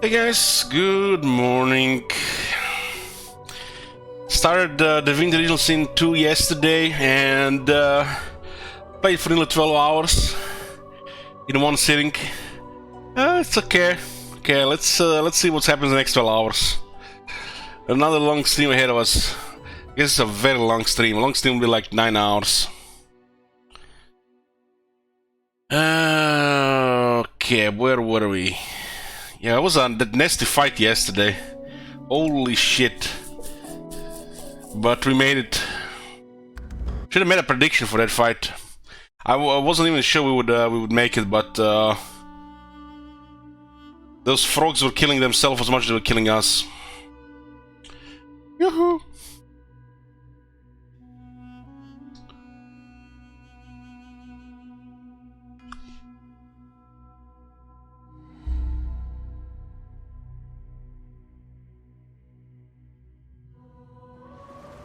Hey guys, good morning. Started Divinity Regional Sin 2 yesterday and played for nearly 12 hours in one sitting. It's okay. Okay, let's see what's happening in the next 12 hours. Another long stream ahead of us. I guess it's a very long stream. A long stream will be like 9 hours. Okay, where were we? Yeah, it was a nasty fight yesterday. Holy shit. But we made it. Should have made a prediction for that fight. I wasn't even sure we would make it, but those frogs were killing themselves as much as they were killing us. Yoo-hoo!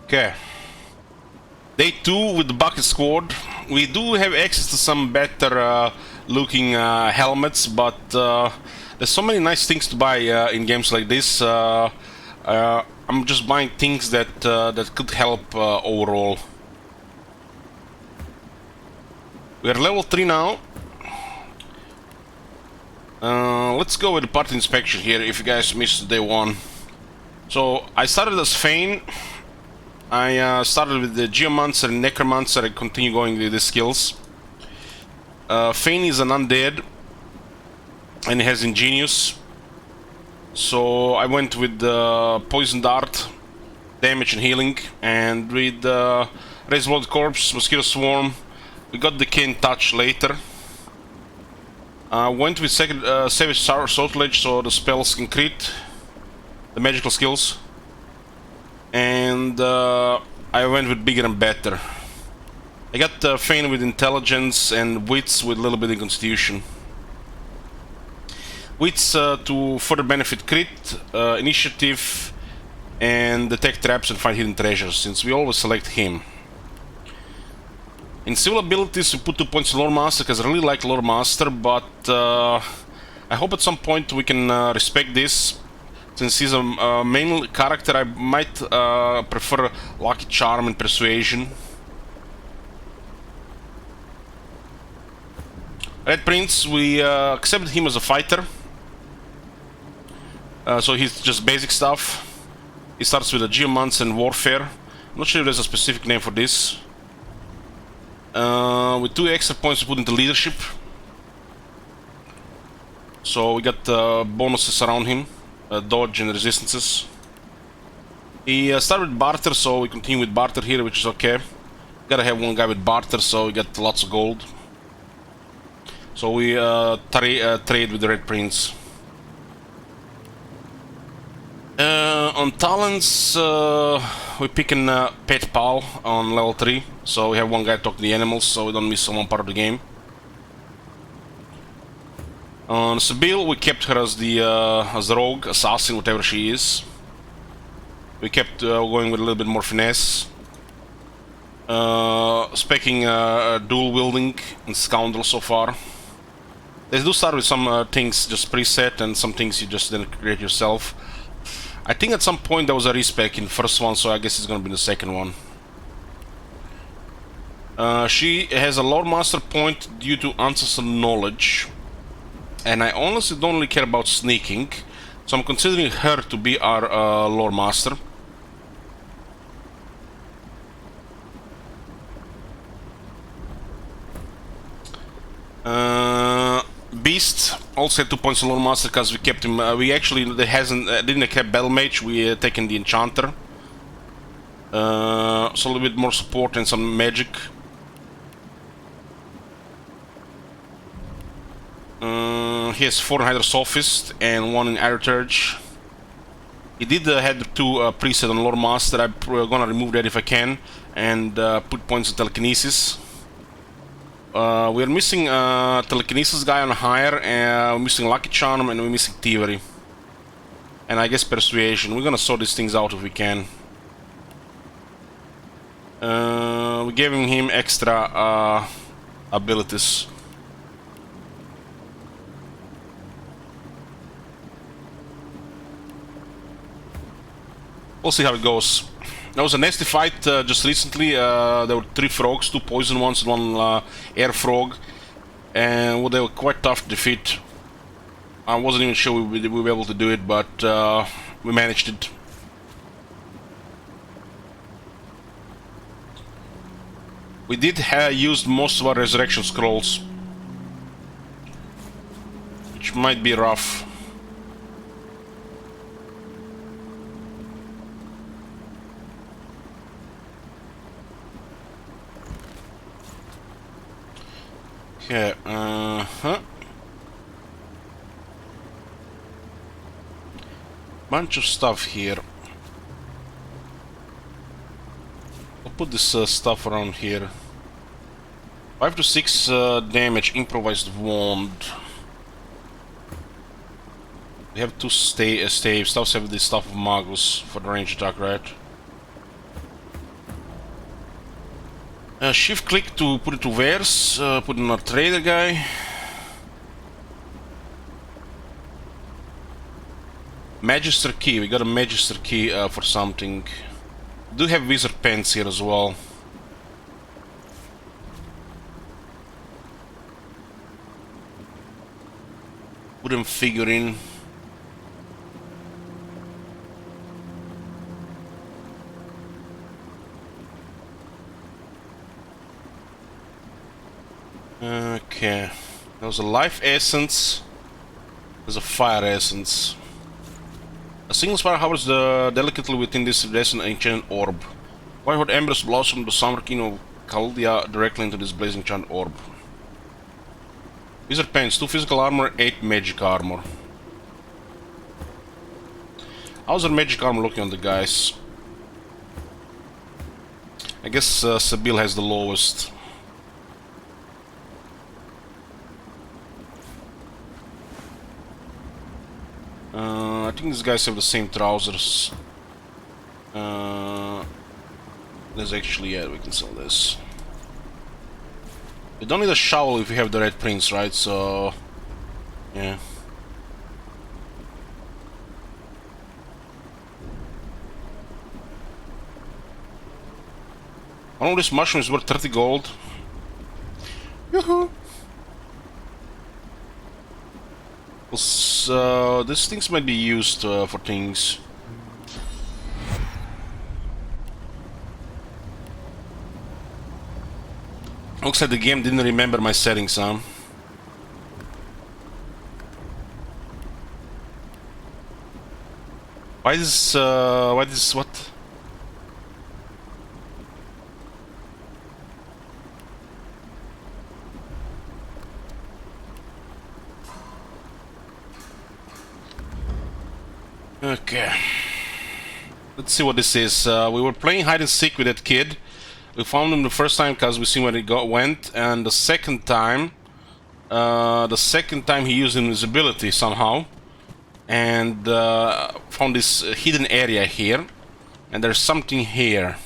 Okay. Day 2 with the bucket squad. We do have access to some better looking helmets, but there's so many nice things to buy in games like this. I'm just buying things that could help overall. We are level 3 now. Let's go with the party inspection here if you guys missed day 1. So I started as Fane. I started with the Geomancer and Necromancer. I continue going with the skills. Fane is an undead and he has Ingenious. So I went with the Poison Dart, damage and healing, and with the Razor Blood Corpse, Mosquito Swarm. We got the Cane Touch later. Went with second Savage Sortilege, so the spells can crit, the magical skills. And I went with bigger and better. I got Fane with intelligence and wits with a little bit of constitution. Wits to further benefit crit, initiative, and detect traps and find hidden treasures, since we always select him. In civil abilities we put 2 points in Lore Master, because I really like Lore Master, but I hope at some point we can respect this. Since he's a main character, I might prefer Lucky Charm and Persuasion. Red Prince, we accepted him as a fighter. So he's just basic stuff. He starts with a Geomancer and Warfare. I'm not sure if there's a specific name for this. With 2 extra points to put into Leadership. So we got bonuses around him. Dodge and resistances. He started with barter, so we continue with barter here, which is okay. Gotta have one guy with barter, so we got lots of gold. So we trade with the Red Prince. On talents, we're picking Pet Pal on level 3, so we have one guy talk to the animals, so we don't miss one part of the game. On Sibyl, we kept her as the rogue, assassin, whatever she is. We kept going with a little bit more finesse. Specking dual wielding and scoundrel so far. They do start with some things just preset and some things you just didn't create yourself. I think at some point there was a respec in the first one, so I guess it's gonna be the second one. She has a Lore Master point due to ancestral knowledge. And I honestly don't really care about sneaking, so I'm considering her to be our Lore Master. Beast also had 2 points in Lore Master because we kept him. We actually didn't keep Battle Mage. We taken the Enchanter, so a little bit more support and some magic. He has 4 in Hydra Sophist and 1 in Arithurge. He did have 2 preset on Lore Master. I'm gonna remove that if I can and put points in Telekinesis. We're missing Telekinesis guy on higher, we're missing Lucky Charm, and we're missing Thievery. And I guess Persuasion. We're gonna sort these things out if we can. We're giving him extra abilities. We'll see how it goes. There was a nasty fight just recently. There were 3 frogs, 2 poison ones and 1 air frog. And well, they were quite tough to defeat. I wasn't even sure we would be able to do it, but we managed it. We did use most of our resurrection scrolls, which might be rough. Okay, bunch of stuff here. I'll put this stuff around here. 5 to 6 damage, improvised wand. We have 2 staves. Stuffs have the stuff of Magus for the range attack, right? Shift click to put it to wares. Put in our trader guy. Magister key. We got a Magister key for something. We do have wizard pants here as well. Wooden figurine. Okay. There was a life essence. There's a fire essence. A single spire hovers delicately within this iridescent ancient orb. White-hot embers blossom from the summer kingdom of Chaldea directly into this blazing giant orb. Wizard pants, 2 physical armor, 8 magic armor. How's our magic armor looking on the guys? I guess Sabil has the lowest. I think these guys have the same trousers. There's actually, yeah, we can sell this. We don't need a shovel if we have the red prince, right? So, yeah. One of these mushrooms is worth 30 gold. Yoo-hoo! These things might be used for things. Looks like the game didn't remember my settings, huh? Why this, what? Okay. Let's see what this is. We were playing hide and seek with that kid. We found him the first time because we seen where he went, and the second time he used invisibility somehow, and found this hidden area here, and there's something here.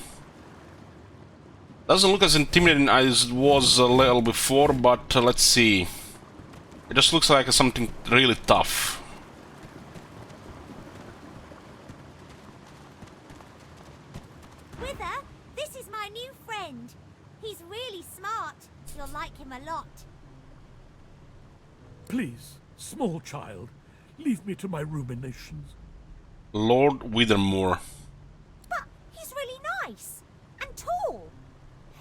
Doesn't look as intimidating as it was a little before, but let's see. It just looks like something really tough. Wither, this is my new friend. He's really smart. You'll like him a lot. Please, small child, leave me to my ruminations. Lord Withermore. But he's really nice and tall.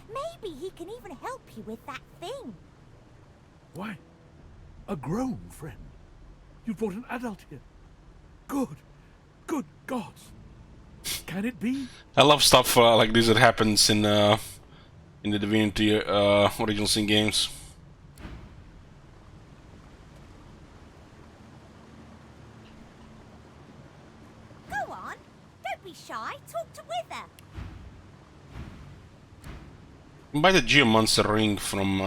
Maybe he can even help you with that thing. Why? A grown friend? You brought an adult here. Good. Good gods. Can it be? I love stuff like this that happens in the Divinity original sin games. Go on. Don't be shy. Talk to Wither. Buy the Geomancer ring from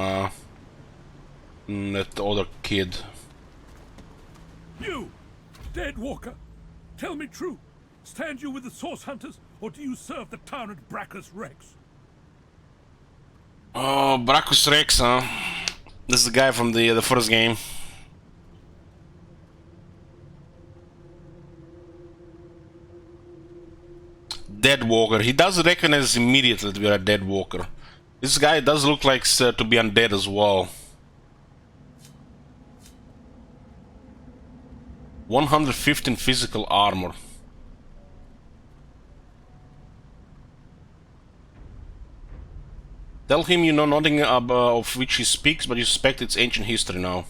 that other kid. You, dead walker, tell me true. Stand you with the source hunters, or do you serve the tyrant Brachus Rex? Oh, Brachus Rex, huh? This is the guy from the first game. dead walker. He does recognize immediately that we are a dead walker. This guy does look like to be undead as well. 115 physical armor. Tell him you know nothing of which he speaks, but you suspect it's ancient history now.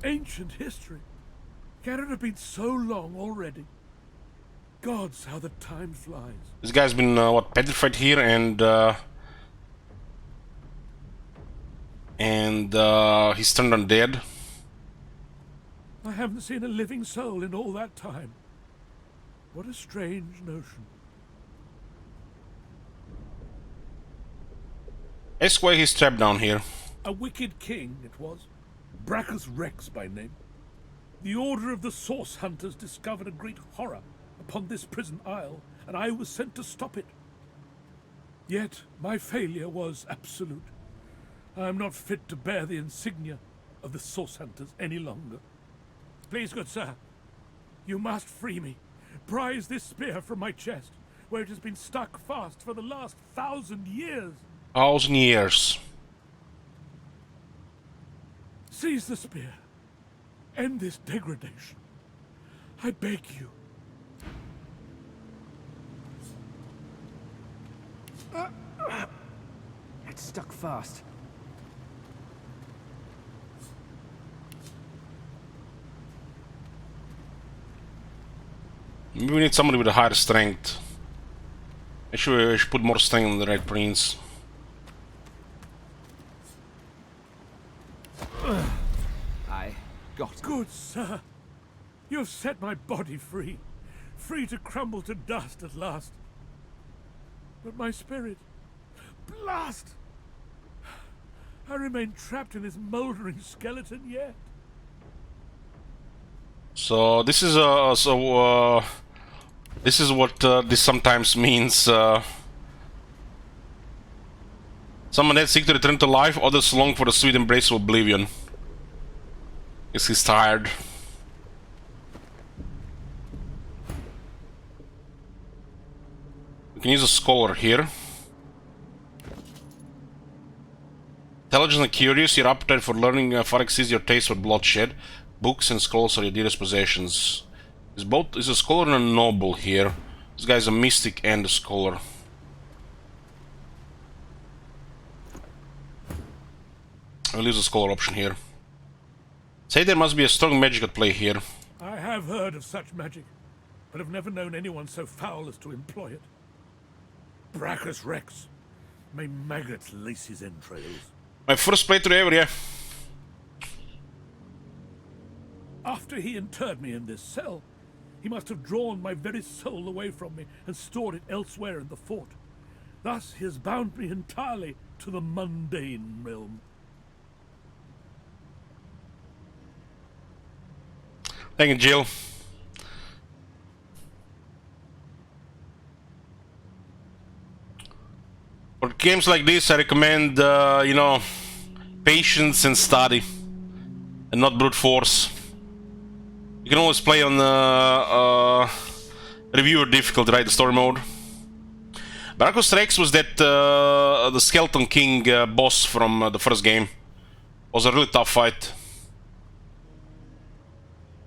Ancient history? Can it have been so long already? Gods, how the time flies. This guy's been, what, petrified here, and he's turned undead. I haven't seen a living soul in all that time. What a strange notion. Ask why he's trapped down here. A wicked king it was, Brachus Rex by name. The order of the Source Hunters discovered a great horror upon this prison isle, and I was sent to stop it. Yet my failure was absolute. I am not fit to bear the insignia of the Source Hunters any longer. Please, good sir, you must free me. Prise this spear from my chest, where it has been stuck fast for the last 1,000 years. 1,000 years. Seize the spear. End this degradation. I beg you. It's stuck fast. Maybe we need somebody with a higher strength. Actually, I should put more strength on the Red Prince. I got Good sir. You have set my body free. Free to crumble to dust at last. But my spirit... Blast! I remain trapped in this mouldering skeleton yet. So this is this is what this sometimes means. Some undead seek to return to life, others long for the sweet embrace of oblivion. Guess he's tired. We can use a scholar here. Intelligent and curious, your appetite for learning far exceeds your taste for bloodshed. Books and scrolls are your dearest possessions. Is a scholar and a noble here. This guy's a mystic and a scholar. I'll use the scholar option here. Say there must be a strong magic at play here. I have heard of such magic, but have never known anyone so foul as to employ it. Brachus Rex. May maggots lace his entrails. My first playthrough ever, yeah. After he interred me in this cell, he must have drawn my very soul away from me and stored it elsewhere in the fort. Thus he has bound me entirely to the mundane realm. Thank you, Jill. For games like this, I recommend, you know, patience and study, and not brute force. You can always play on reviewer difficulty, right? The story mode. Brachus Rex was that the Skeleton King boss from the first game. Was a really tough fight,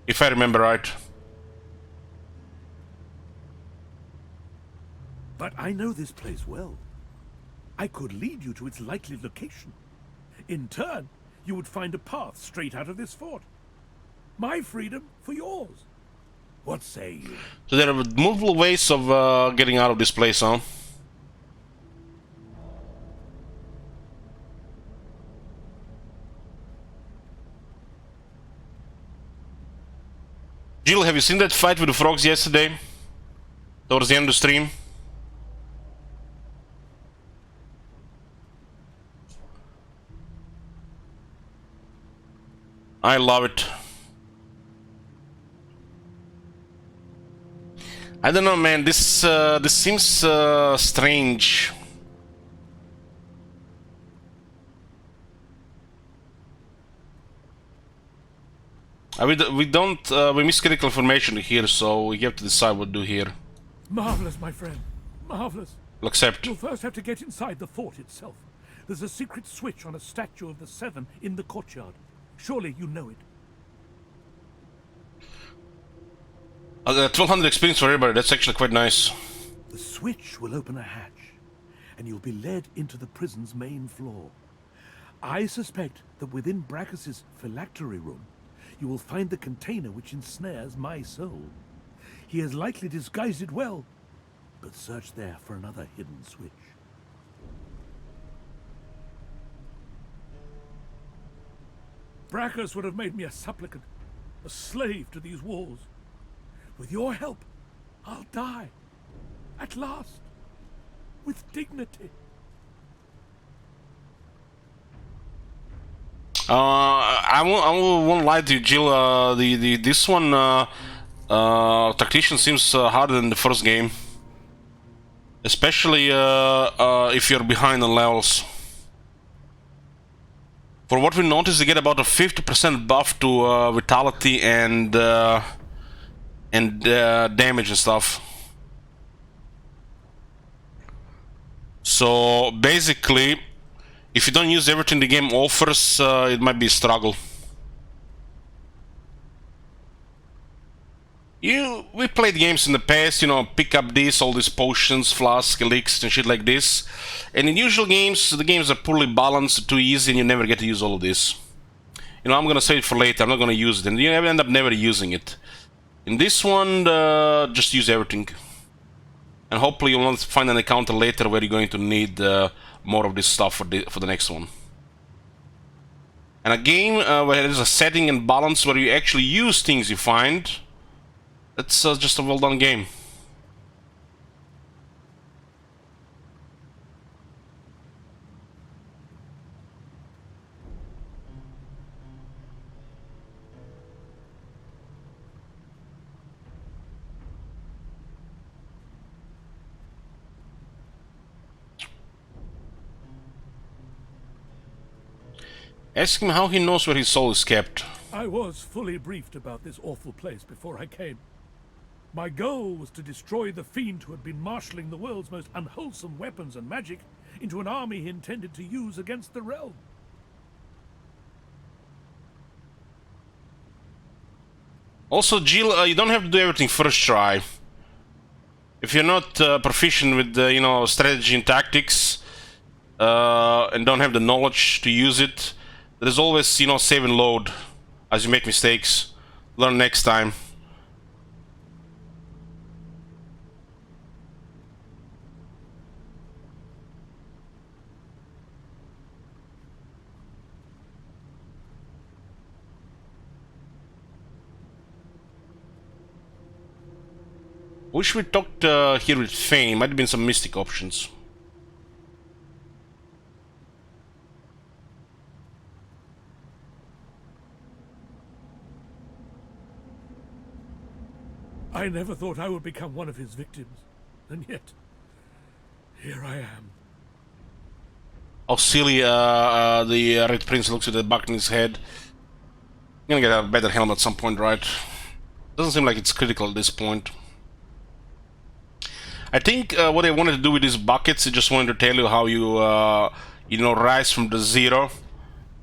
if I remember right. But I know this place well. I could lead you to its likely location. In turn, you would find a path straight out of this fort. My freedom for yours. What say you? So there are multiple ways of getting out of this place, huh? Jill, have you seen that fight with the frogs yesterday? Towards the end of the stream? I love it. I don't know, man. This seems strange. We miss critical information here, so we have to decide what to do here. Marvelous, my friend. Marvelous. I'll accept. You'll first have to get inside the fort itself. There's a secret switch on a statue of the Seven in the courtyard. Surely you know it. 1200 experience for everybody. That's actually quite nice. The switch will open a hatch, and you'll be led into the prison's main floor. I suspect that within Brachus's phylactery room, you will find the container which ensnares my soul. He has likely disguised it well, but search there for another hidden switch. Brachus would have made me a supplicant, a slave to these walls. With your help, I'll die. At last. With dignity. I won't lie to you, Jill. This one tactician seems harder than the first game, especially if you're behind on levels. For what we noticed, they get about a 50% buff to vitality and damage and stuff. So basically, if you don't use everything the game offers, it might be a struggle. We played games in the past, you know, pick up all these potions, flasks, elixirs and shit like this. And in usual games, the games are poorly balanced, too easy, and you never get to use all of this. You know, I'm gonna save it for later, I'm not gonna use it, and you end up never using it. In this one, just use everything. And hopefully you'll not find an encounter later where you're going to need more of this stuff for the next one. And a game where there's a setting and balance where you actually use things you find, it's just a well done game. Ask him how he knows where his soul is kept. I was fully briefed about this awful place before I came. My goal was to destroy the fiend who had been marshalling the world's most unwholesome weapons and magic into an army he intended to use against the realm. Also, Jill, you don't have to do everything first try. If you're not proficient with, you know, strategy and tactics, and don't have the knowledge to use it, there's always, you know, save and load as you make mistakes. Learn next time. Wish we talked here with Fane. Might have been some mystic options. I never thought I would become one of his victims, and yet, here I am. How silly the Red Prince looks at the buck in his head. Gonna get a better helmet at some point, right? Doesn't seem like it's critical at this point. I think what they wanted to do with these buckets, they just wanted to tell you how you, you know, rise from the zero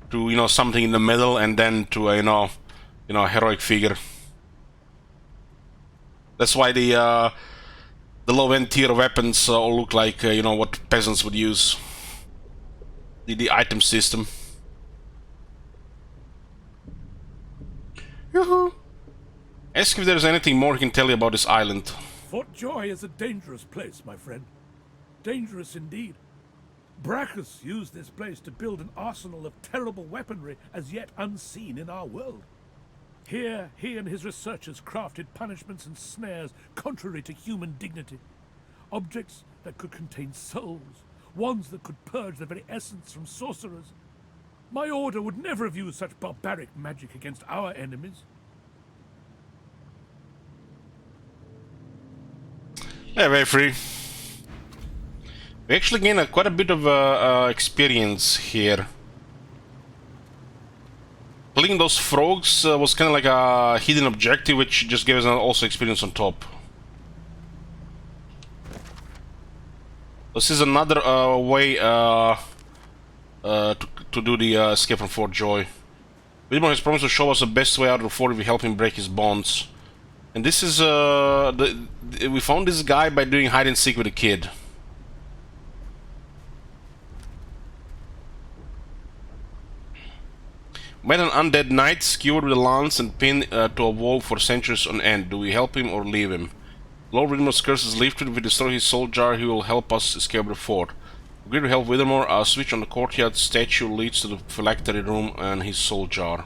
to, you know, something in the middle, and then to, you know, a heroic figure. That's why the low-end tier weapons all look like, you know, what peasants would use. The item system. Yoo-hoo! Ask if there's anything more he can tell you about this island. Fort Joy is a dangerous place, my friend. Dangerous indeed. Brachus used this place to build an arsenal of terrible weaponry as yet unseen in our world. Here, he and his researchers crafted punishments and snares contrary to human dignity. Objects that could contain souls, wands that could purge the very essence from sorcerers. My order would never have used such barbaric magic against our enemies. Yeah, very free. We actually gain quite a bit of experience here. Killing those frogs was kind of like a hidden objective, which just gave us also experience on top. This is another way to do the escape from Fort Joy. Withermore has promised to show us the best way out of the fort if we help him break his bonds. And this is we found this guy by doing hide and seek with a kid. Met an undead knight, skewered with a lance and pinned to a wall for centuries on end. Do we help him or leave him? Lord Withermore's curse is lifted. If we destroy his soul jar, he will help us escape the fort. Agree to help Withermore. A switch on the courtyard statue leads to the phylactery room and his soul jar.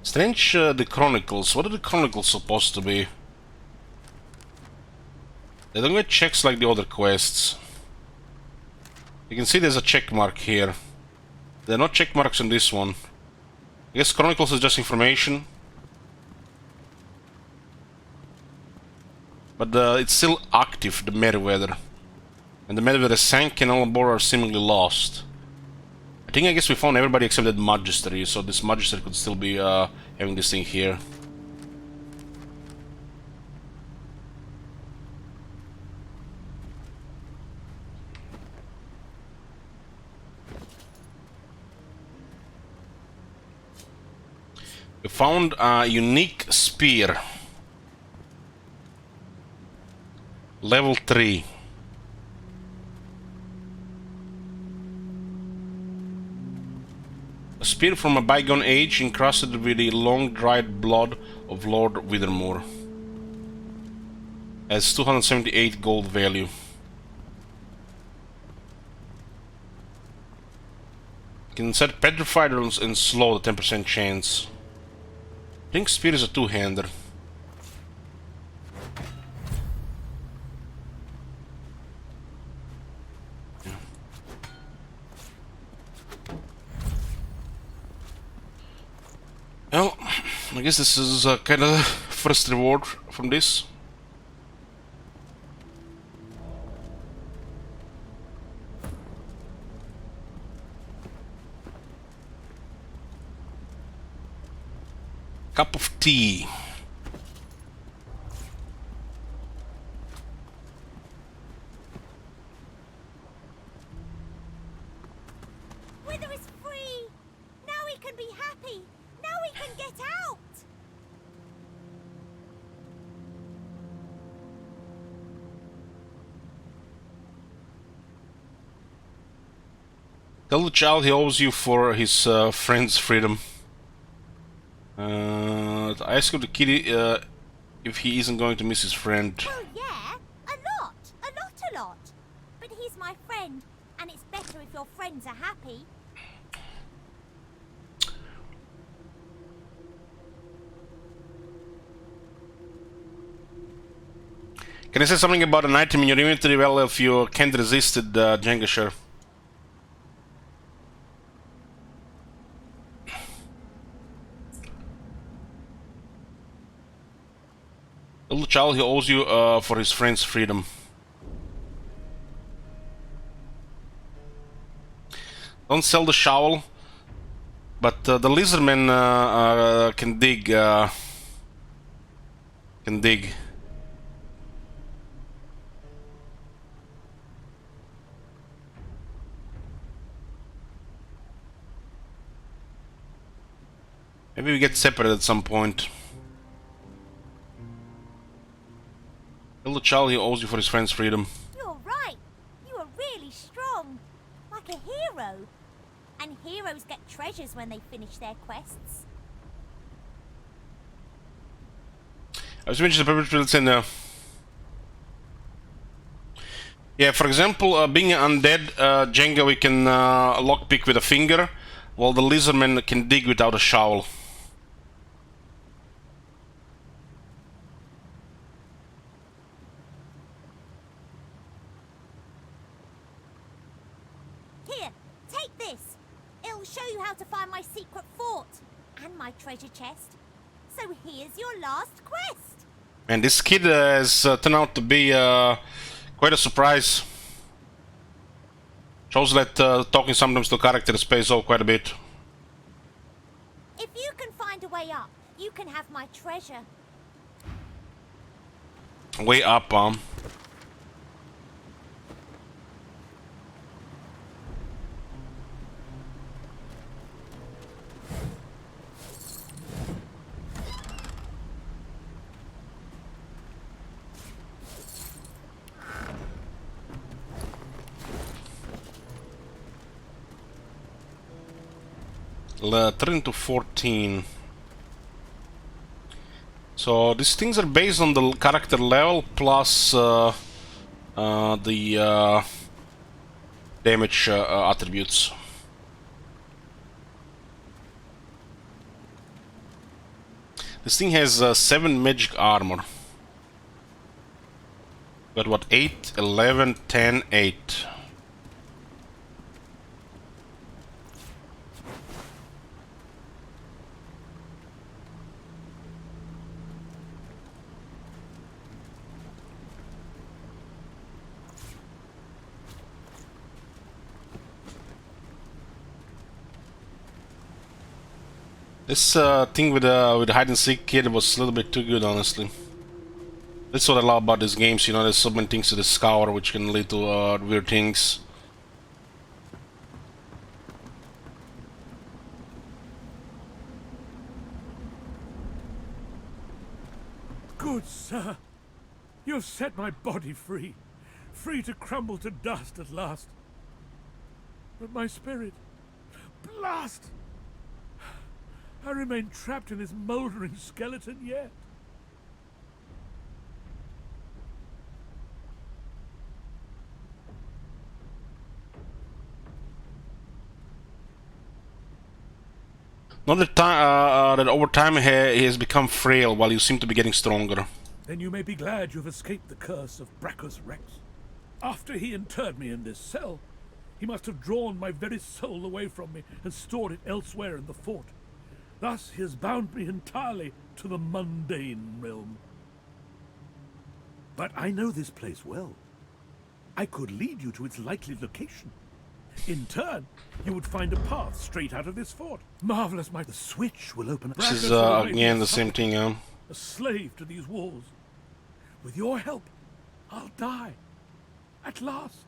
Strange, the Chronicles. What are the Chronicles supposed to be? They don't get checks like the other quests. You can see there's a check mark here. There are no check marks on this one. I guess Chronicles is just information. But it's still active, the Meriwether. And the Meriwether sank and all on board are seemingly lost. I guess we found everybody except that Magister, so this Magister could still be having this thing here. We found a unique spear. Level 3. A spear from a bygone age encrusted with the long-dried blood of Lord Withermore. Has 278 gold value. Can set petrified and slow, the 10% chance. I think spear is a two-hander. Well, I guess this is kind of first reward from this. Cup of tea. Wither is free! Now we can be happy! Now we can get out! Tell the child he owes you for his friend's freedom. I asked the kitty if he isn't going to miss his friend. Well, yeah, a lot. But he's my friend, and it's better if your friends are happy. Can I say something about an item in your inventory? Well, if you can't resist it, Jenga, sure. Little child, he owes you for his friend's freedom. Don't sell the shovel, but the lizardmen can dig. Maybe we get separated at some point. Tell the child he owes you for his friend's freedom. You're right. You are really strong. Like a hero. And heroes get treasures when they finish their quests. I was mentioning the perpetrators in yeah, for example, being undead, Jenga, we can lockpick with a finger, while the lizardmen can dig without a shovel. Here, take this. It'll show you how to find my secret fort and my treasure chest. So here's your last quest. And this kid has turned out to be quite a surprise. Shows that talking sometimes to characters pays off quite a bit. If you can find a way up, you can have my treasure. Way up, turn to 14. So these things are based on the character level plus the damage attributes. This thing has 7 magic armor. Got what? 8, 11, 10, 8. This thing with the hide and seek kid was a little bit too good, honestly. That's what I love about these games, you know, there's so many things to discover which can lead to weird things. Good sir, you have set my body free, free to crumble to dust at last. But my spirit, blast! I remain trapped in this mouldering skeleton yet. Not that over time he has become frail while you seem to be getting stronger. Then you may be glad you've escaped the curse of Brachus Rex. After he interred me in this cell, he must have drawn my very soul away from me and stored it elsewhere in the fort. Thus he has bound me entirely to the mundane realm. But I know this place well. I could lead you to its likely location. In turn, you would find a path straight out of this fort. Marvelous, the switch will open up. This is again the same thing, A slave to these walls. With your help, I'll die. At last.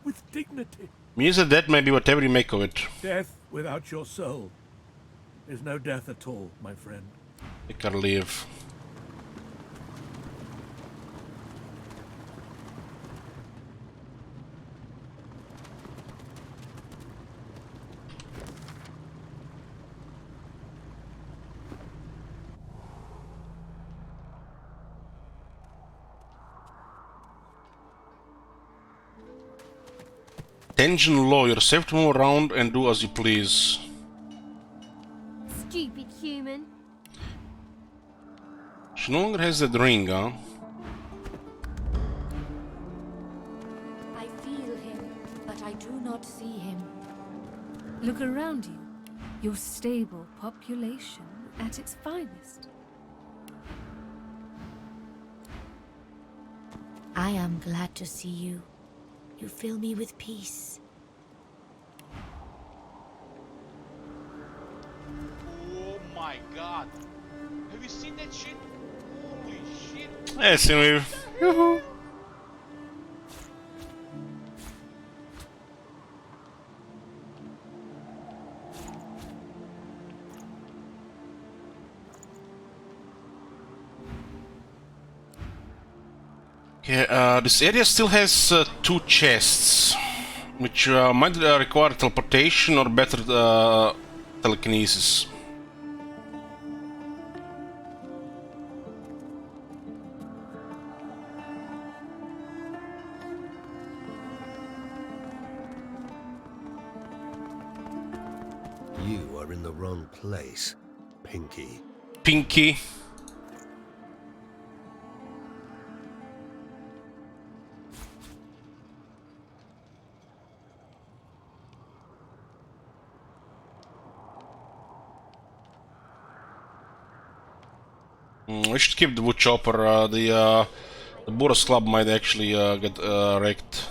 With dignity. Means that death may be whatever you make of it. Death without your soul is no death at all, my friend. You gotta leave. Tension low, you're safe to move around and do as you please. Stupid human. She no longer has that ring, huh? I feel him, but I do not see him. Look around you. Your stable population at its finest. I am glad to see you. You fill me with peace. Oh my god. Have you seen that shit? Holy shit. Yes, Emmy. Yoo-hoo. Okay, this area still has 2 chests, which might require teleportation or better telekinesis. You are in the wrong place, Pinky. Pinky. We should keep the wood chopper. The Boros Club might actually get wrecked.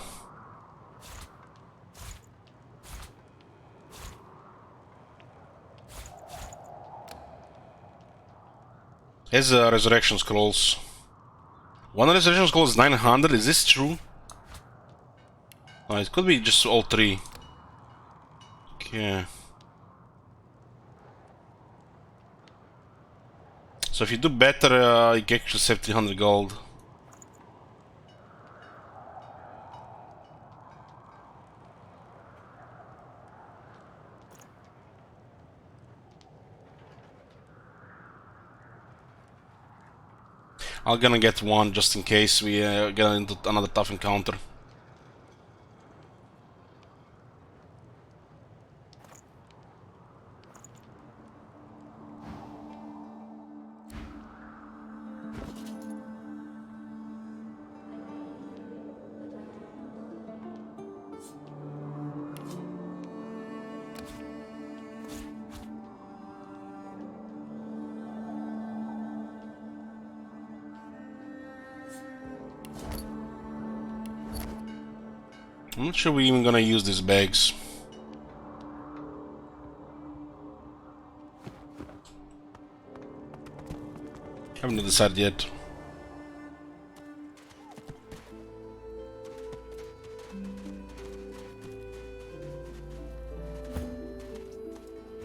Has resurrection scrolls. One resurrection scroll is 900. Is this true? Oh, it could be just all three. Okay. So if you do better, you get actually 1700 gold. I'm gonna get one just in case we get into another tough encounter. I'm not sure we're even gonna use these bags. Haven't decided yet.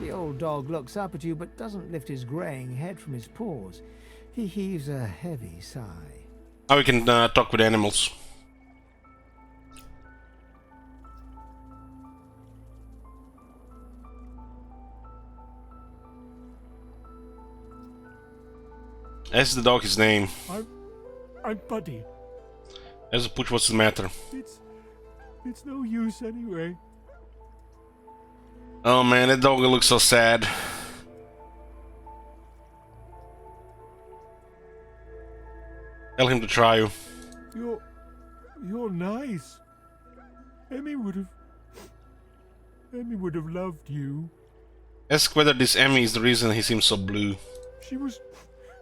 The old dog looks up at you but doesn't lift his greying head from his paws. He heaves a heavy sigh. Now we can talk with animals. Ask the dog his name. I'm Buddy. Ask the pooch what's the matter. It's no use anyway. Oh man, that dog looks so sad. Tell him to try you. You're nice. Emmy would have loved you. Ask whether this Emmy is the reason he seems so blue. She was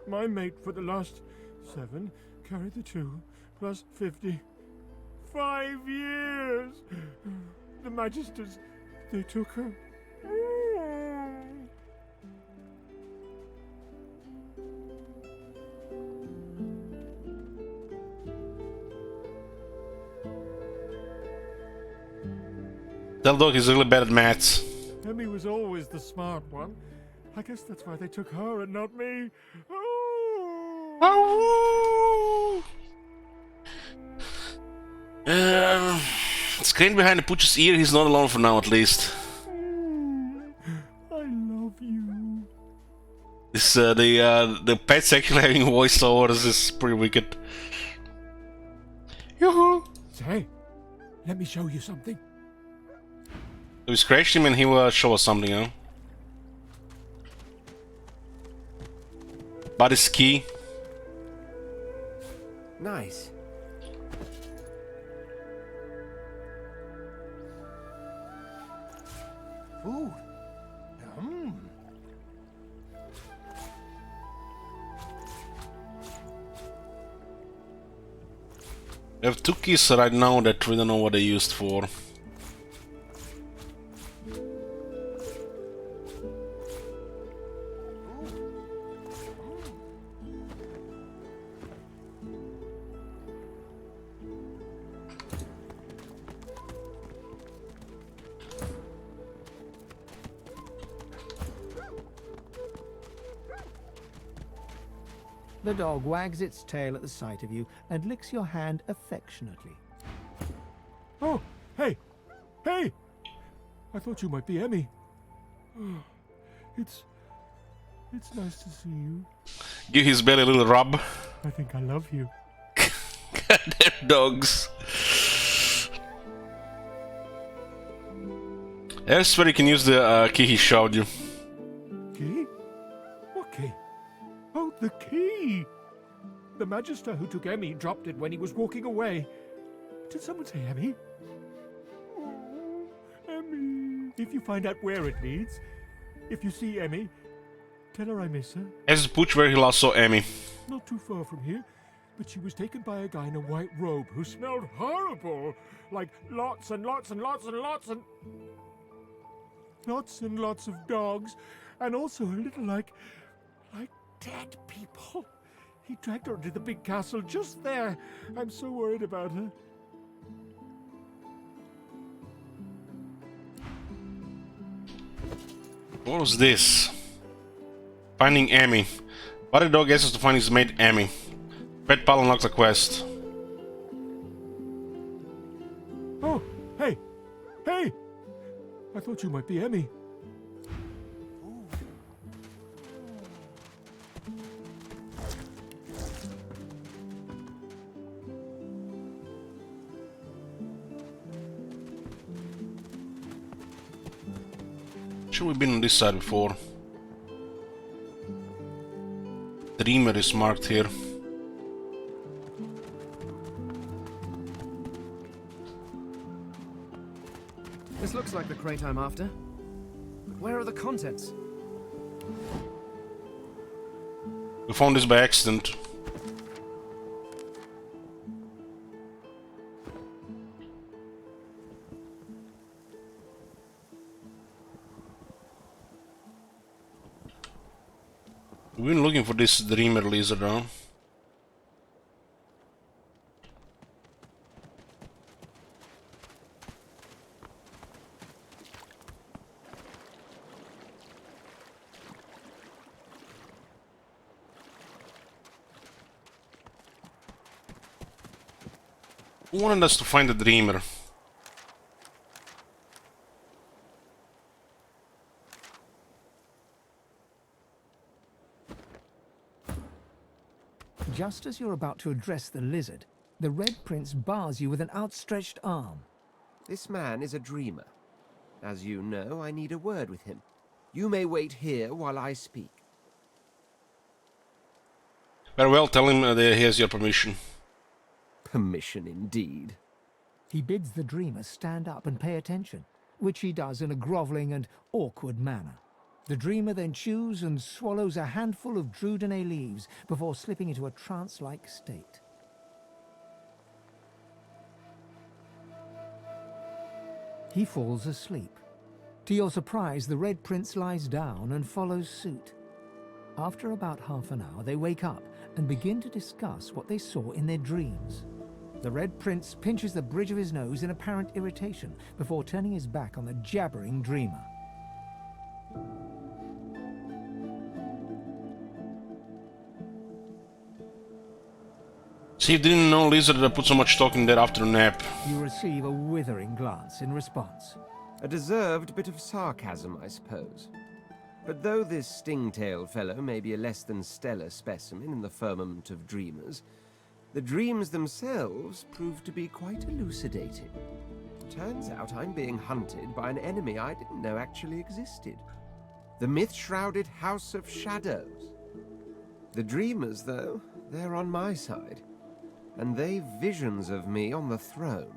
my mate for the last 7, carry the 2, plus 50. 5 years! The Magisters, they took her. That dog is really bad at maths. Emmy was always the smart one. I guess that's why they took her and not me. Screen behind the pooch's ear, he's not alone for now at least. I love you. This the pets actually having voiceovers is pretty wicked. Yoo-hoo! Say, let me show you something. So we scratched him and he will show us something, huh? Buddy's key. Nice. Ooh. We have 2 keys right now that we don't know what they're used for. The dog wags its tail at the sight of you and licks your hand affectionately. Oh, hey! Hey! I thought you might be Emmy. It's nice to see you. Give his belly a little rub. I think I love you. Goddamn dogs. There's where you can use the key he showed you. Key? What key? Oh, the key! The Magister who took Emmy dropped it when he was walking away. Did someone say Emmy? Oh, Emmy. If you find out where it leads, if you see Emmy, Tell her I miss her. As the pooch where he last saw Emmy. Not too far from here, but she was taken by a guy in a white robe who smelled horrible. Like lots and lots and lots and lots and... lots and lots of dogs. And also a little like dead people. He dragged her to the big castle just there. I'm so worried about her. What was this? Finding Emmy. Body dog asks us to find his mate Emmy. Pet pal unlocks a quest. Oh, hey! Hey! I thought you might be Emmy. Sure, we've been on this side before. Dreamer is marked here. This looks like the crate I'm after. But where are the contents? We found this by accident. We've been looking for this Dreamer lizard, huh? Who wanted us to find the Dreamer? Just as you're about to address the lizard, the Red Prince bars you with an outstretched arm. This man is a dreamer. As you know, I need a word with him. You may wait here while I speak. Very well, tell him that he has your permission. Permission indeed. He bids the dreamer stand up and pay attention, which he does in a grovelling and awkward manner. The dreamer then chews and swallows a handful of Drudenay leaves before slipping into a trance-like state. He falls asleep. To your surprise, the Red Prince lies down and follows suit. After about half an hour, they wake up and begin to discuss what they saw in their dreams. The Red Prince pinches the bridge of his nose in apparent irritation before turning his back on the jabbering dreamer. See, didn't know lizard that put so much talk in there after a nap. You receive a withering glance in response. A deserved bit of sarcasm, I suppose. But though this sting-tailed fellow may be a less than stellar specimen in the firmament of dreamers, the dreams themselves prove to be quite elucidating. Turns out I'm being hunted by an enemy I didn't know actually existed. The myth-shrouded House of Shadows. The dreamers, though, they're on my side. And they've visions of me on the throne.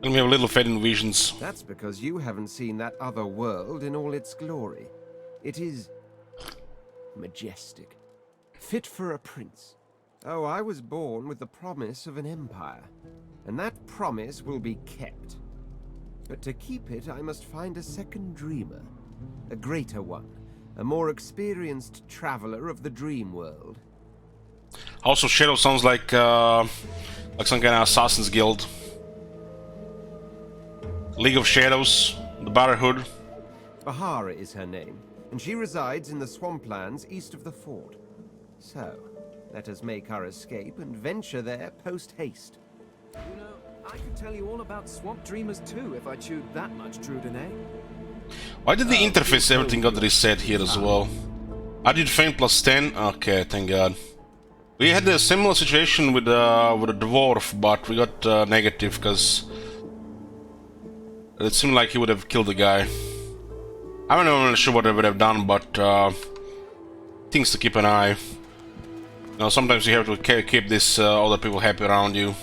Let me have a little faith in visions. That's because you haven't seen that other world in all its glory. It is majestic, fit for a prince. Oh, I was born with the promise of an empire, and that promise will be kept. But to keep it, I must find a second dreamer, a greater one. A more experienced traveler of the dream world. House of Shadow sounds like some kind of Assassin's Guild. League of Shadows, the Brotherhood. Bahara is her name, and she resides in the swamplands east of the fort. So, let us make our escape and venture there post-haste. You know, I could tell you all about swamp dreamers too if I chewed that much Drudenay. Why did the interface everything got reset here as well? I did faint plus 10? Okay, thank god. We had a similar situation with a dwarf, but we got negative because it seemed like he would have killed the guy. I'm not really sure what I would have done, but things to keep an eye. You know, sometimes you have to keep this other people happy around you.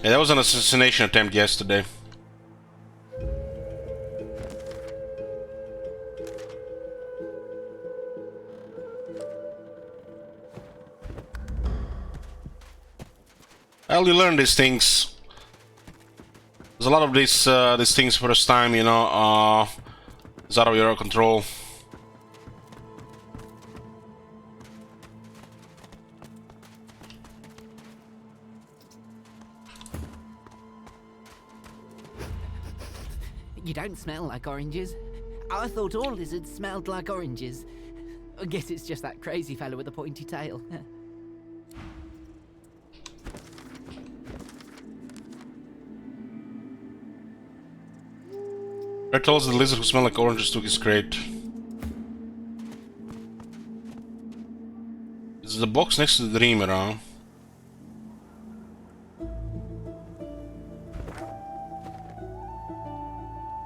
Yeah, that was an assassination attempt yesterday. Well, you learn these things. There's a lot of these things first time, you know, it's out of your control. You don't smell like oranges. I thought all lizards smelled like oranges. I guess it's just that crazy fellow with the pointy tail. Red tells the lizard who smell like oranges took his crate. It's the box next to the dreamer, huh?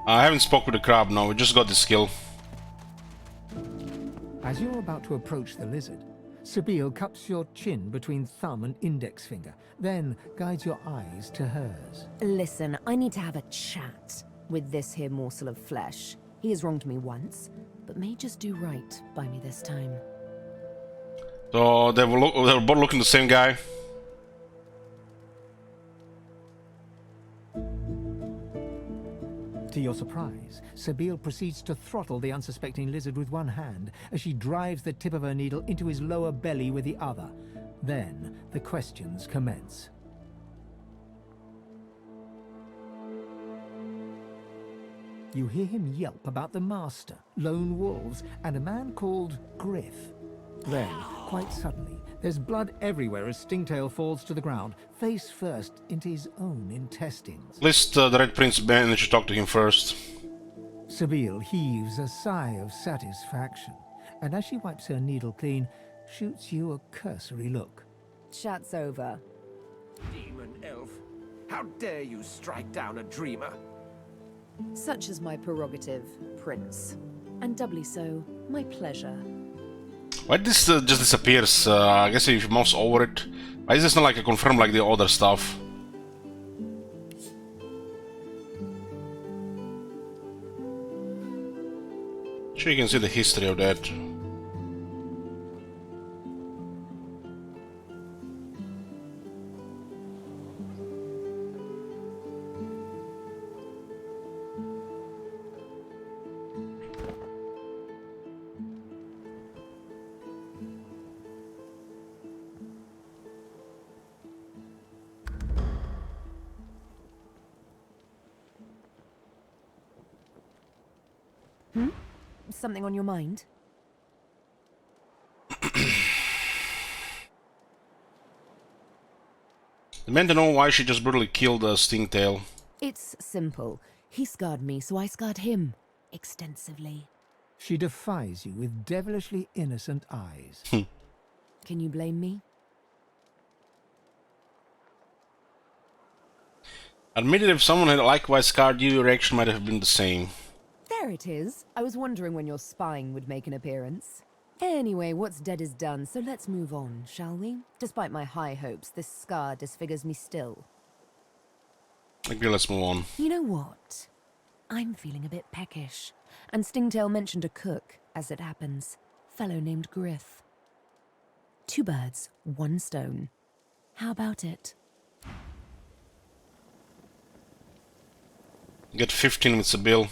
I haven't spoke with the crab, no, we just got the skill. As you're about to approach the lizard, Sabine cups your chin between thumb and index finger, then guides your eyes to hers. Listen, I need to have a chat with this here morsel of flesh. He has wronged me once, but may just do right by me this time. So they were both looking the same guy. To your surprise, Sabine proceeds to throttle the unsuspecting lizard with one hand as she drives the tip of her needle into his lower belly with the other. Then the questions commence. You hear him yelp about the master, lone wolves, and a man called Griff. Then, quite suddenly, there's blood everywhere as Stingtail falls to the ground, face first into his own intestines. At least the Red Prince managed to talk to him first. Sabine heaves a sigh of satisfaction, and as she wipes her needle clean, shoots you a cursory look. Chat's over. Demon elf, how dare you strike down a dreamer? Such is my prerogative, Prince. And doubly so, my pleasure. Why this just disappears? I guess if you mouse over it. Why is this not like a confirm like the other stuff? Sure, you can see the history of that. Something on your mind? The man to know why she just brutally killed Stingtail. It's simple. He scarred me, so I scarred him. Extensively. She defies you with devilishly innocent eyes. Can you blame me? Admitted if someone had likewise scarred you, your reaction might have been the same. There it is. I was wondering when your spying would make an appearance. Anyway, what's dead is done, so let's move on, shall we? Despite my high hopes, this scar disfigures me still. Okay, let's move on. You know what? I'm feeling a bit peckish. And Stingtail mentioned a cook, as it happens. Fellow named Griff. 2 birds, 1 stone. How about it? Get 15 with the bill.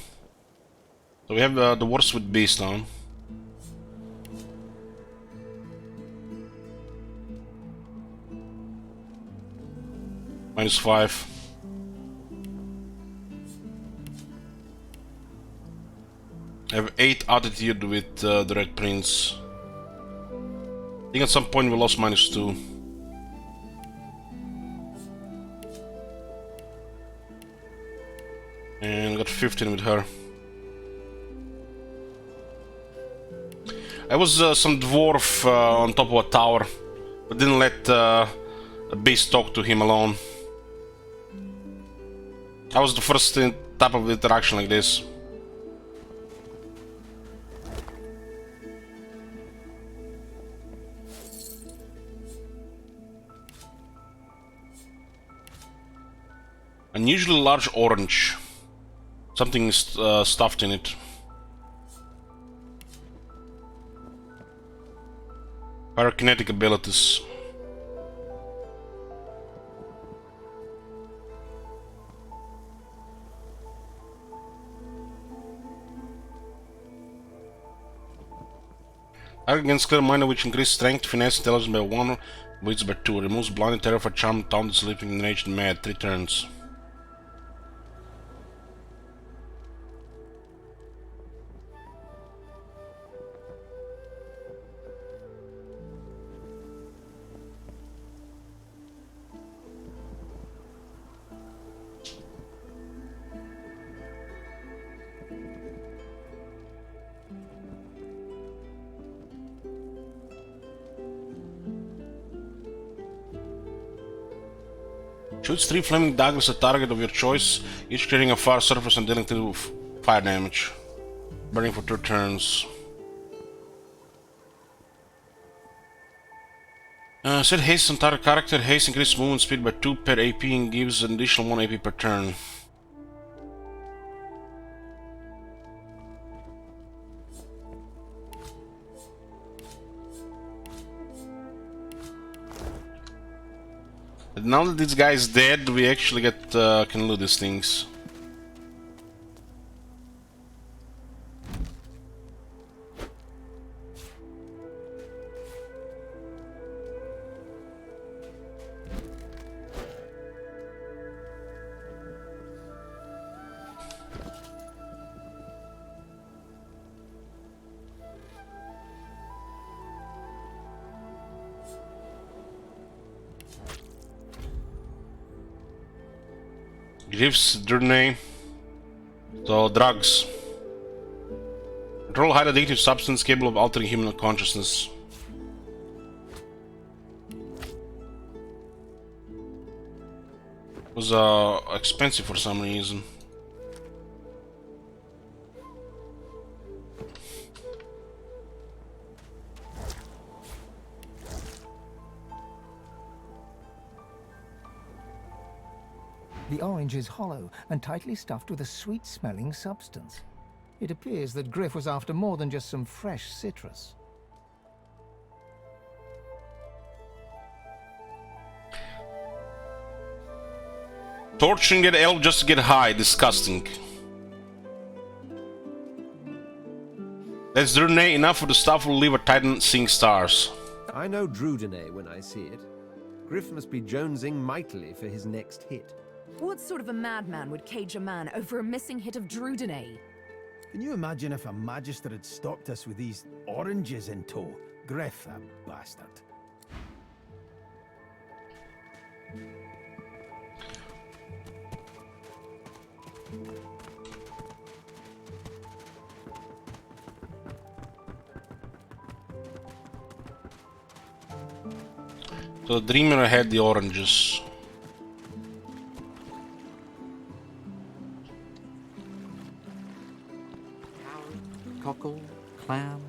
So we have the worst with beast now. -5. I have 8 attitude with the Red Prince. I think at some point we lost -2. And got 15 with her. I was some dwarf on top of a tower, but didn't let a beast talk to him alone. I was the first type of interaction like this. Unusually large orange. Something is stuffed in it. Pyrokinetic abilities. Attack against clear minor, which increases strength, finesse, intelligence by 1, wits by 2. Removes blinded, terrified, charmed, taunted, sleeping, enraged, and mad. 3 turns. Shoots 3 flaming daggers at target of your choice, each clearing a far surface and dealing 2 fire damage. Burning for 2 turns. Set haste on target character. Haste increases movement speed by 2 per AP and gives an additional 1 AP per turn. Now that this guy is dead, we actually can loot these things. Griff's Divinity. So, drugs. Control highly addictive substance capable of altering human consciousness. Was expensive for some reason. The orange is hollow and tightly stuffed with a sweet-smelling substance. It appears that Griff was after more than just some fresh citrus. Torturing that elf just to get high. Disgusting. That's Divinity. Enough of the stuff will leave a titan seeing stars. I know Divinity when I see it. Griff must be jonesing mightily for his next hit. What sort of a madman would cage a man over a missing hit of Divinity? Can you imagine if a magister had stopped us with these oranges in tow? Griff, that bastard. So the Dreamer had the oranges. Cockle, clam.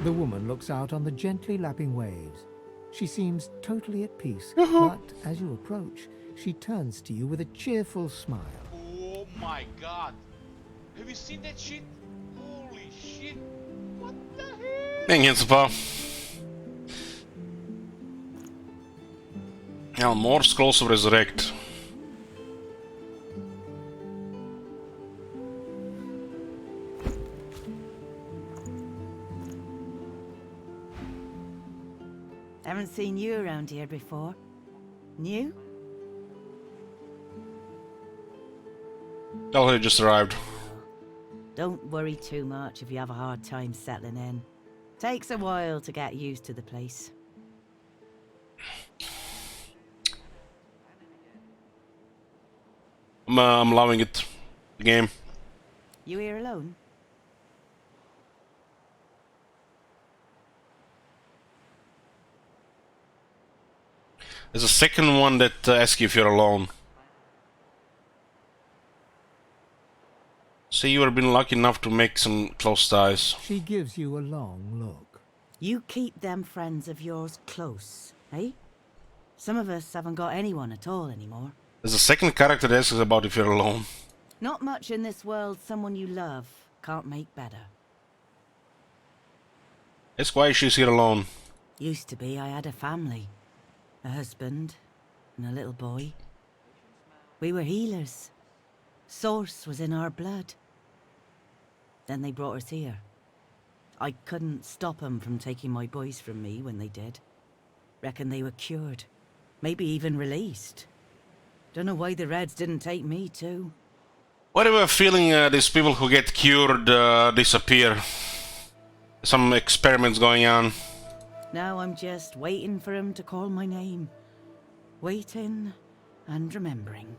The woman looks out on the gently lapping waves. She seems totally at peace, but as you approach, she turns to you with a cheerful smile. Oh my god. Have you seen that shit? Holy shit. What the hell? Ingen så bra. Ja, more scrolls of resurrect. Haven't seen you around here before. New? He just arrived. Don't worry too much if you have a hard time settling in. Takes a while to get used to the place. I'm loving it. The game. You here alone? There's a second one that asks you if you're alone. See, you have been lucky enough to make some close ties. She gives you a long look. You keep them friends of yours close, eh? Some of us haven't got anyone at all anymore. There's a second character that asks about if you're alone. Not much in this world someone you love can't make better. That's why she's here alone. Used to be I had a family. A husband and a little boy. We were healers. Source was in our blood. Then they brought us here. I couldn't stop 'em from taking my boys from me when they did. Reckon they were cured. Maybe even released. Don't know why the Reds didn't take me too. What have a feeling these people who get cured disappear? Some experiments going on. Now I'm just waiting for 'em to call my name. Waiting and remembering.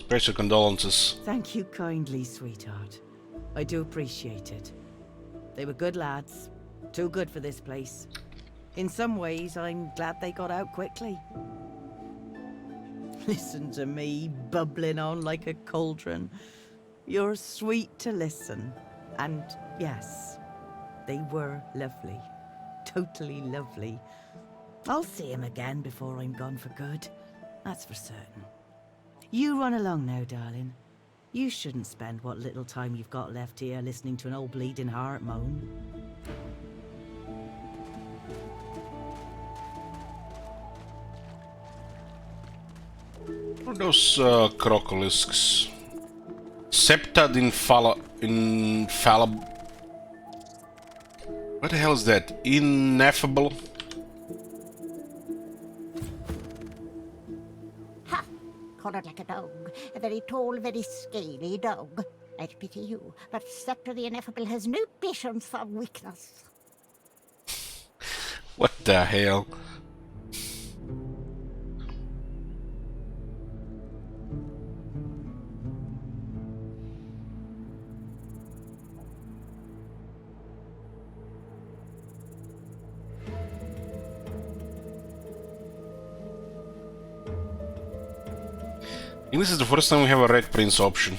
Express your condolences. Thank you kindly, sweetheart. I do appreciate it. They were good lads. Too good for this place. In some ways, I'm glad they got out quickly. Listen to me, bubbling on like a cauldron. You're sweet to listen. And yes, they were lovely. Totally lovely. I'll see him again before I'm gone for good. That's for certain. You run along now, darling. You shouldn't spend what little time you've got left here listening to an old bleeding heart moan. What are those crocolisks? Septa infallible. What the hell is that? Ineffable? Ha! Collared like a dog. A very tall, very scaly dog. I'd pity you, but Scepter the Ineffable has no patience for weakness. What the hell? I think this is the first time we have a Red Prince option.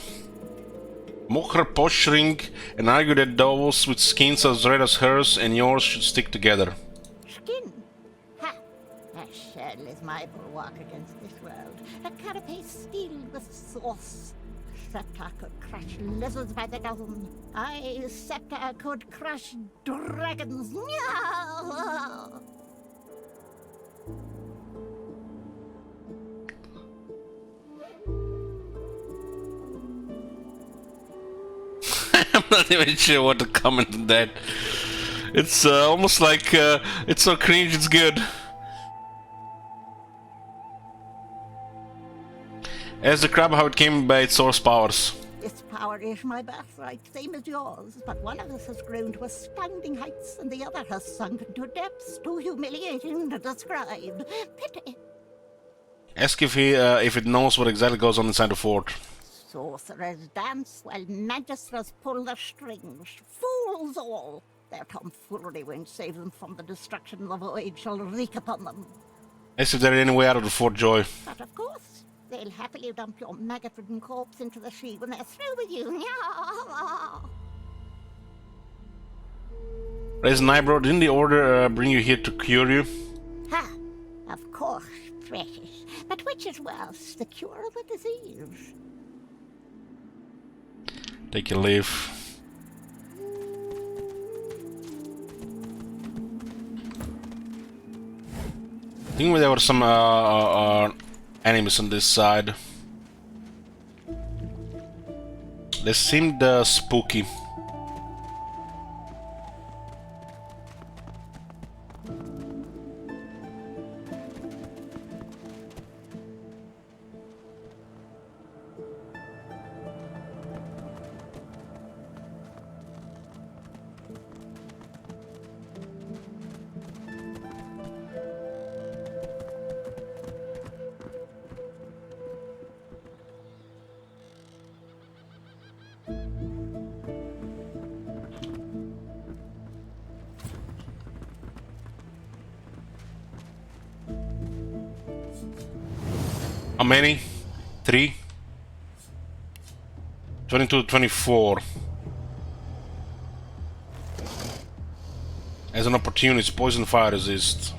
Mock her posturing and argue that those with skins as red as hers and yours should stick together. Skin? Ha! A shell is my bulwark against this world. A carapace sealed with sauce. Scepter could crush lizards by the dozen. I, Scepter, could crush dragons. I'm not even sure what to comment on that. It's almost like it's so cringe, it's good. As the crab, how it came by its source powers. This power is my birthright, same as yours, but one of us has grown to astounding heights and the other has sunk into depths too humiliating to describe. Pity. Ask if it knows what exactly goes on inside the fort. Sorcerers dance while magisters pull the strings. Fools all! Their tomfoolery won't save them from the destruction the void shall wreak upon them. Ask if there is any way out of the fort, Joy. But of course, they'll happily dump your maggot-ridden corpse into the sea when they're through with you. Raise an eyebrow. Didn't the order bring you here to cure you? Ha! Of course, precious. But which is worse, the cure or the disease? Take your leave. I think there were some enemies on this side. They seemed spooky. How many? 3? 22, 24. As an opportunity, poison fire resist.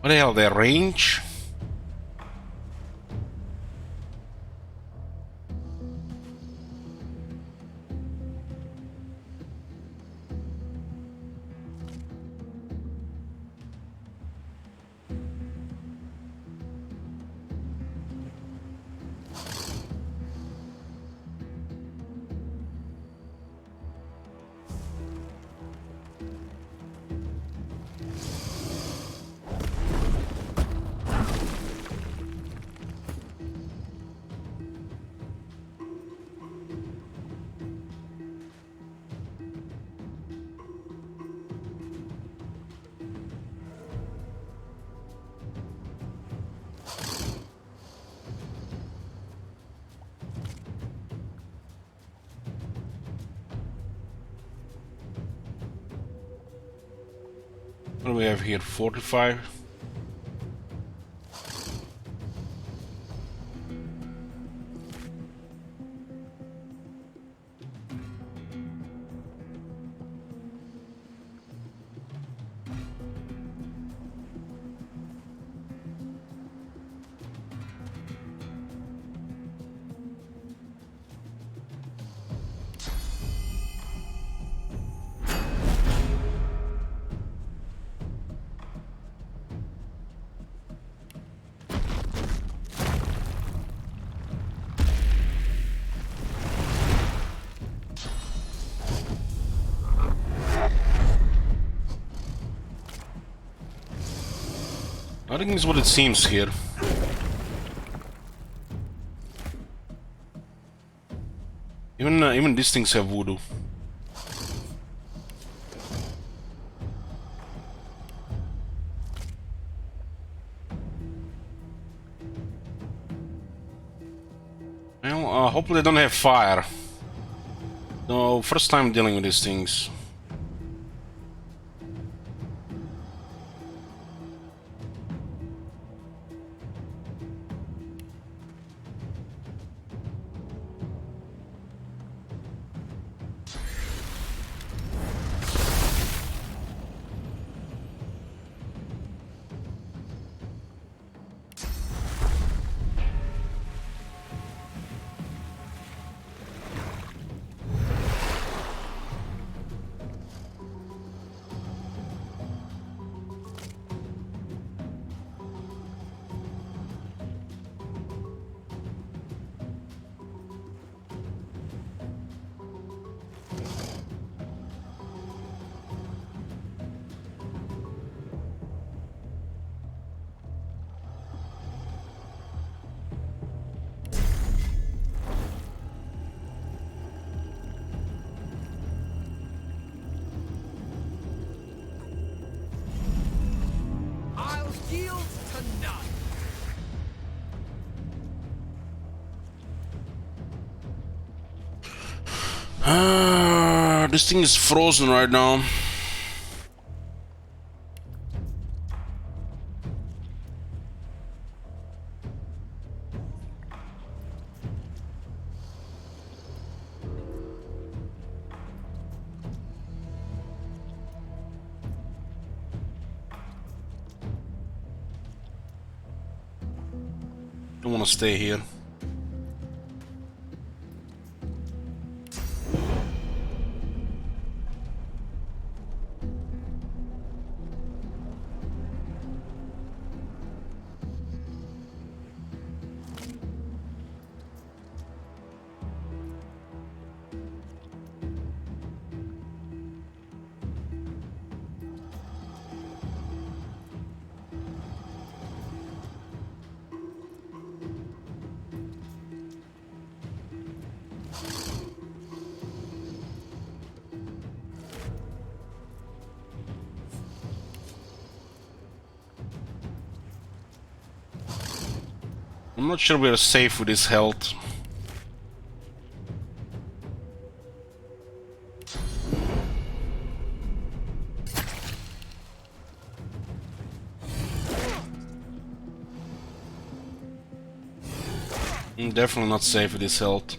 What the hell, their range? What do we have here? 45? I think it's what it seems here. Even these things have voodoo. Well, hopefully they don't have fire. No, first time dealing with these things. This thing is frozen right now. Don't want to stay here. I'm not sure we're safe with his health. I'm definitely not safe with his health.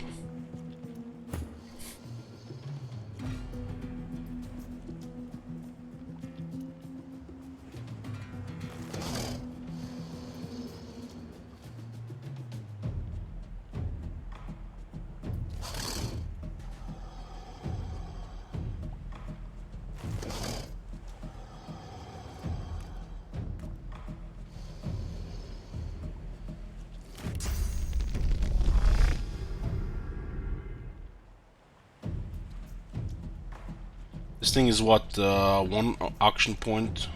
This thing is what, one auction point?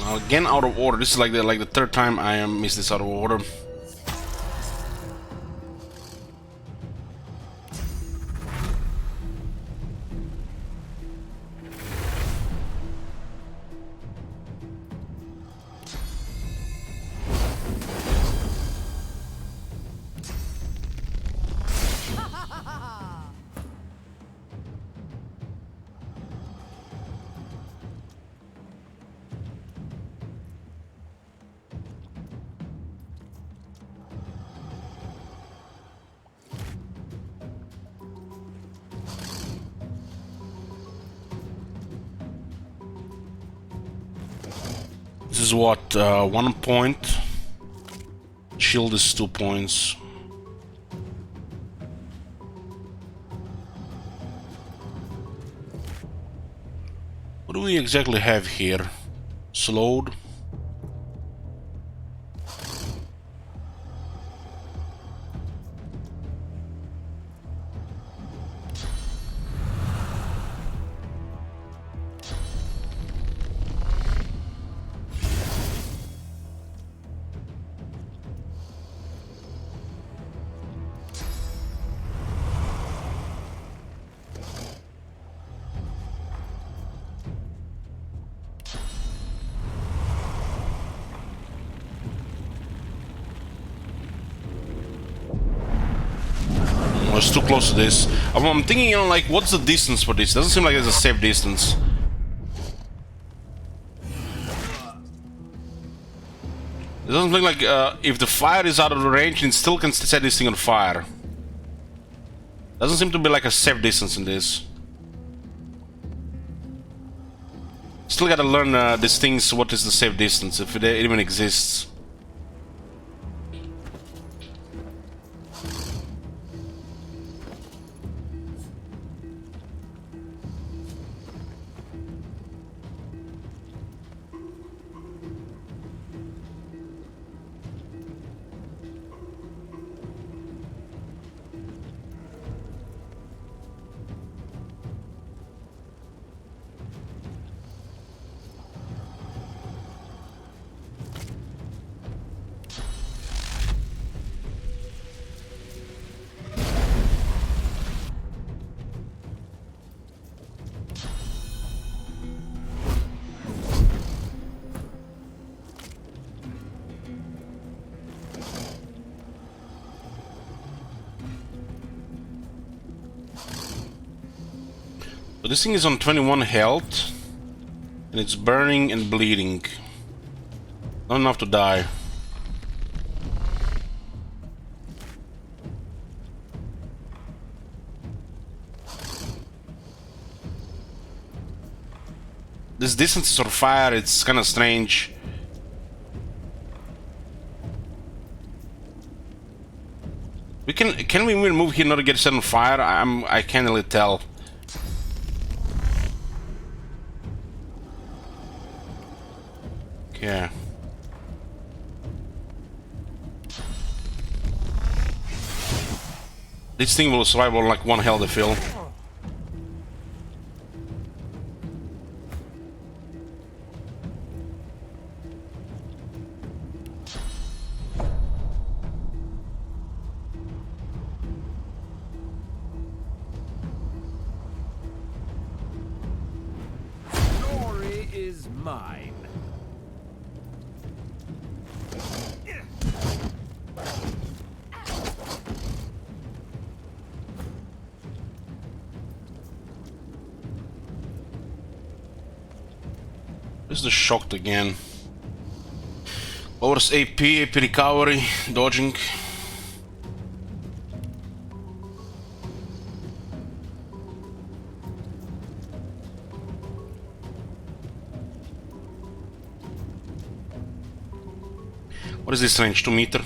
Again out of order. This is like the third time I am missed this out of order. This is what, 1 point. Shield is 2 points. What do we exactly have here? Slowed. I was too close to this. I'm thinking, you know, like, what's the distance for this? Doesn't seem like there's a safe distance. It doesn't look like if the fire is out of the range, it still can set this thing on fire. Doesn't seem to be like a safe distance in this. Still gotta learn these things, what is the safe distance, if it even exists. So this thing is on 21 health, and it's burning and bleeding. Not enough to die. This distance of fire, it's kind of strange. Can we even move here not to get set on fire? I can't really tell. Yeah. This thing will survive on like 1 health to fill. mine. This is the shocked again. Lowers AP recovery, dodging. What is this range? 2 meter?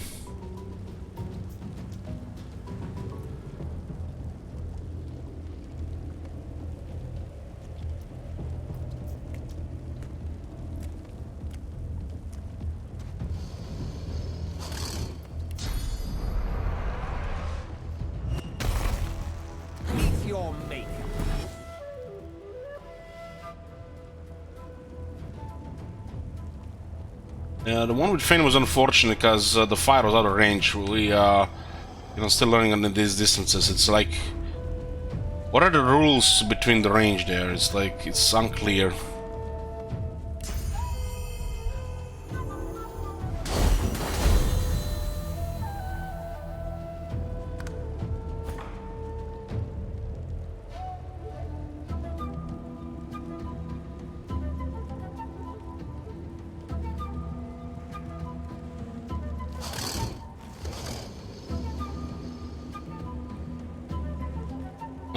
Meet your maker. Yeah, the one with Fane was unfortunate because the fire was out of range. We, still learning on these distances. It's like, what are the rules between the range there? It's like, it's unclear.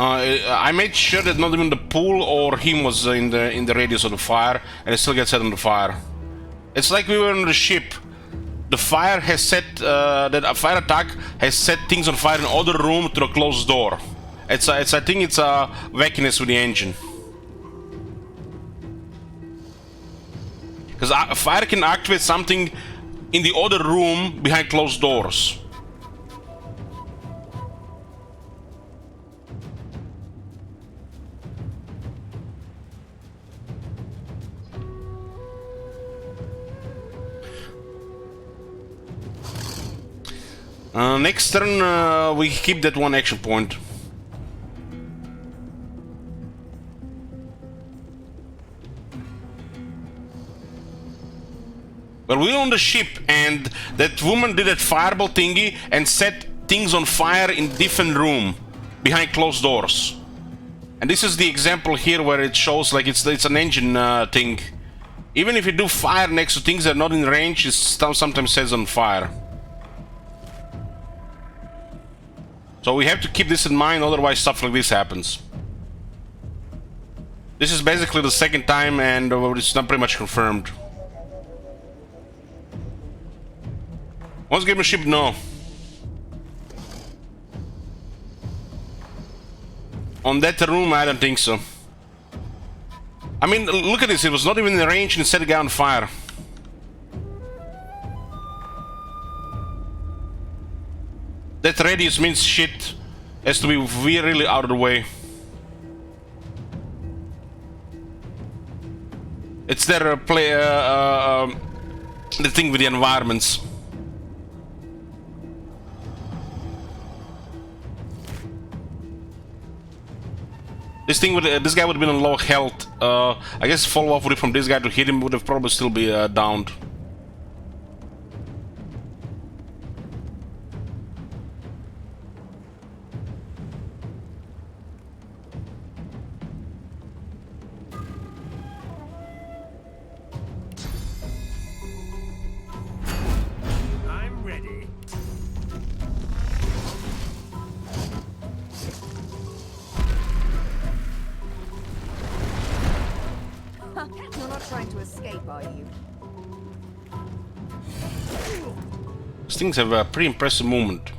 I made sure that not even the pool or him was in the radius of the fire, and it still gets set on the fire. It's like we were on the ship. The fire has set that a fire attack has set things on fire in other room through a closed door. I think it's a wackiness with the engine. Because fire can activate something in the other room behind closed doors. Next turn, we keep that one action point. Well, we're on the ship, and that woman did that fireball thingy and set things on fire in different room, behind closed doors. And this is the example here where it shows like it's an engine thing. Even if you do fire next to things that are not in range, it sometimes says on fire. So we have to keep this in mind, otherwise stuff like this happens. This is basically the second time, and it's not pretty much confirmed. Once game a ship, no. On that room, I don't think so. I mean, look at this, it was not even in range and set a guy on fire. That radius means shit. Has to be really out of the way. It's their the thing with the environments. This guy would have been on low health. I guess follow up from this guy to hit him would have probably still be downed. You're not trying to escape, are you? These things have a pretty impressive movement.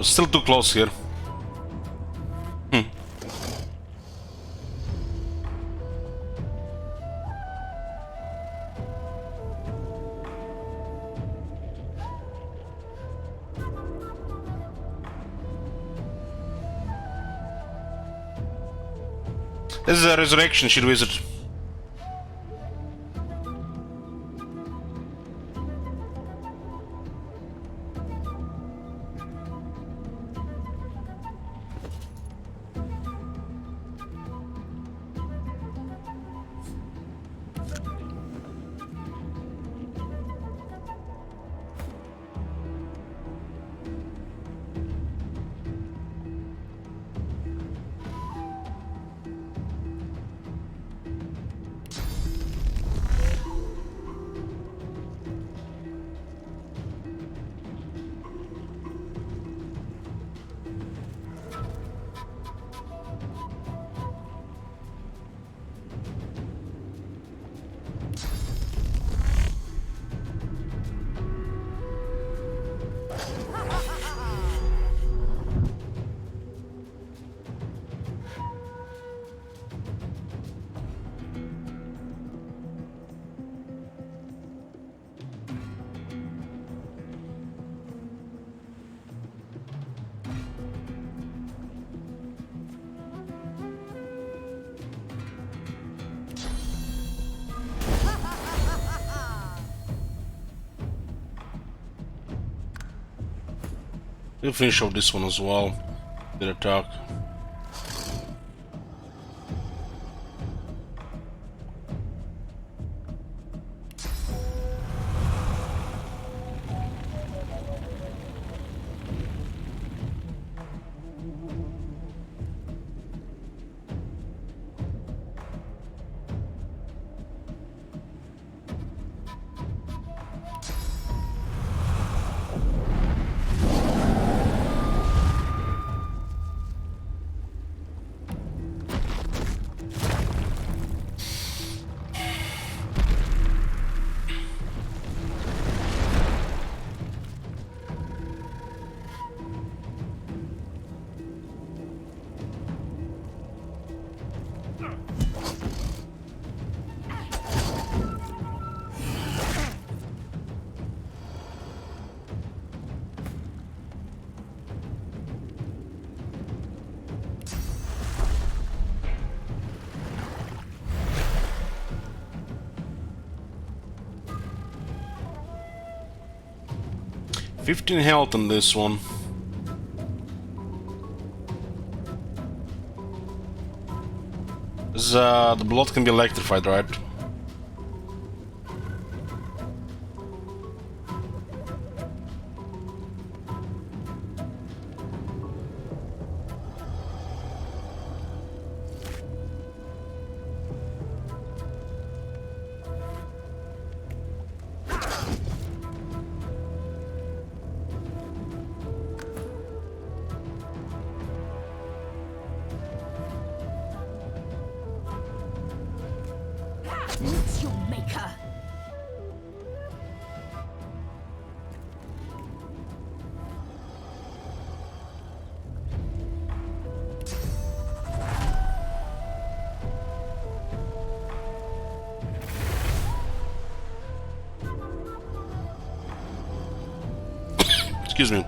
Still too close here. This is a resurrection shit wizard. We'll finish off this one as well. Did attack. $15 health on this one. The blood can be electrified, right? Meet your maker. Excuse me.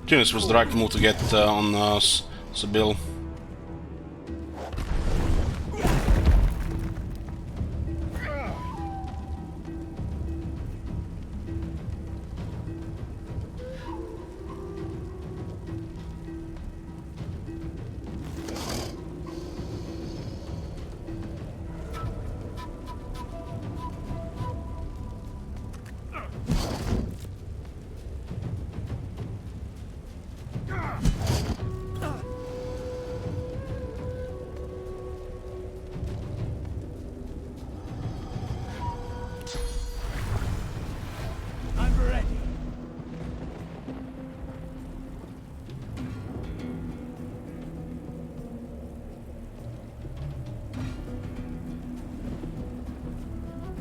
This was the right move to get on Sibyl.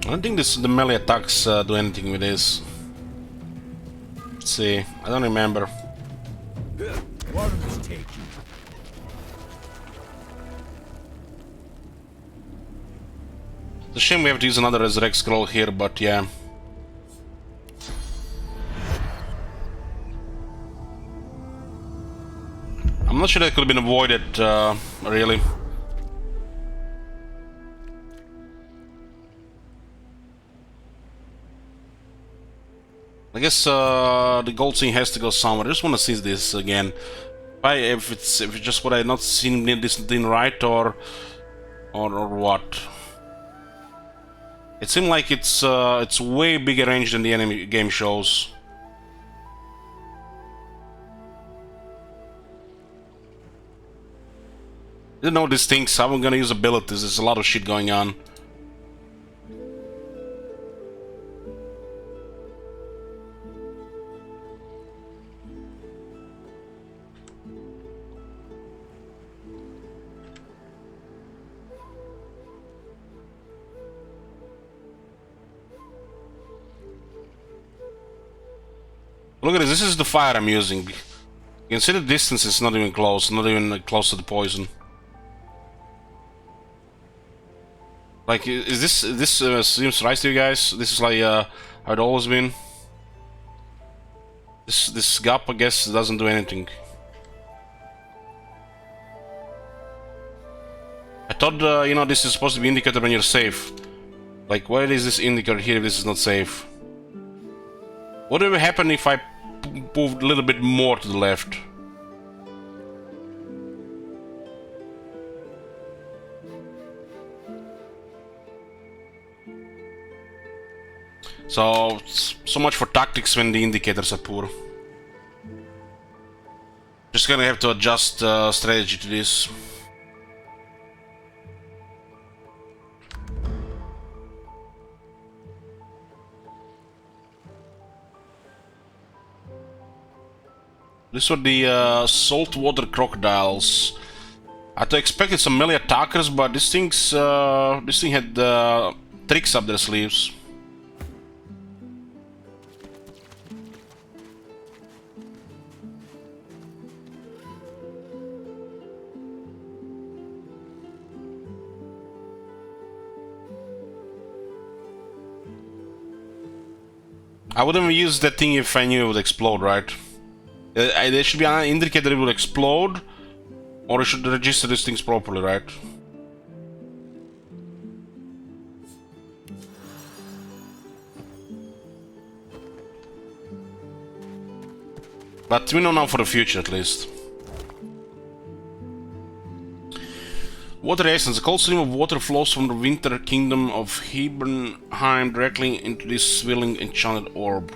I don't think the melee attacks do anything with this. Let's see. I don't remember. Worms take you. It's a shame we have to use another resurrect scroll here, but yeah. I'm not sure that could have been avoided, really. I guess the gold thing has to go somewhere. I just want to see this again. If it's just what I not seen this thing right or what. It seemed like it's way bigger range than the enemy game shows. Didn't know these things. How I'm gonna use abilities. There's a lot of shit going on. Look at this. This is the fire I'm using. You can see the distance is not even close. Not even close to the poison. Like, is this seems right to you guys? This is like how it always been. This gap, I guess, doesn't do anything. I thought, you know, this is supposed to be indicator when you're safe. Like, why is this indicator here if this is not safe? What would happen if I moved a little bit more to the left? So much for tactics when the indicators are poor. Just gonna have to adjust strategy to this. These were the saltwater crocodiles. I had expected some melee attackers, but this thing had tricks up their sleeves. I wouldn't have used that thing if I knew it would explode, right? There should be an indicator it will explode, or I should register these things properly, right? But we know now for the future, at least. Water essence. A cold stream of water flows from the winter kingdom of Hebernheim directly into this swirling enchanted orb.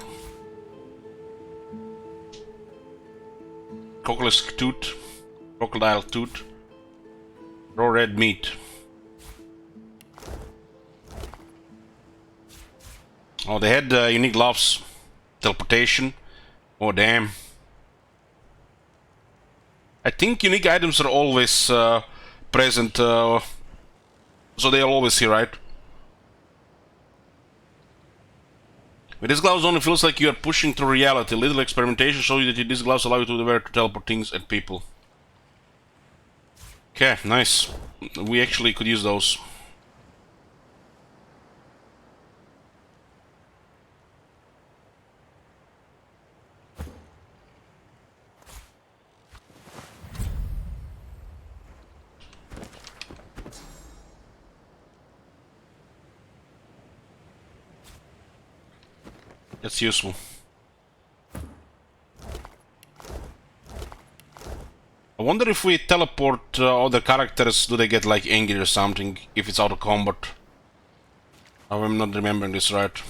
Crocodile tooth. Raw red meat. Oh, they had unique gloves. Teleportation. Oh, damn. I think unique items are always present, so they are always here, right? With these gloves only feels like you are pushing through reality. Little experimentation shows you that these gloves allow you to wear to teleport things and people. Okay, nice. We actually could use those. That's useful. I wonder if we teleport other characters, do they get like angry or something if it's out of combat? I'm not remembering this right.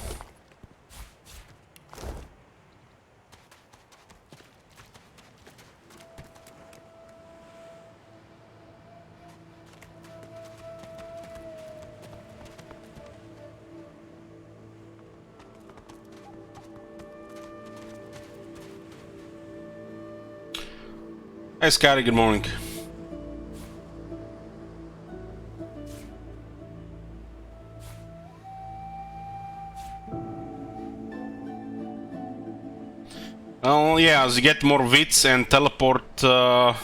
Hey Scotty, good morning. Well, yeah, as you get more wits and teleport, you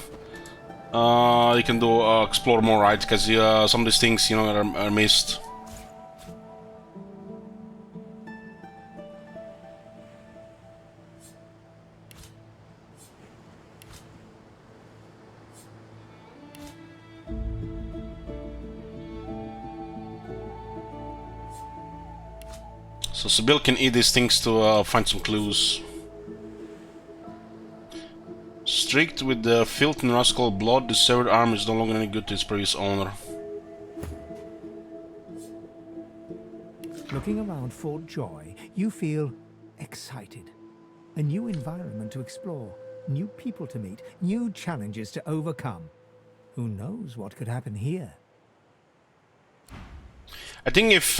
can do explore more, right? Because some of these things, you know, are missed. So Sybil can eat these things to find some clues. Streaked with the filth and rascal blood, the severed arm is no longer any good to its previous owner. Looking around Fort Joy, you feel excited. A new environment to explore, new people to meet, new challenges to overcome. Who knows what could happen here? I think if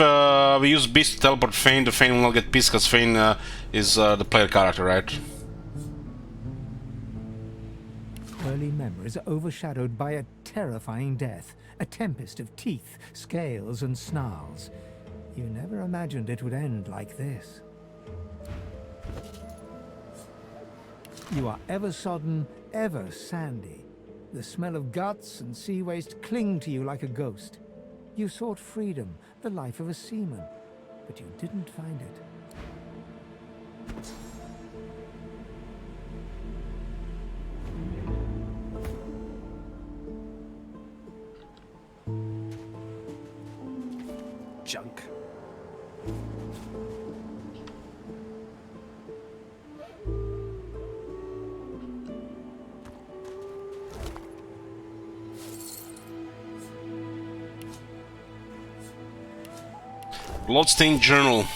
we use Beast to teleport Fane, the Fane will not get pissed because Fane is the player character, right? Early memories are overshadowed by a terrifying death, a tempest of teeth, scales and snarls. You never imagined it would end like this. You are ever sodden, ever sandy. The smell of guts and sea waste cling to you like a ghost. You sought freedom, the life of a seaman, but you didn't find it. Junk. Bloodstained journal.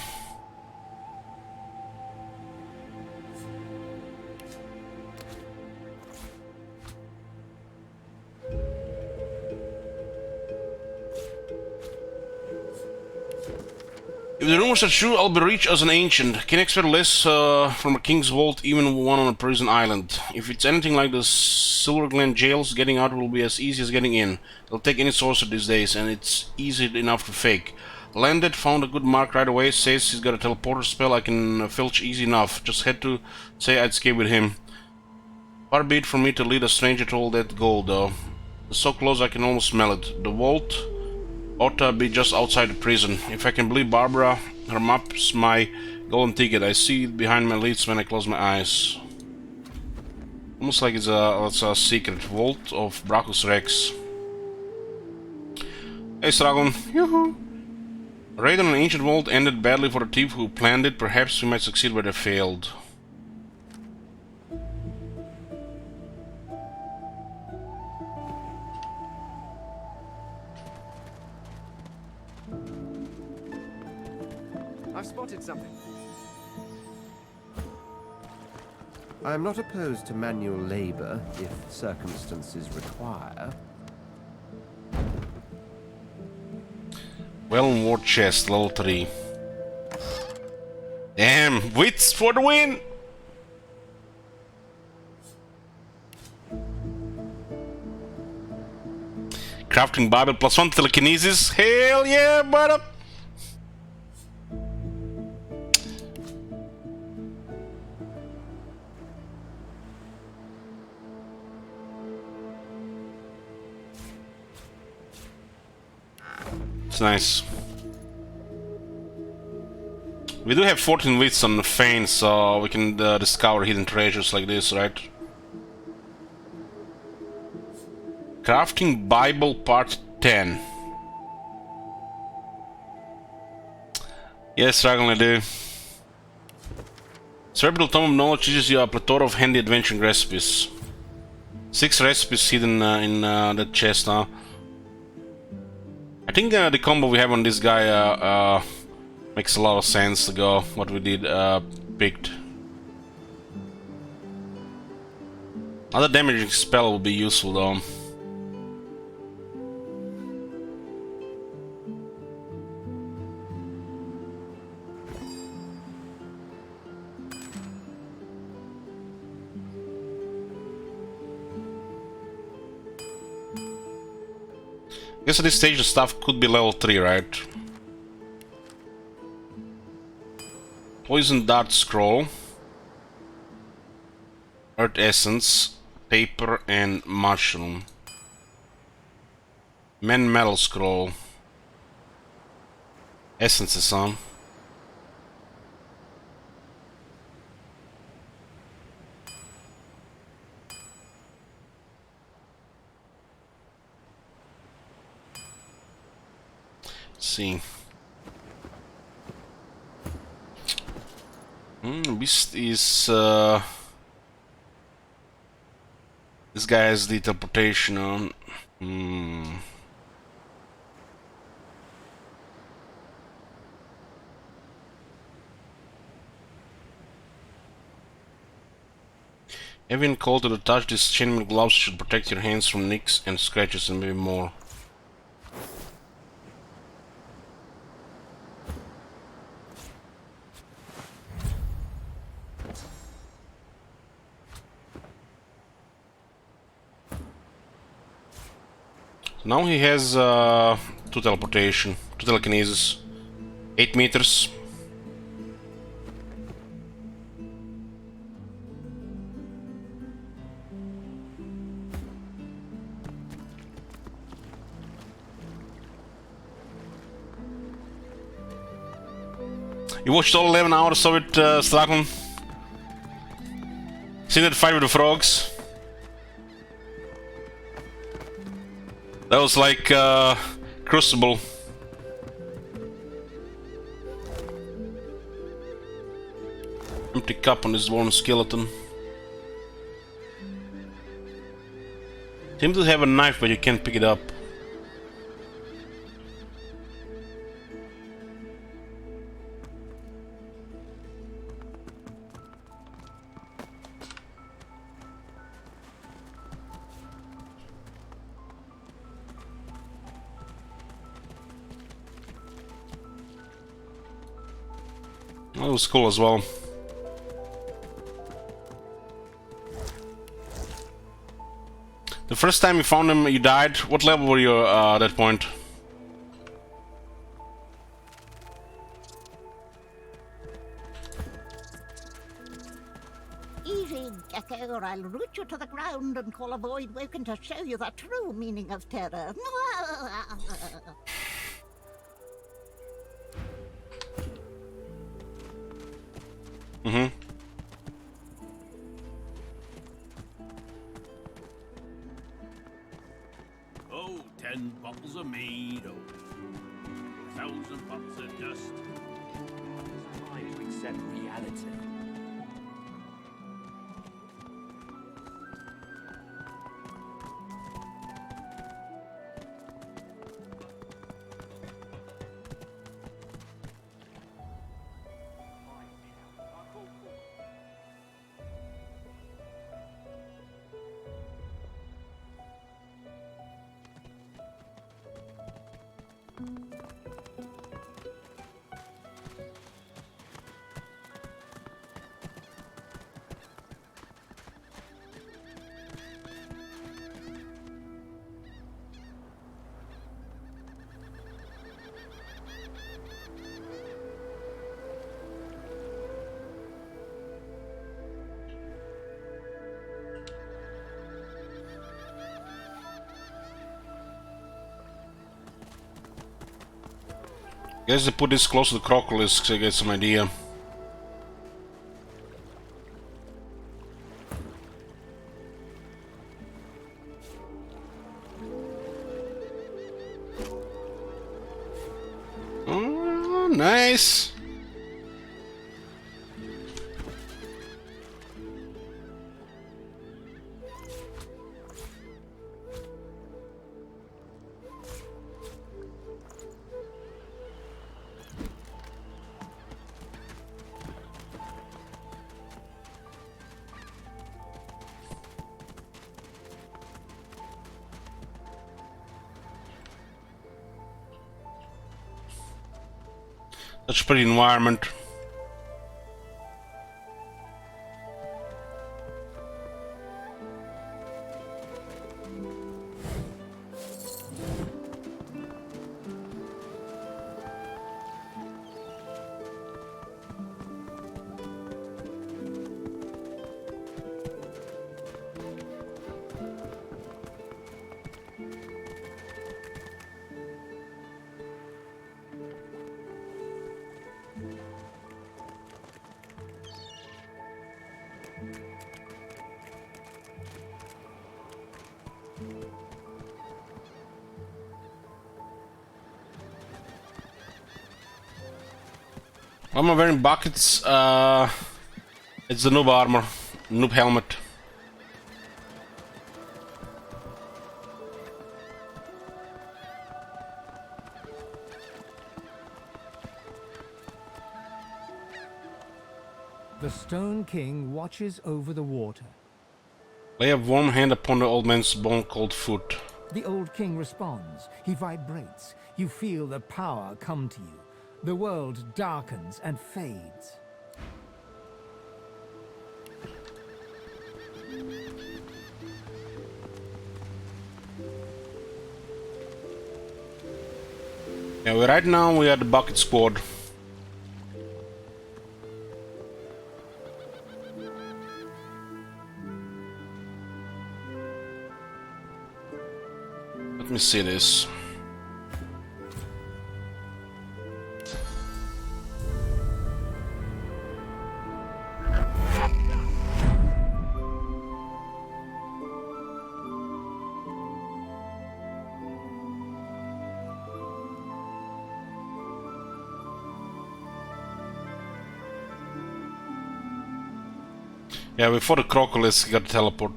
If the rumors are true, I'll be rich as an ancient. Can expect less from a king's vault, even one on a prison island. If it's anything like the Silverglen jails, getting out will be as easy as getting in. They'll take any sorcerer these days, and it's easy enough to fake. Landed, found a good mark right away, says he's got a teleporter spell I can filch easy enough. Just had to say I'd skate with him. Far be it from me to lead a stranger to all that gold, though. It's so close I can almost smell it. The vault ought to be just outside the prison. If I can believe Barbara, her map's my golden ticket. I see it behind my lids when I close my eyes. Almost like it's a secret. Vault of Brachus Rex. Hey, Stragon. Yoo-hoo! A raid on an ancient vault ended badly for the thief who planned it. Perhaps we might succeed where they failed. I've spotted something. I am not opposed to manual labor if circumstances require. Well, war chest, level 3. Damn, wits for the win! Crafting Bible +1 telekinesis. Hell yeah, brother! It's nice. We do have 14 wits on the Fane, so we can discover hidden treasures like this, right? Crafting Bible Part 10. Yes, Dragon, I do. Cerebral Tome of Knowledge teaches you a plethora of handy adventuring recipes. 6 recipes hidden in that chest now. I think the combo we have on this guy makes a lot of sense to go what we did picked. Other damaging spell will be useful though. I guess at this stage the stuff could be level 3, right? Poison Dart Scroll. Earth essence, paper, and mushroom. Men metal scroll. Essences, huh? Let's see. Beast is this guy has the teleportation on. Having called to the touch, these chainmail gloves should protect your hands from nicks and scratches and maybe more. Now he has 2 teleportation, 2 telekinesis, 8 meters. You watched all 11 hours of it, Strachan? Seen that fight with the frogs? That was like Crucible. Empty cup on this one skeleton. Seems to have a knife, but you can't pick it up. That was cool as well. The first time you found him, you died. What level were you at that point? Easy, Gecko, or I'll root you to the ground and call a void woken to show you the true meaning of terror. Oh, 10 bottles of mead, 1,000 pots of dust. It's time to accept reality. Guess they put this close to the crocolisk to get some idea. Oh, nice. Such a pretty environment. Why am I wearing buckets? It's the noob armor, noob helmet. The Stone King watches over the water. Lay a warm hand upon the old man's bone-cold foot. The old king responds. He vibrates. You feel the power come to you. The world darkens and fades. Yeah, right now we are the bucket squad. Let me see this. Yeah, before the crocodiles got teleport.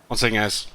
One second, guys.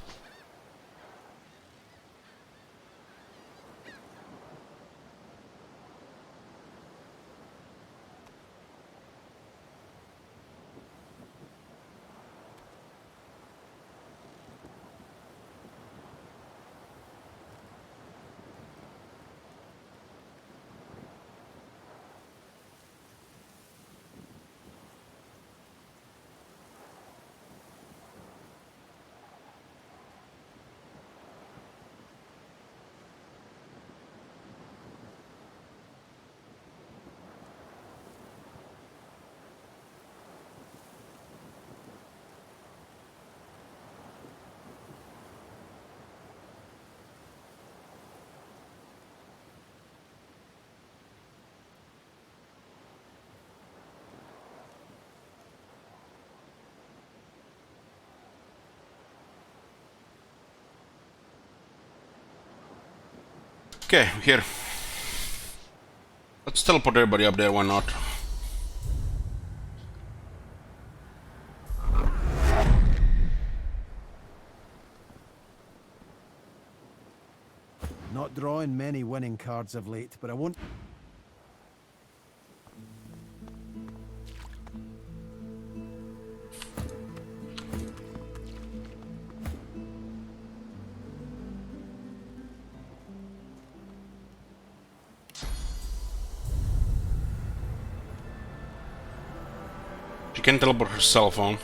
Okay, here. Let's teleport everybody up there, why not? Not drawing many winning cards of late, but I won't... She can teleport her cell phone.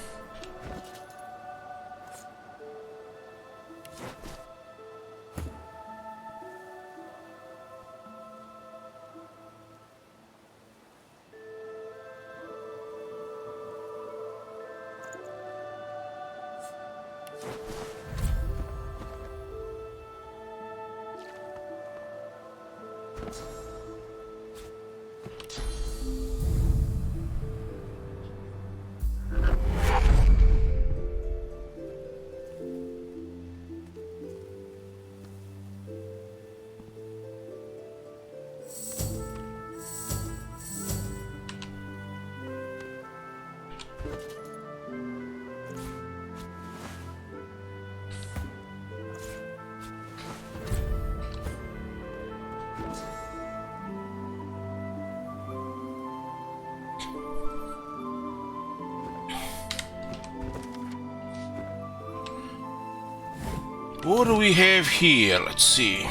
What do we have here? Let's see.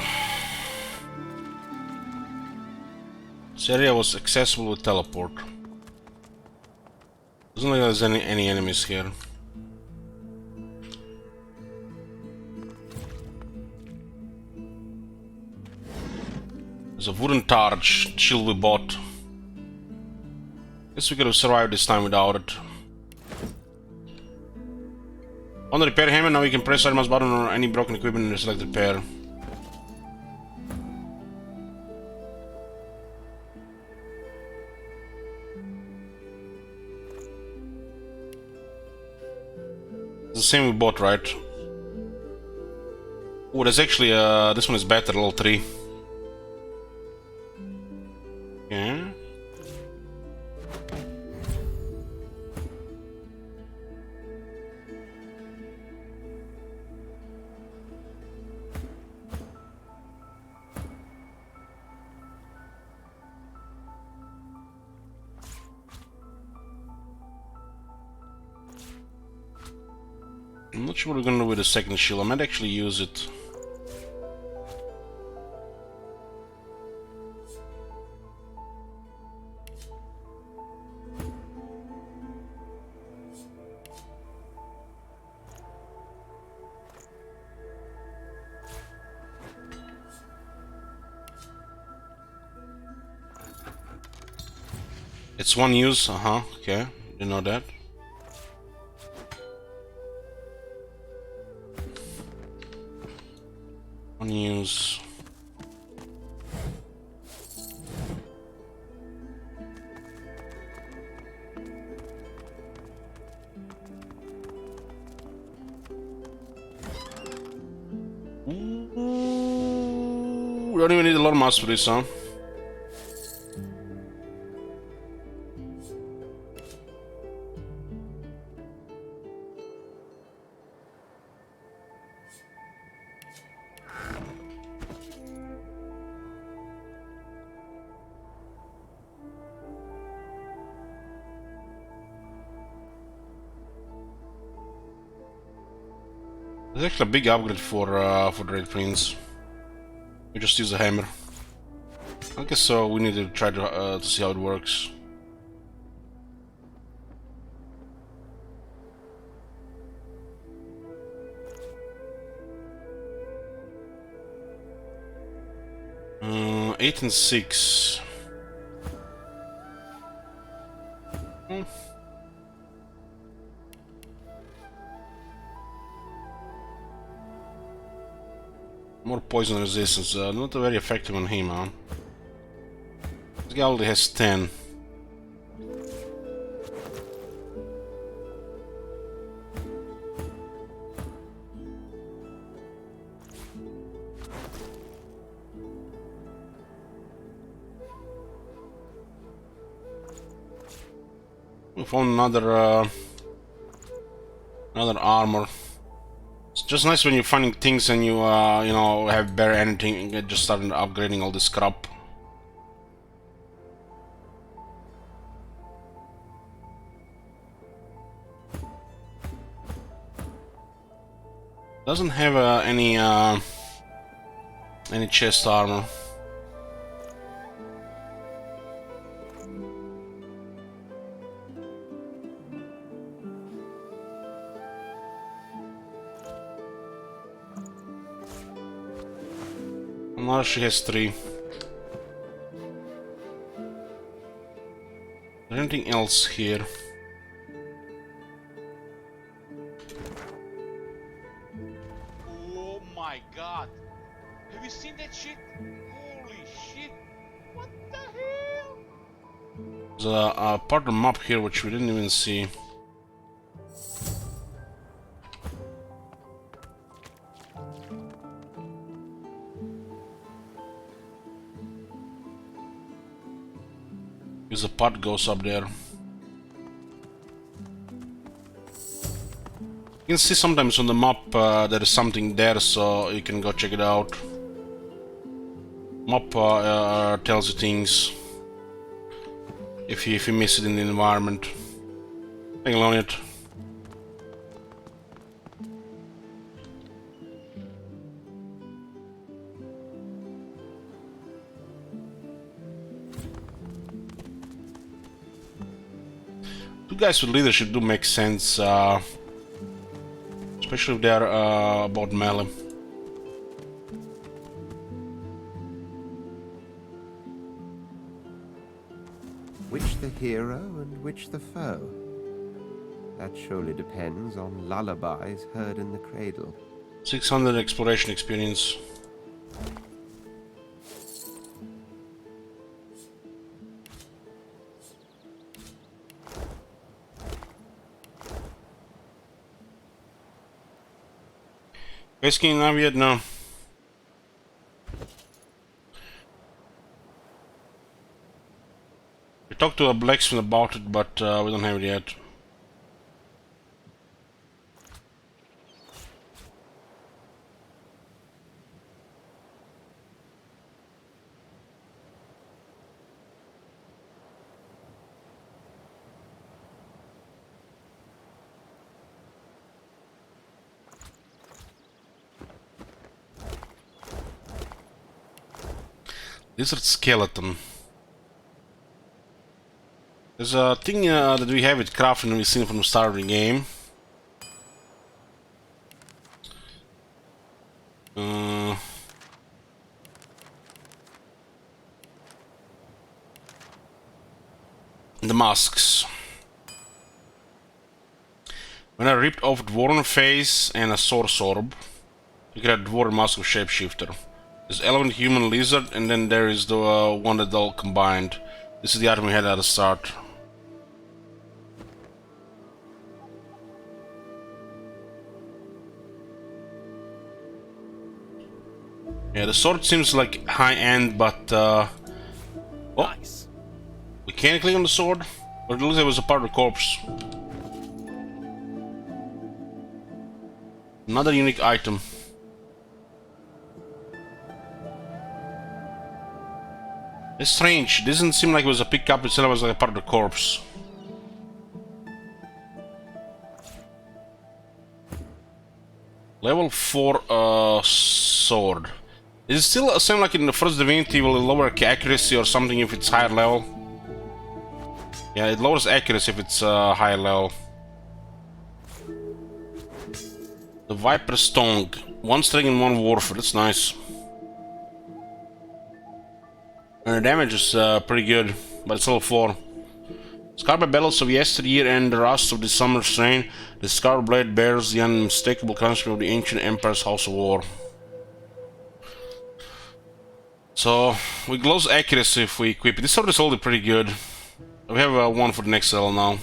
This area was accessible with teleport. Doesn't look like there's any enemies here. There's a wooden torch shield we bought. Guess we could have survived this time without it. On the repair hammer, now you can press mouse button on any broken equipment and select repair. The same we bought, right? Oh, there's actually this one is better, level 3. Yeah. I'm not sure what we're gonna do with the second shield. I might actually use it. It's one use, okay, you know that. One use. Ooh, we don't even need a lot of mass for this, huh? There's actually a big upgrade for the Red Prince. We just use the hammer. I guess so. We need to try to see how it works. Uh, 8 and 6. More poison resistance, not very effective on him, huh? This guy only has 10. We found another armor. It's just nice when you're finding things and you you know, have bare anything and get just starting upgrading all this crap. Doesn't have any chest armor. Now she has 3. Is there anything else here? Oh my god! Have you seen that shit? Holy shit! What the hell? There's a part of the map here which we didn't even see. Because the pot goes up there. You can see sometimes on the map there is something there, so you can go check it out. Map tells you things if you miss it in the environment. Hang on it. Two guys with leadership do make sense, especially if they're about melee. Which the hero and which the foe? That surely depends on lullabies heard in the cradle. 600 exploration experience. Basically, not yet, no. We talked to a blacksmith about it, but we don't have it yet. Lizard skeleton. There's a thing that we have with crafting we've seen from the start of the game. The masks. When I ripped off Dwarven face and a source orb, you get a Dwarven mask of shapeshifter. There's elephant, human, lizard, and then there is the one that all combined. This is the item we had at the start. Yeah, the sword seems like high-end, but oh, nice. We can't click on the sword, but it looks like it was a part of the corpse. Another unique item. It's strange. It doesn't seem like it was a pickup, it was like a part of the corpse. Level 4 sword. Is it still the same like in the first Divinity, will it lower accuracy or something if it's higher level? Yeah, it lowers accuracy if it's higher level. The Viper's Tongue. 1 string and 1 warfare, that's nice. And the damage is pretty good, but it's level 4. Scarred by battles of yesteryear and the rust of the summer's rain, the scarred blade bears the unmistakable country of the ancient empire's house of war. So, we glows accuracy if we equip it. This sword is already pretty good. We have one for the next level now.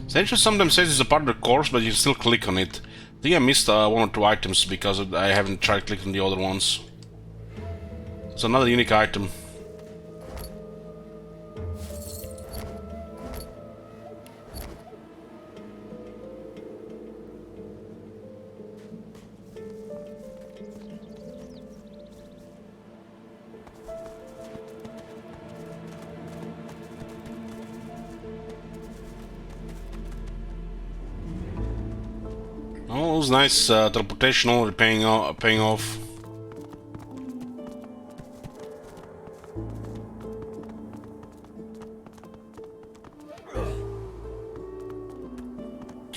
Essentially sometimes says it's a part of the course, but you can still click on it. I think I missed 1 or 2 items because I haven't tried clicking on the other ones. It's another unique item. Oh, it was nice. Teleportation already paying off.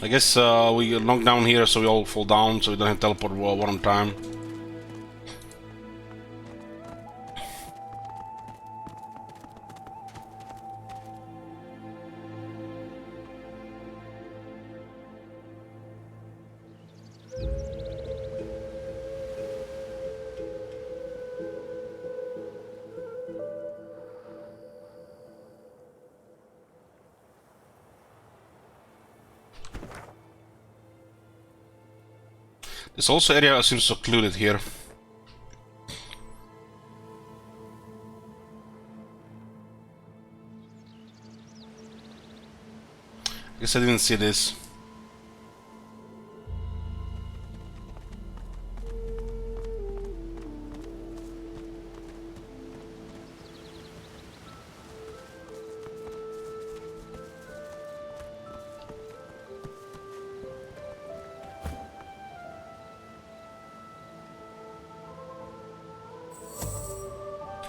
I guess we knock down here so we all fall down so we don't have to teleport one at a time. This also area seems secluded here. I guess I didn't see this.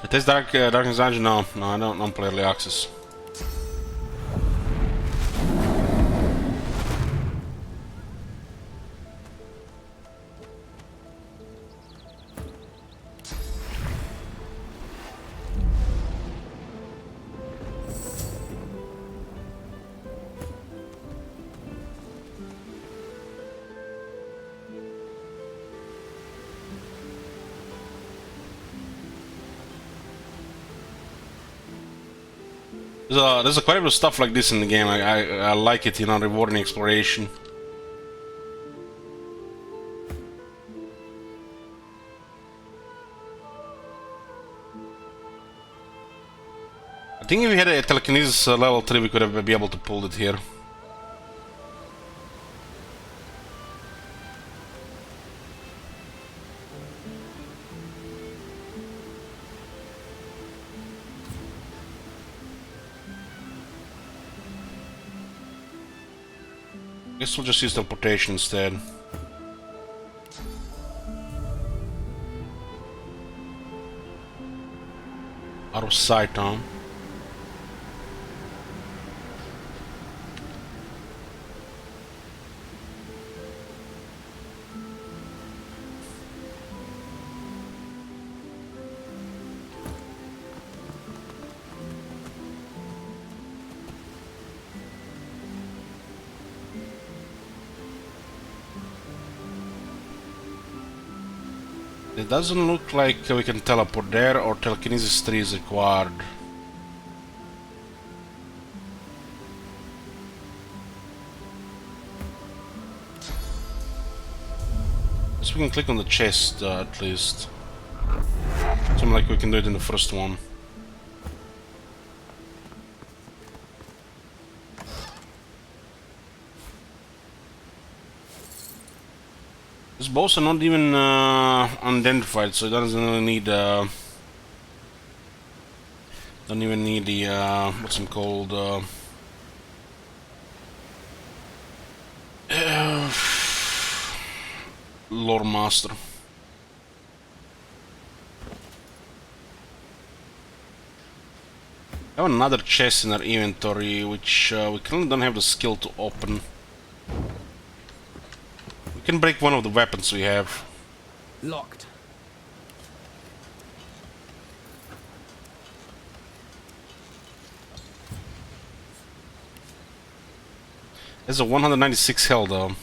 It is Darkness Dungeon? No, I don't play early access. There's quite a bit of stuff like this in the game. I like it, you know, rewarding exploration. I think if we had a telekinesis level 3, we could have be able to pull it here. Guess we'll just use teleportation instead. Out of sight, huh? It doesn't look like we can teleport there, or telekinesis 3 is required. Guess we can click on the chest at least. Something like we can do it in the first one. These boss are not even unidentified, so it doesn't really need don't even need the what's it called lore master. I have another chest in our inventory, which we currently don't have the skill to open. We can break one of the weapons we have. Locked. There's a 196 health though.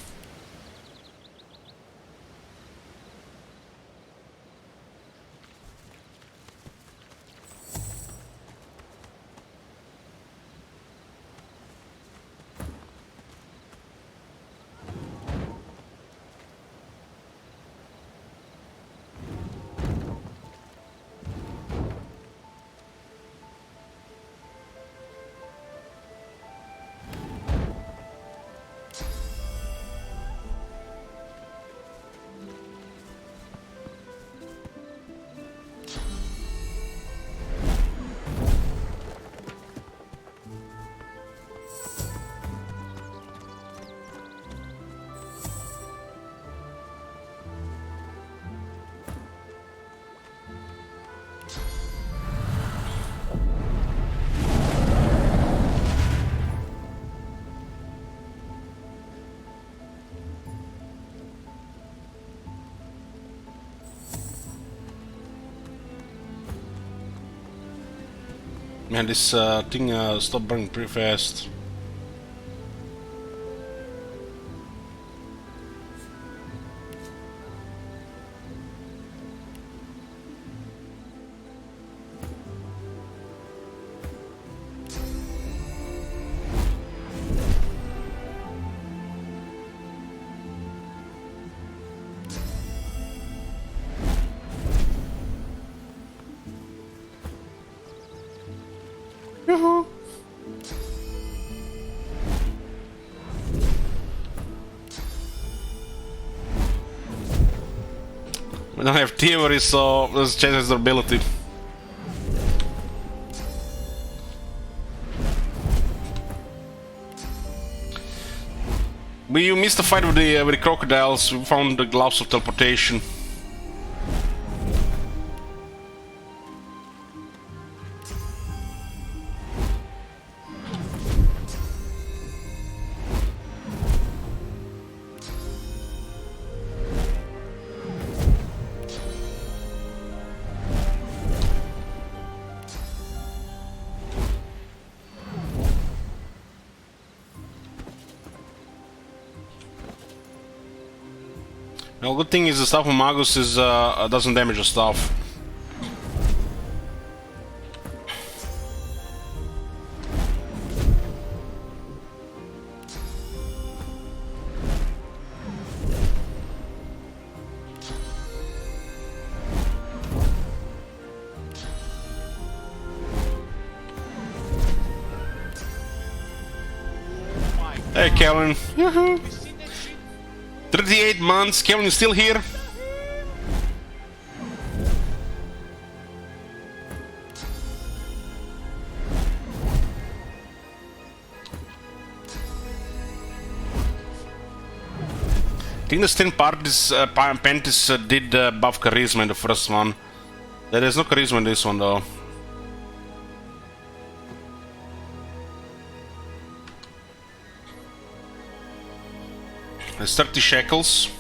Man, this thing stopped burning pretty fast. Yoo-hoo. We don't have thievery, so there's chances of ability. We missed the fight with the crocodiles. We found the gloves of teleportation. Well, good thing is the stuff of Magus is doesn't damage the stuff. Hey, Kellen. 38 months. Kellen is still here. I think the stint part is Pentis did buff charisma in the first one. There is no charisma in this one though. There's 30 shekels,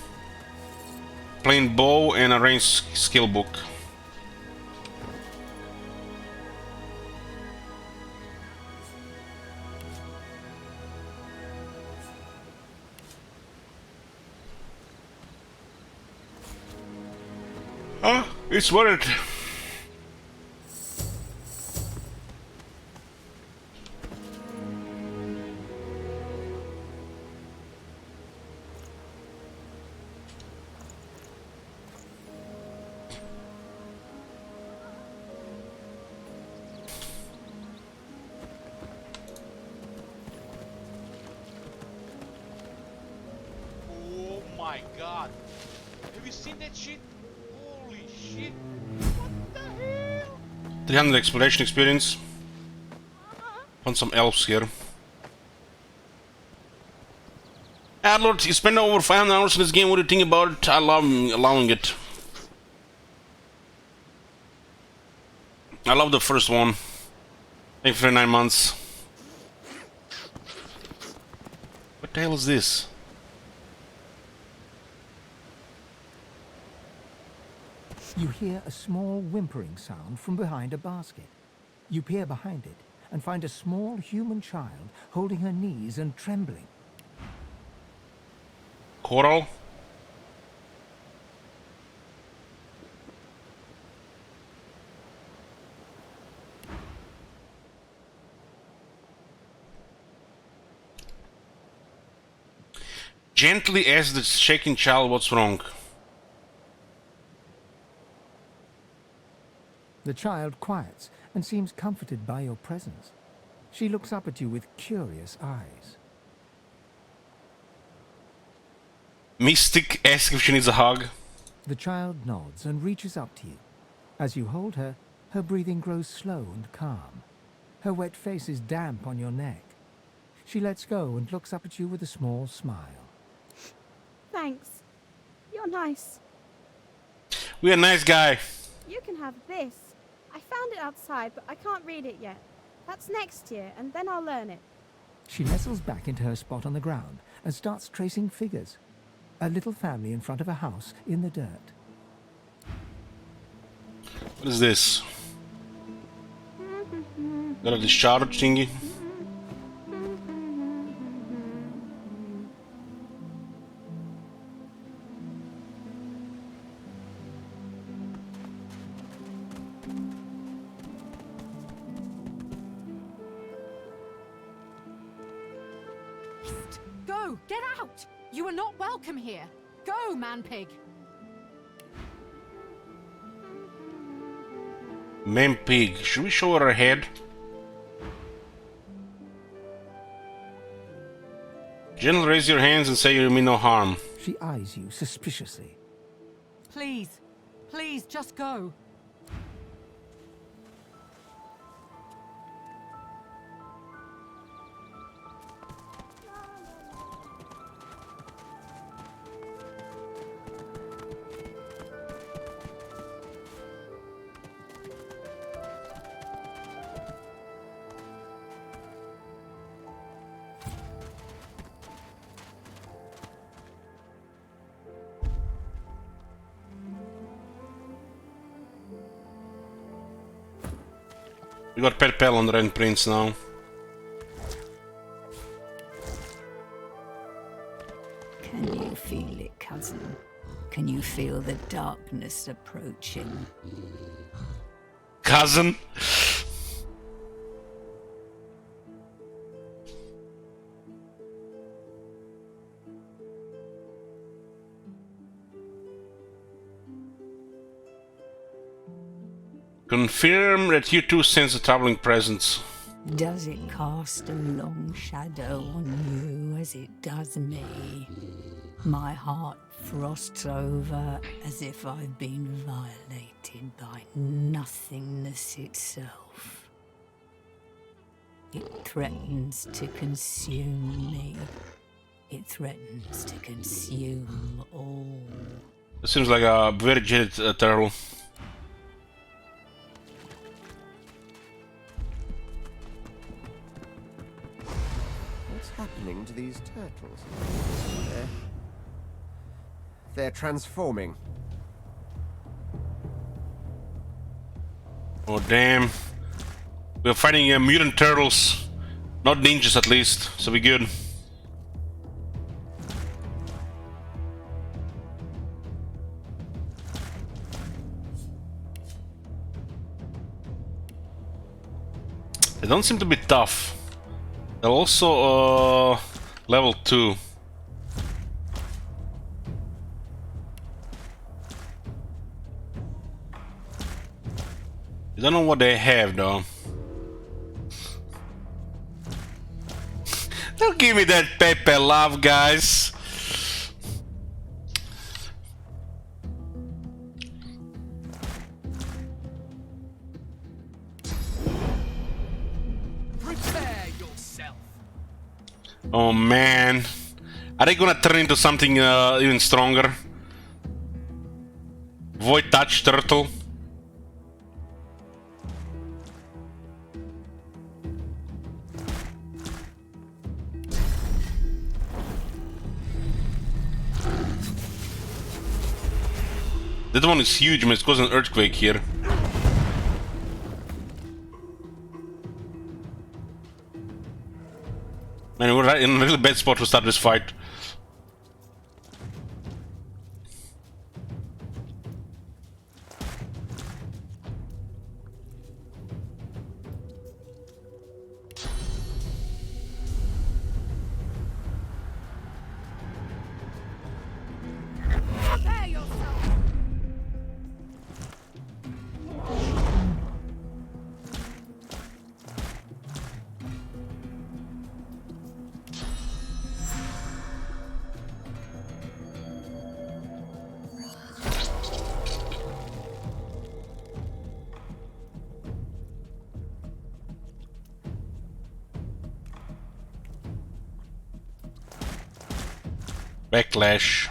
plain bow, and a ranged skill book. Ah, it's worth it. Oh my god. Have you seen that shit? Holy shit. What the hell? 300 exploration experience. Found some elves here. Adlord, you spend over 500 hours in this game. What do you think about it? I love allowing it. I love the first one. Thank you for 9 months. What the hell is this? You hear a small whimpering sound from behind a basket. You peer behind it and find a small human child holding her knees and trembling. Coral? Gently ask the shaking child what's wrong. The child quiets and seems comforted by your presence. She looks up at you with curious eyes. Mystic asks if she needs a hug. The child nods and reaches up to you. As you hold her, her breathing grows slow and calm. Her wet face is damp on your neck. She lets go and looks up at you with a small smile. Thanks. You're nice. We're a nice guy. You can have this. I found it outside, but I can't read it yet. That's next year, and then I'll learn it. She nestles back into her spot on the ground and starts tracing figures. A little family in front of a house in the dirt. What is this? Got a discharge thingy? Go! Get out! You are not welcome here! Go, man-pig! Man pig. Should we show her her head? Gently raise your hands and say you mean no harm. She eyes you suspiciously. Please, please, just go. We got Pet Pal on the Red Prince now. Can you feel it, cousin? Can you feel the darkness approaching? Cousin? Confirm that you too sense the traveling presence. Does it cast a long shadow on you as it does me? My heart frosts over as if I've been violated by nothingness itself. It threatens to consume me. It threatens to consume all. It seems like a very jaded turtle. What's happening to these turtles? They're transforming. Oh damn. We're fighting mutant turtles. Not ninjas at least, so we're good. They don't seem to be tough. They're also level 2. I don't know what they have though. Don't give me that Pepe love, guys. Prepare yourself. Oh man. Are they gonna turn into something even stronger? Void touch turtle. That one is huge, man. It's causing an earthquake here. Man, we're right in a really bad spot to start this fight. Prepare yourself. Backlash.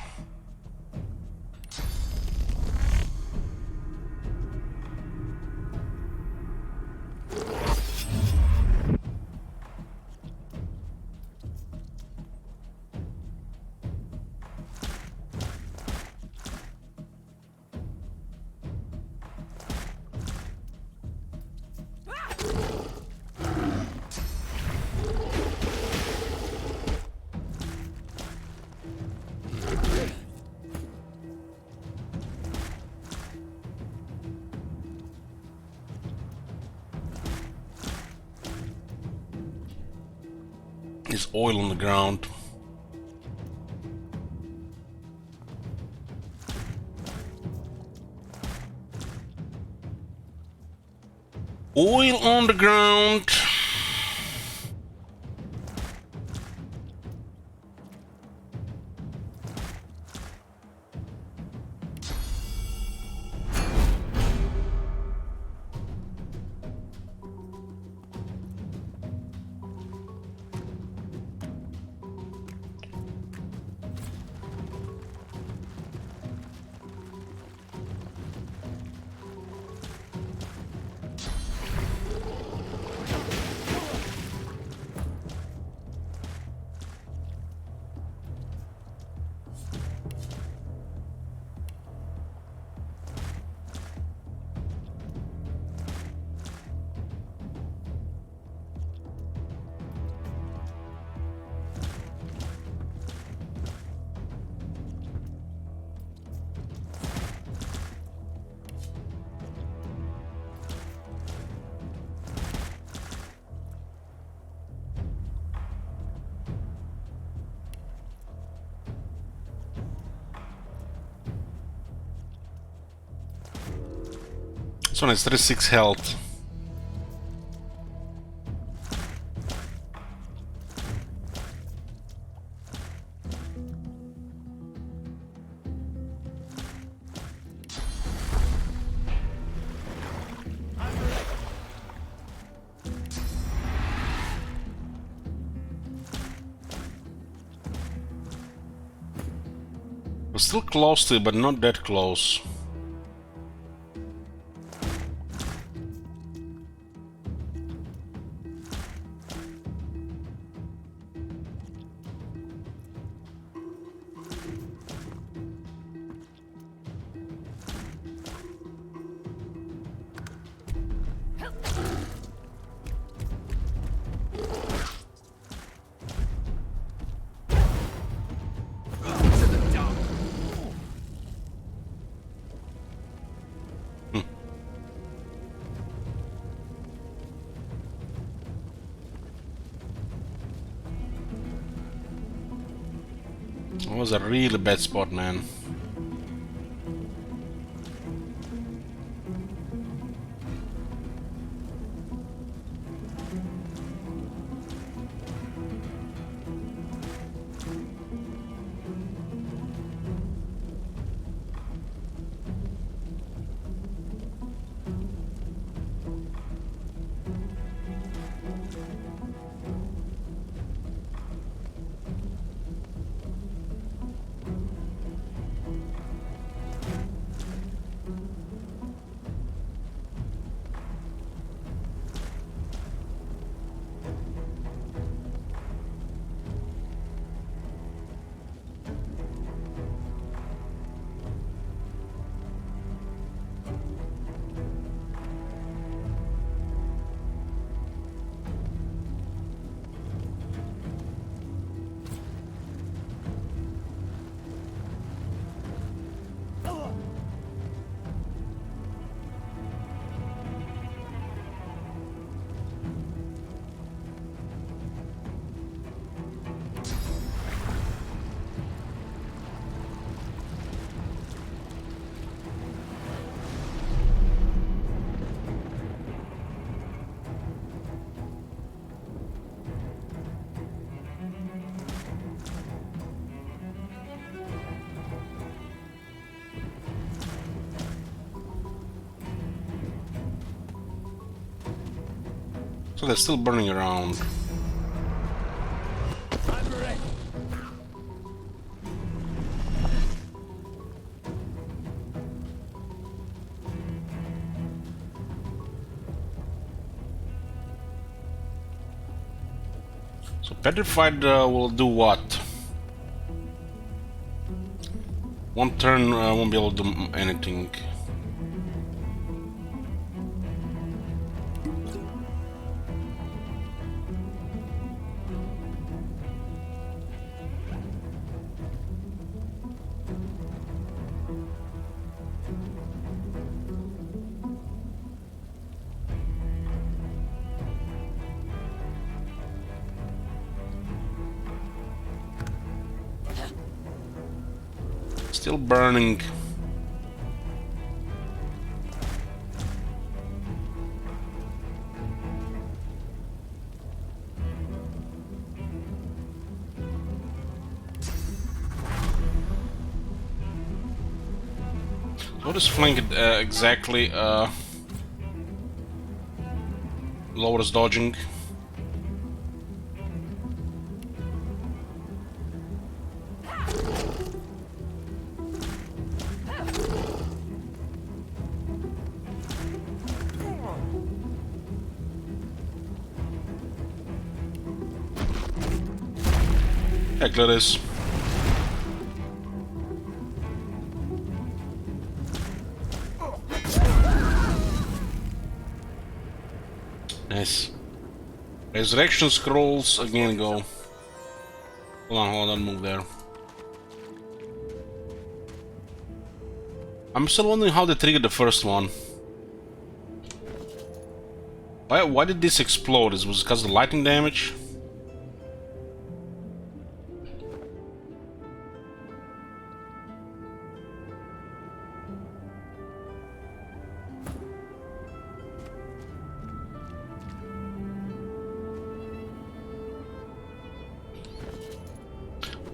There's oil on the ground. Oil on the ground. This one has 36 health. We're still close to it, but not that close. That was a really bad spot, man. So they're still burning around. So petrified will do what? One turn won't be able to do anything. Still burning. What is flank exactly? Lowers dodging. Heck, that is. Nice. Resurrection scrolls again go. Hold on, move there. I'm still wondering how they triggered the first one. Why did this explode? Was it because of the lightning damage?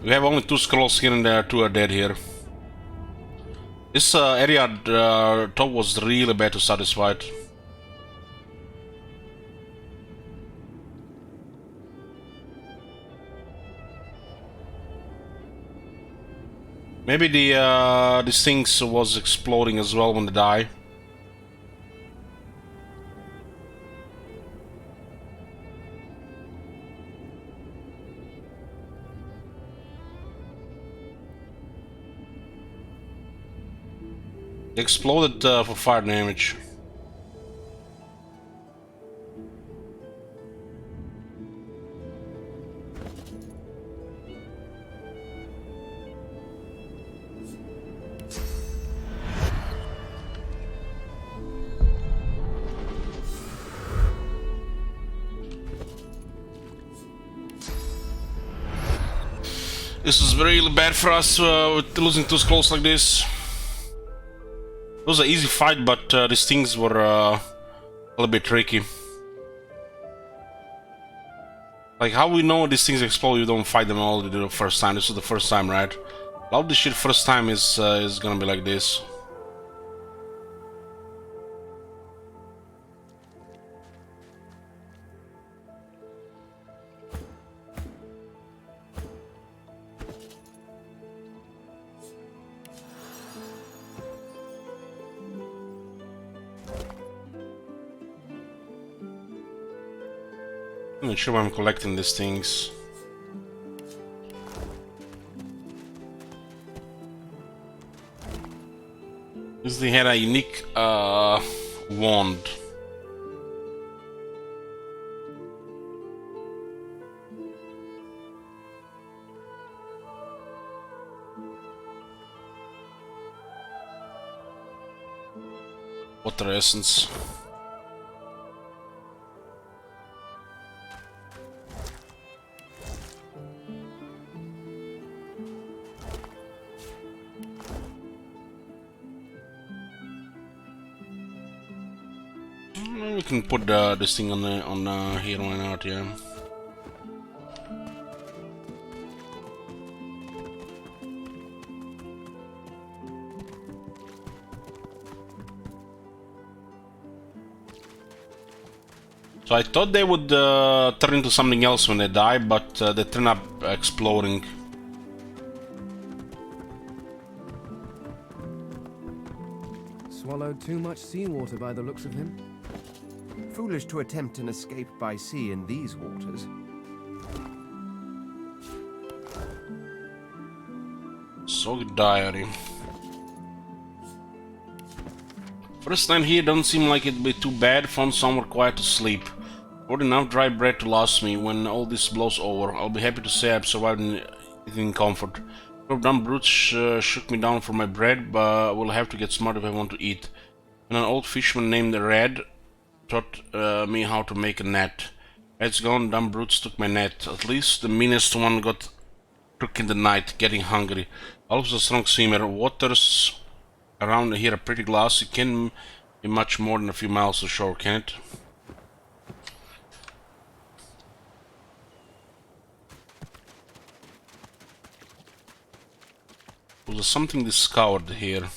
We have only 2 scrolls here and there, 2 are dead here. This area top was really bad to satisfy. Maybe these things was exploding as well when they die. They exploded for fire damage. This is really bad for us with losing two scrolls like this. It was an easy fight, but these things were a little bit tricky. Like, how we know these things explode? You don't fight them all the first time. This is the first time, right? A lot of this shit first time is gonna be like this. I'm not sure why I'm collecting these things. They had a unique wand. Water essence. We can put this thing on here, why not? Yeah. So I thought they would turn into something else when they die, but they turn up exploding. Swallowed too much seawater by the looks of him. Foolish to attempt an escape by sea in these waters. So diary. First time here doesn't seem like it'd be too bad. Found somewhere quiet to sleep. Got enough dry bread to last me. When all this blows over, I'll be happy to say I've survived in comfort. Those dumb brutes shook me down for my bread, but we'll have to get smart if I want to eat. And an old fisherman named Red taught me how to make a net. Red's gone, dumb brutes took my net. At least the meanest one got took in the night, getting hungry. Alp's a strong swimmer. Waters around here are pretty glassy. Can't be much more than a few miles to shore, can it? Was something discovered here?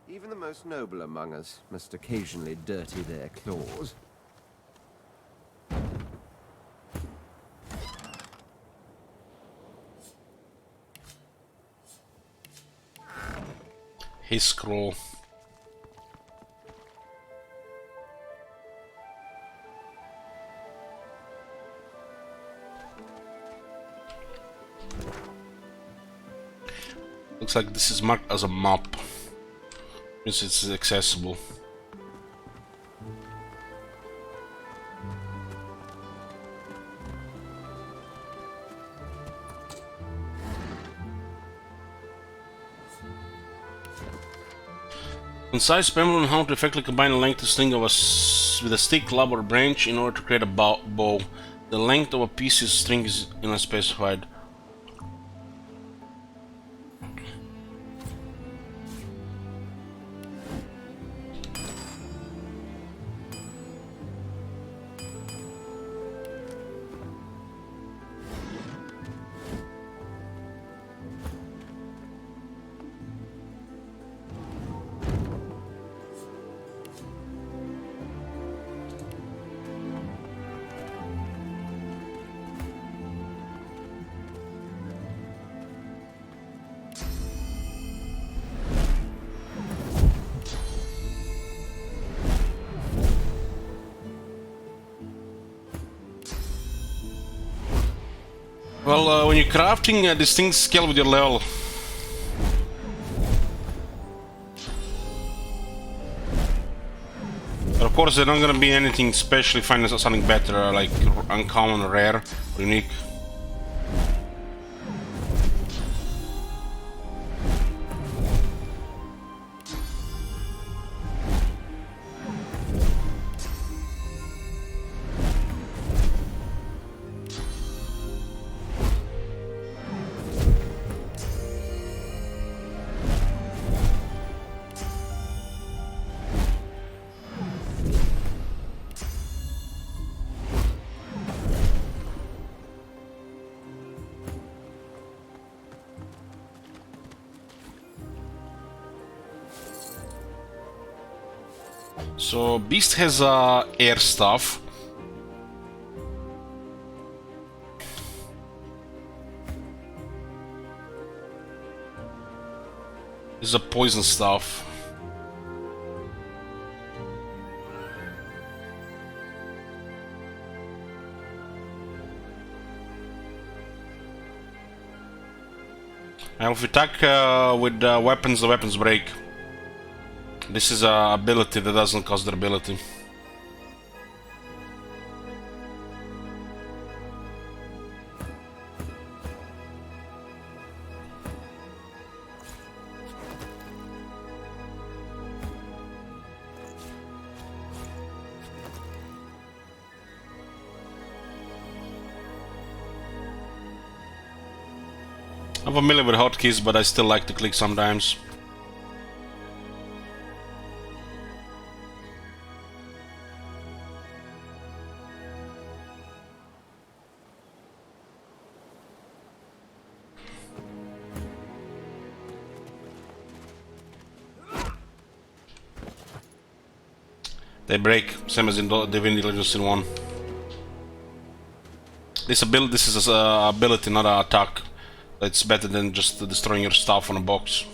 Even the most noble among us must occasionally dirty their claws. His scroll. Looks like this is marked as a map. Means it's accessible. Concise Pamela on how to effectively combine the length of string of with a stick, club, or branch in order to create a bow. The length of a piece of string is unspecified. Well, when you're crafting, these things scale with your level. But of course, they're not gonna be anything special. Find something better, like uncommon, rare, or unique. So Beast has air stuff. This is a poison stuff. And if you attack with weapons, the weapons break. This is a ability that doesn't cost their ability. I'm familiar with hotkeys, but I still like to click sometimes. They break, same as in Divinity Legends Sin 1. This is an ability, not an attack. It's better than just destroying your stuff on a box.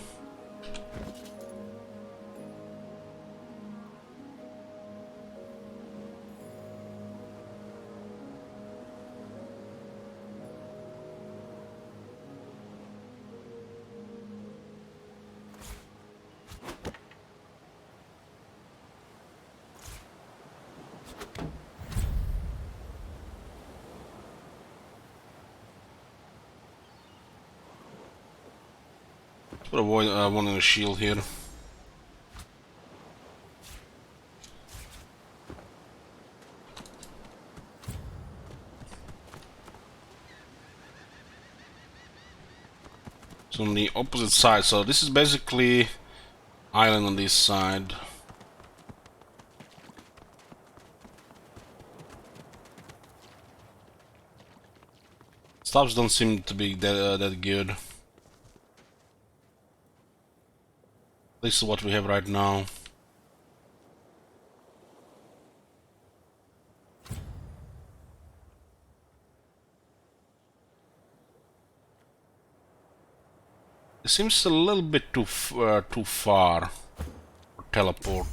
Put a one in a shield here. So on the opposite side, so this is basically island on this side. Stuffs don't seem to be that good. This is what we have right now. It seems a little bit too far for teleport.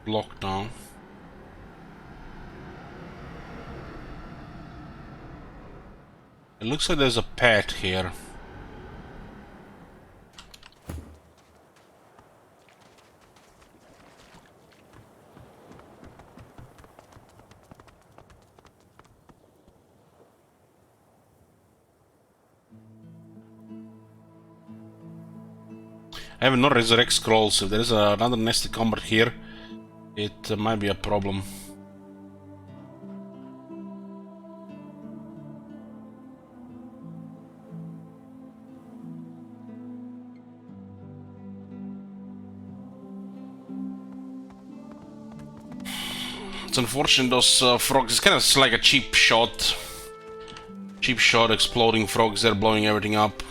Blocked now. It looks like there's a pet here. I have no resurrect scrolls. If there is another nasty combat here, it might be a problem. It's unfortunate those frogs. It's kind of like a cheap shot. Cheap shot, exploding frogs. They're blowing everything up.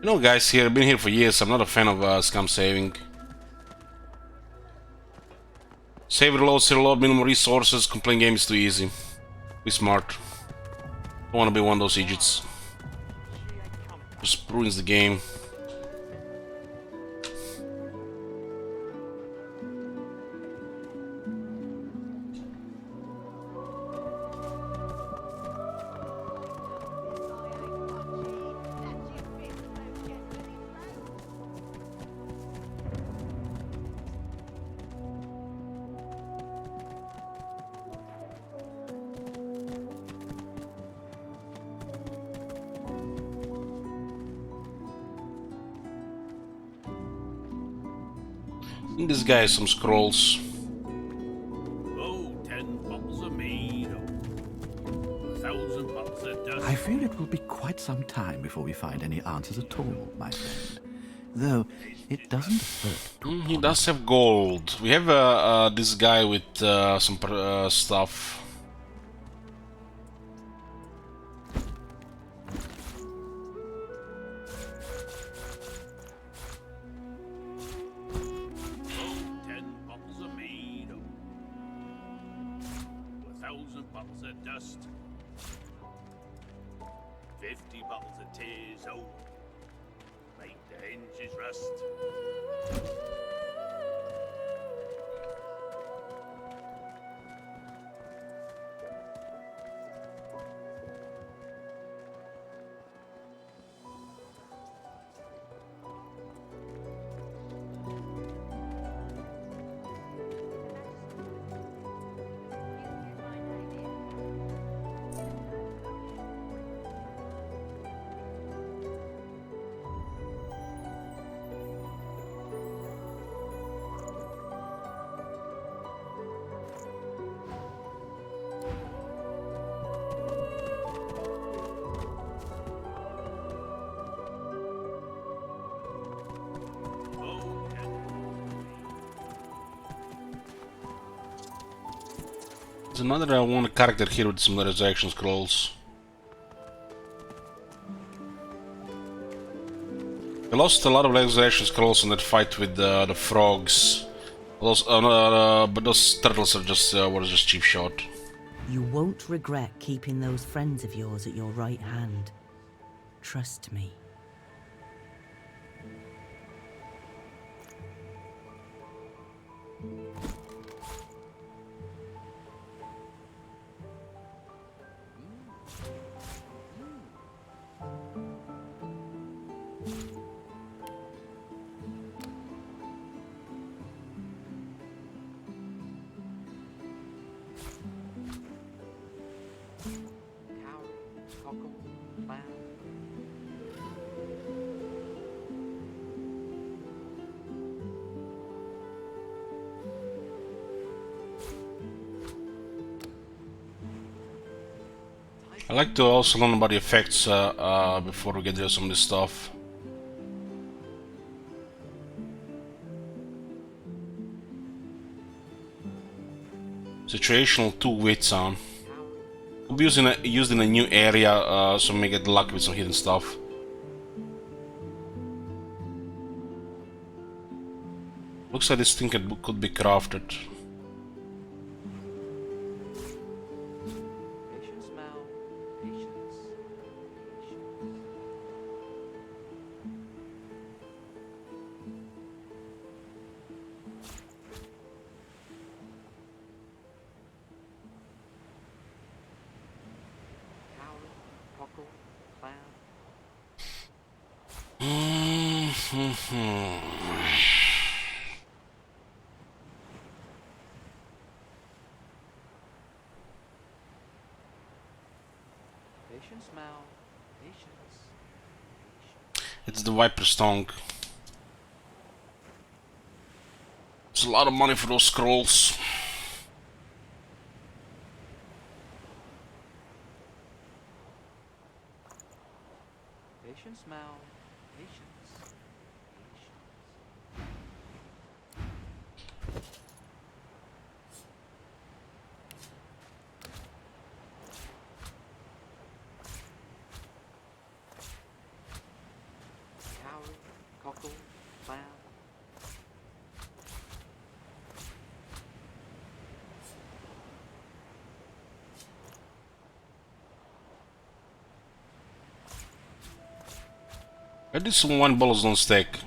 You know, guys, here, I've been here for years. I'm not a fan of scum saving. Save reload, minimum resources. Complaining game is too easy. Be smart. Don't want to be one of those idiots. Just ruins the game. And this guy has some scrolls. Oh, 10 bottles of mead, 1,000 bottles of dust. I fear it will be quite some time before we find any answers at all, my friend. Though, it doesn't hurt. He does have gold. We have this guy with some stuff. Dust. 50 bottles of tears, oh, make the hinges rust. There's another one character here with some resurrection scrolls. I lost a lot of resurrection scrolls in that fight with the frogs. Those, but those turtles are just were just cheap shot. You won't regret keeping those friends of yours at your right hand. Trust me. I like to also learn about the effects before we get rid of some of this stuff. Situational 2 wits on. We'll be used in a new area, so we may get lucky with some hidden stuff. Looks like this thing could be crafted. It's the Viper's Tongue. It's a lot of money for those scrolls. Patience, Mal. Patience. Cowrie, cockle, clam. I did some one balls on stack.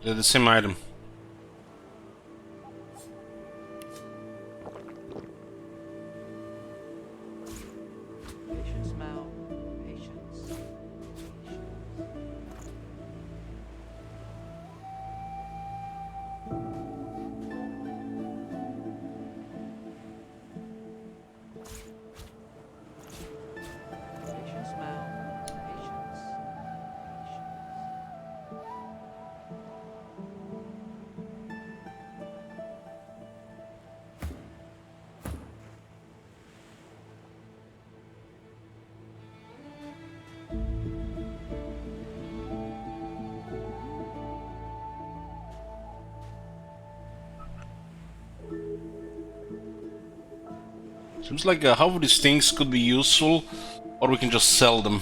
They're the same item. Patience, Mal. Patience. Patience, Mal. Patience. Seems like half of these things could be useful, or we can just sell them.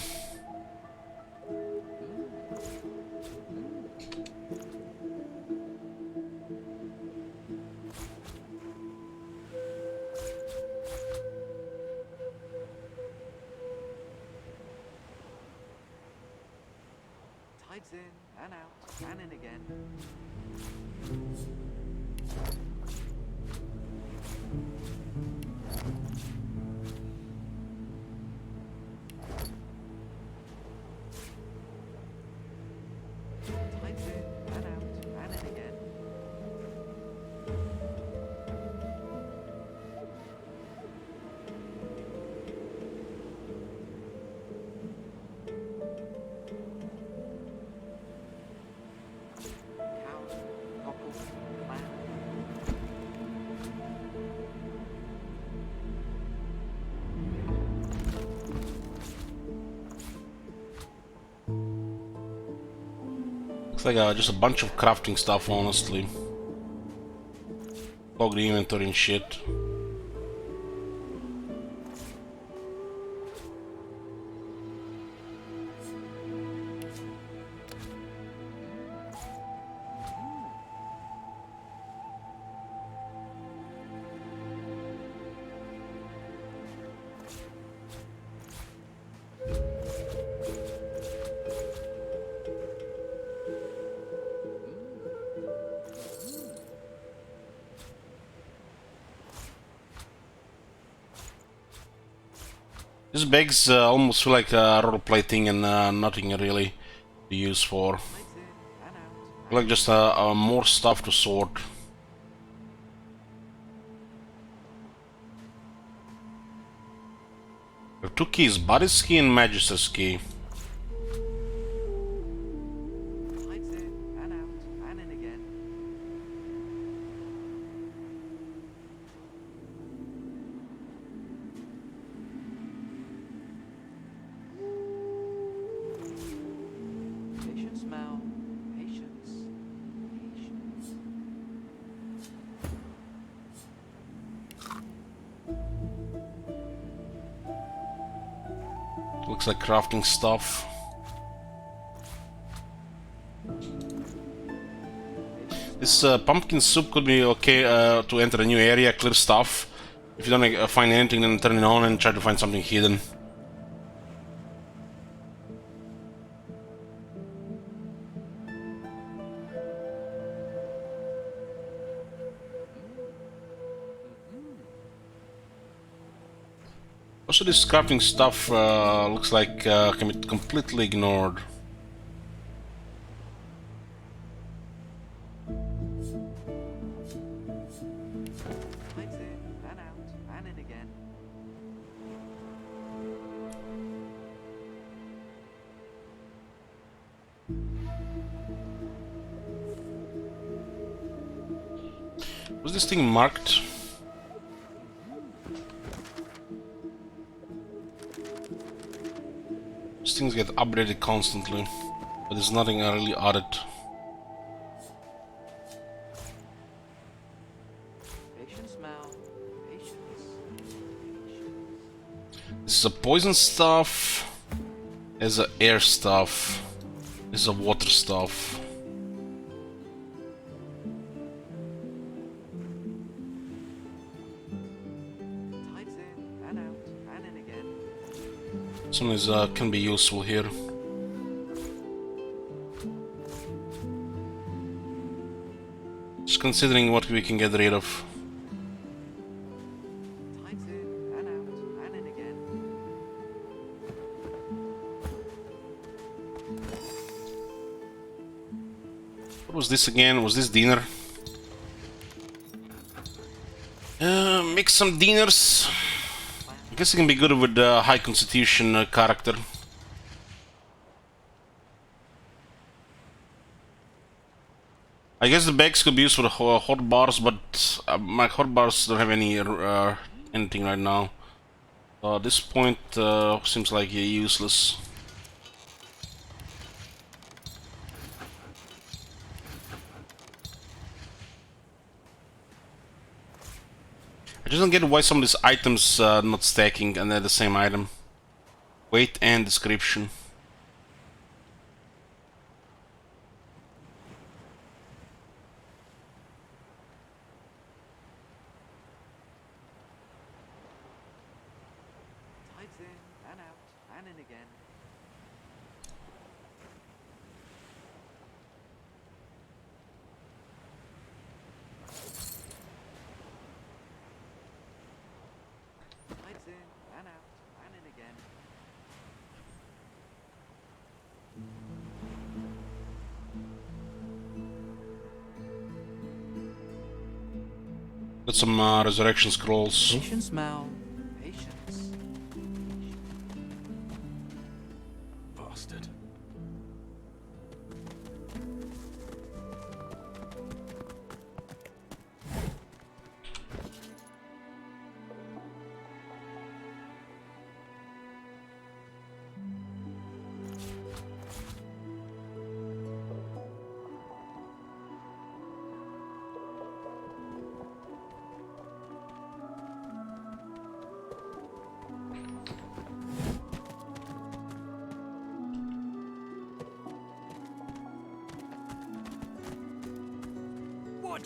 Tides in and out and in again. Tides in and out and in again. Cow, cockle, lamb. Looks like just a bunch of crafting stuff, honestly. Log the inventory and shit. This bag's almost feel like a roleplay thing and nothing really to use for. Like just more stuff to sort. There are two keys, Body's key and Magister's key. Tides in and out and in again. Patience, Mal. Patience. Patience. Looks like crafting stuff. This pumpkin soup could be okay to enter a new area, clear stuff. If you don't find anything, then turn it on and try to find something hidden. Also, this crafting stuff looks like can be completely ignored. Tides in and out and in again. Was this thing marked? things get updated constantly, but there's nothing really added. Patience, Mal. Patience. This is a poison stuff. There's a air stuff. There's a water stuff. Tides in and out and in again. Some is can be useful here. Just considering what we can get rid of. Tides in and out and in again. What was this again? Was this dinner? Make some dinners. I guess it can be good with the high constitution character. I guess the bags could be used for the hot bars, but my hot bars don't have any anything right now. At this point, seems like useless. I just don't get why some of these items not stacking and they're the same item. Weight and description. Tides in and out and in again. Tides in and out and in again. Got some resurrection scrolls. Patience, Mal. Patience. Bastard.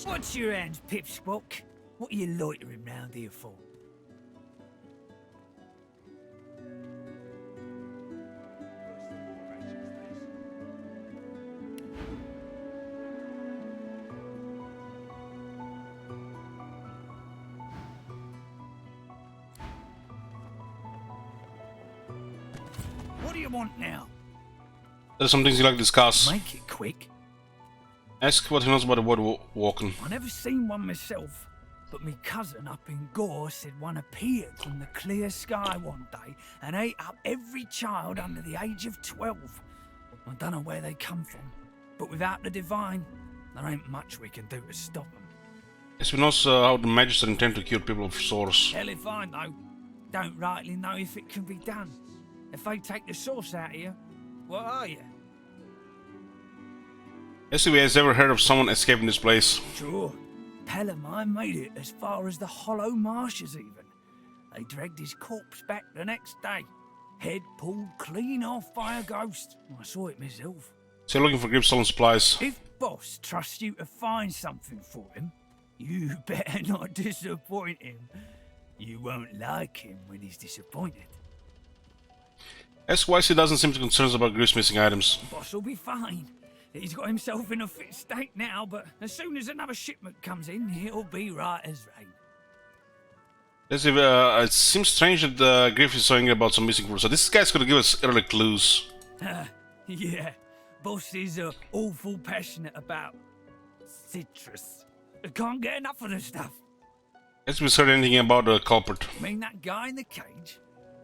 What's your end, Pipsqueak? What are you loitering round here for? What do you want now? There's some things you like to discuss. Make it quick. Ask what he knows about the wood walking. I never seen one myself, but me cousin up in Gore said one appeared from the clear sky one day and ate up every child under the age of 12. I don't know where they come from, but without the divine, there ain't much we can do to stop them. Yes, we know how the magister intend to cure people of sores. Hell if I know. Don't rightly know if it can be done. If they take the source out of you, what are you? Has ever heard of someone escaping this place? Sure. Pelham, I made it as far as the hollow marshes even. They dragged his corpse back the next day. Head pulled clean off by a ghost. I saw it myself. So you're looking for grip stolen supplies. If boss trusts you to find something for him, you better not disappoint him. You won't like him when he's disappointed. Ask why he doesn't seem to concern about Griff's missing items. Boss will be fine. He's got himself in a fit state now, but as soon as another shipment comes in, he'll be right as rain. Yes, it seems strange that Griff is saying about some missing fruit. So this guy's gonna give us early clues. Yeah, boss is awful passionate about citrus. I can't get enough of the stuff. Has we heard anything about the culprit? You mean that guy in the cage?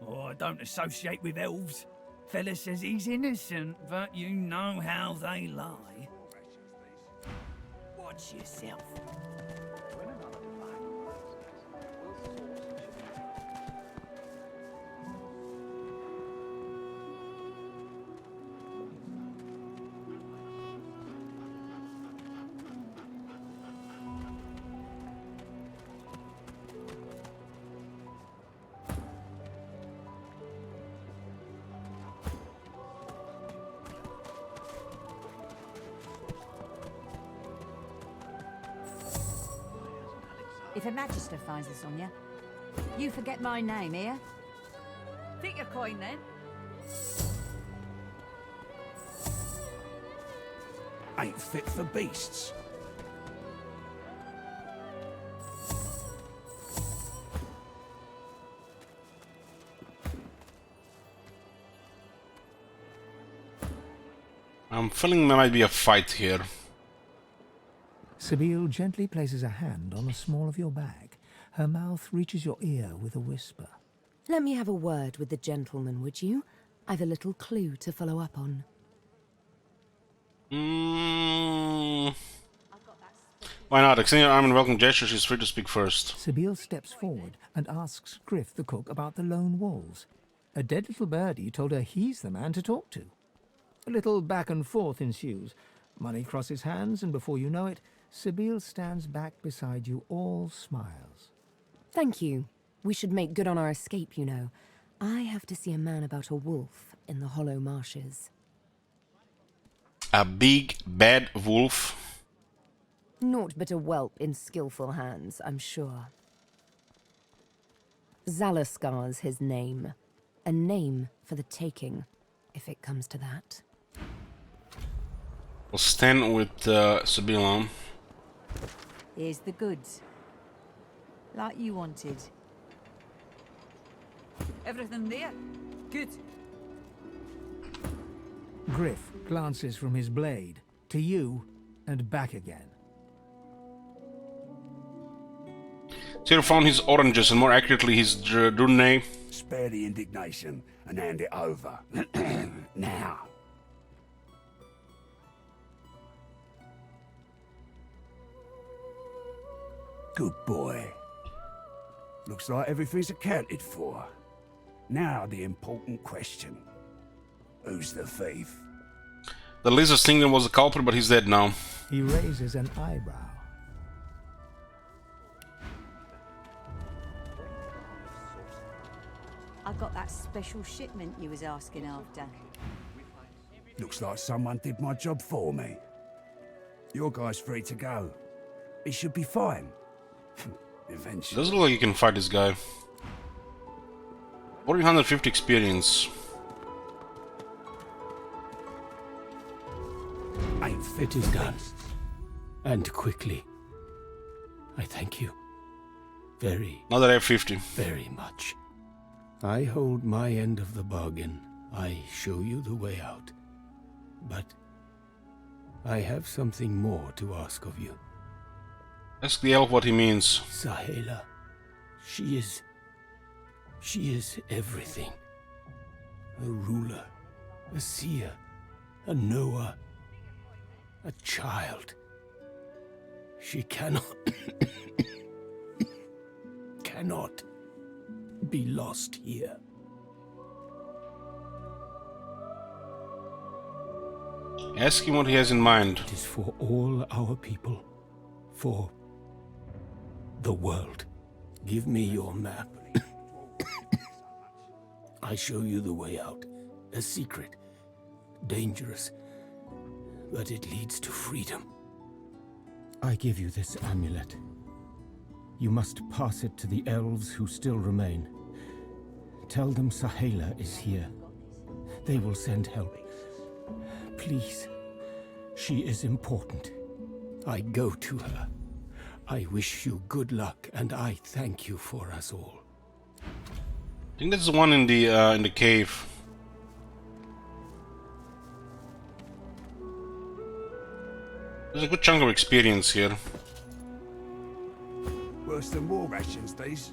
Oh, I don't associate with elves. Fella says he's innocent, but you know how they lie. Watch yourself. If a magister finds this on you forget my name, here? Think your coin, then. Ain't fit for beasts. I'm feeling there might be a fight here. Sibyl gently places a hand on the small of your bag. Her mouth reaches your ear with a whisper. Let me have a word with the gentleman, would you? I've a little clue to follow up on. Why not? Extending your arm in welcome gesture, she's free to speak first. Sibyl steps forward and asks Griff the cook about the lone wolves. A dead little birdie told her he's the man to talk to. A little back and forth ensues. Money crosses hands, and before you know it, Sibyl stands back beside you, all smiles. Thank you. We should make good on our escape, you know. I have to see a man about a wolf in the hollow marshes. A big, bad wolf? Naught but a whelp in skillful hands, I'm sure. Zalaskar's his name. A name for the taking, if it comes to that. We'll stand with Sibyl on. Here's the goods. Like you wanted. Everything there? Good. Griff glances from his blade to you and back again. Cyril found his oranges, and more accurately his Durnay. Spare the indignation and hand it over. Now. Good boy. Looks like everything's accounted for. Now the important question. Who's the thief? The lizard stinging was the culprit, but he's dead now. He raises an eyebrow. I got that special shipment you was asking after. Looks like someone did my job for me. Your guy's free to go. He should be fine. Eventually. Doesn't look like you can fight this guy. 450 experience. It is done. And quickly. I thank you. Another F50. Very much. I hold my end of the bargain. I show you the way out. But I have something more to ask of you. Ask the elf what he means. Sahela. She is everything. A ruler, a seer, a knower, a child. She cannot be lost here. Ask him what he has in mind. It is for all our people. For the world. Give me your map. I show you the way out. A secret. Dangerous. But it leads to freedom. I give you this amulet. You must pass it to the elves who still remain. Tell them Sahela is here. They will send help. Please. She is important. I go to her. I wish you good luck, and I thank you for us all. I think that's the one in the cave. There's a good chunk of experience here. Worse than war rations, these.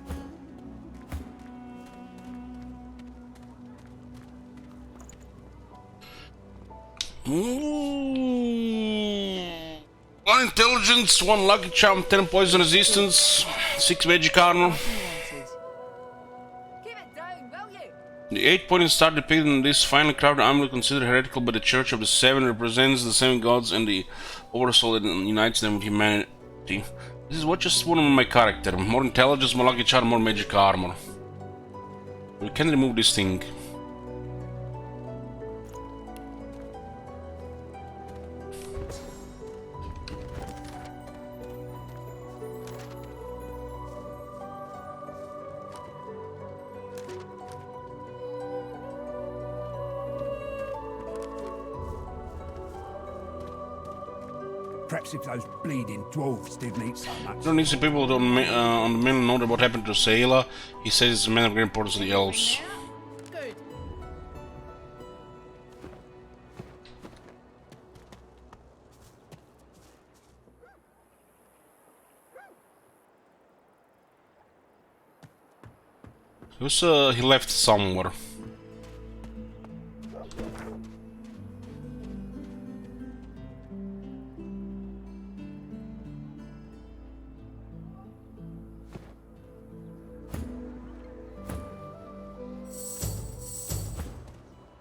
One intelligence, 1 lucky charm, 10 poison resistance, 6 magic armor. The 8-point star depicted in this finely crafted amulet, considered heretical by the Church of the Seven, represents the seven gods and the oversoul that unites them with humanity. This is what just one of my character. More intelligence, more lucky charm, more magic armor. We can remove this thing. Perhaps if those bleeding dwarves didn't eat so much. Don't need some people on the mainland know what happened to Saela. He says it's a man of great importance to the elves. Good. He left somewhere.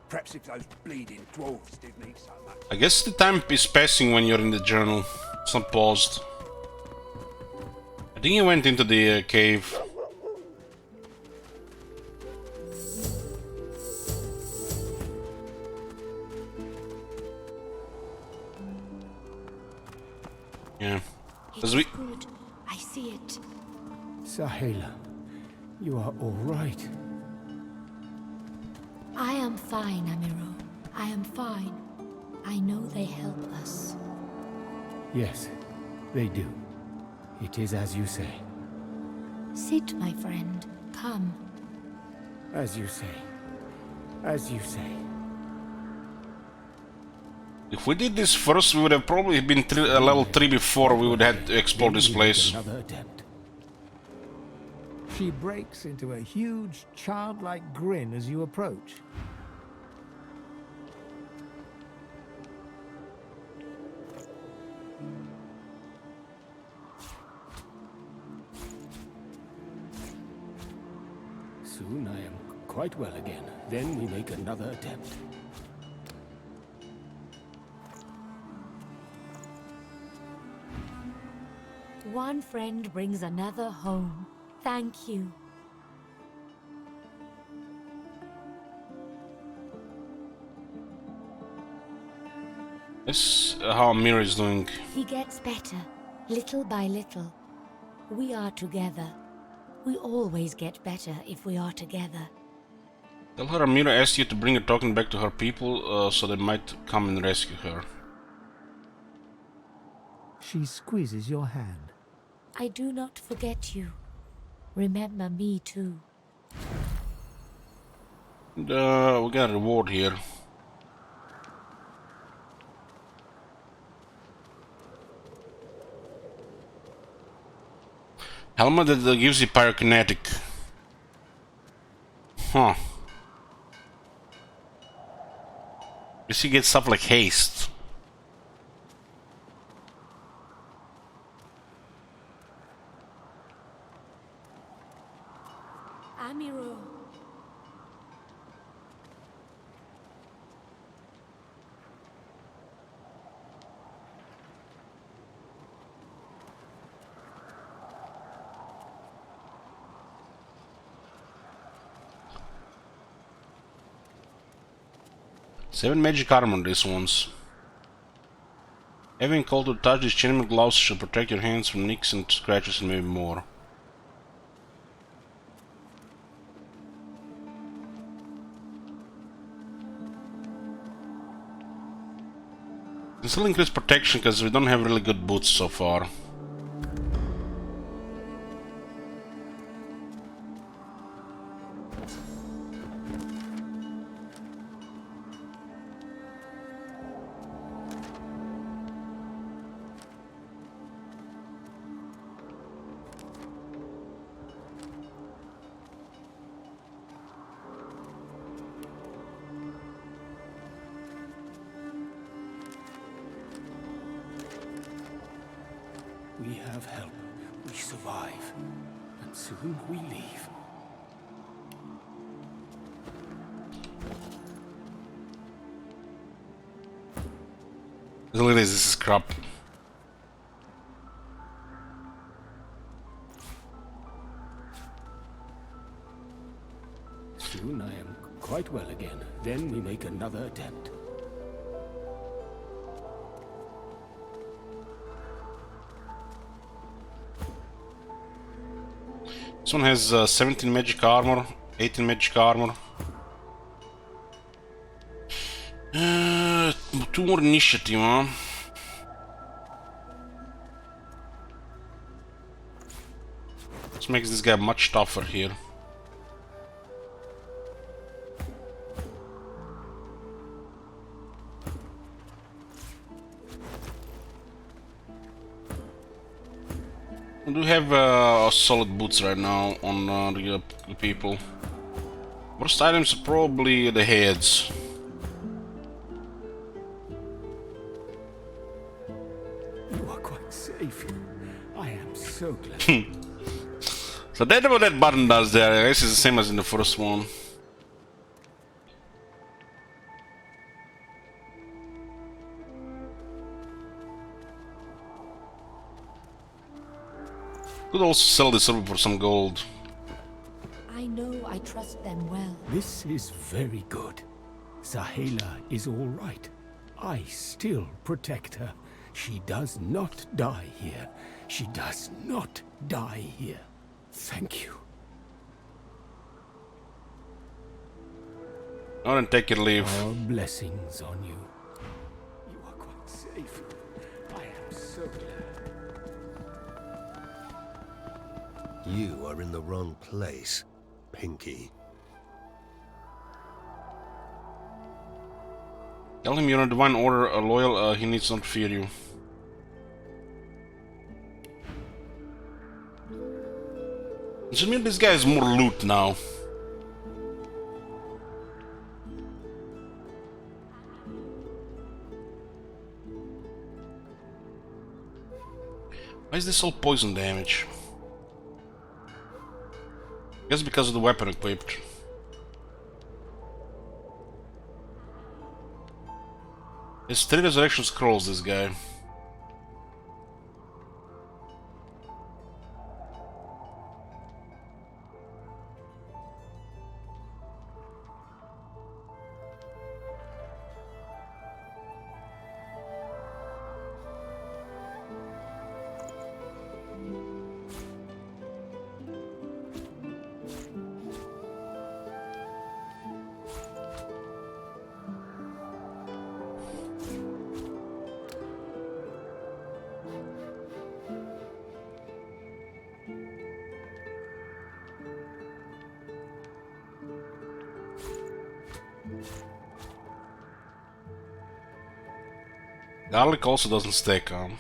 Perhaps if those bleeding dwarves didn't eat so much. I guess the time is passing when you're in the journal. It's not paused. I think he went into the cave. Yeah. It's we... good. I see it. Saheila, you are all right. I am fine, Amiro. I am fine. I know they help us. Yes, they do. It is as you say. Sit, my friend. Come. As you say. As you say. If we did this first, we would have probably been level 3 before we would have to explore this place. Another attempt. She breaks into a huge, childlike grin as you approach. Soon I am quite well again. Then we make another attempt. One friend brings another home. Thank you. This is how Amir is doing. He gets better, little by little. We are together. We always get better if we are together. Tell her Amira asked you to bring a token back to her people, so they might come and rescue her. She squeezes your hand. I do not forget you. Remember me too. And, we got a reward here. Helmet that gives you pyrokinetic. Huh. Guess you get stuff like haste. Amiro. Seven magic armor this one's. Having called to touch these chainmail gloves should protect your hands from nicks and scratches and maybe more. Can still increase protection because we don't have really good boots so far. We have help. We survive. And soon we leave. Look at this is crap. Soon I am quite well again. Then we make another attempt. This one has 17 magic armor, 18 magic armor. 2 more initiative, huh? This makes this guy much tougher here. We do have solid boots right now on the people. Worst items are probably the heads. You are quite safe. I am so glad. So that's what that button does there. I guess it's the same as in the first one. Could also sell this over for some gold. I know I trust them well. This is very good. Sahela is all right. I still protect her. She does not die here. She does not die here. Thank you. I don't take your leave. Our blessings on you. You are quite safe. I am so glad. You are in the wrong place, Pinky. Tell him you're a divine order, loyal, he needs not fear you. Does it mean this guy has more loot now? Why is this all poison damage? I guess because of the weapon equipped. It's 3 resurrection scrolls, this guy. Garlic also doesn't stay calm.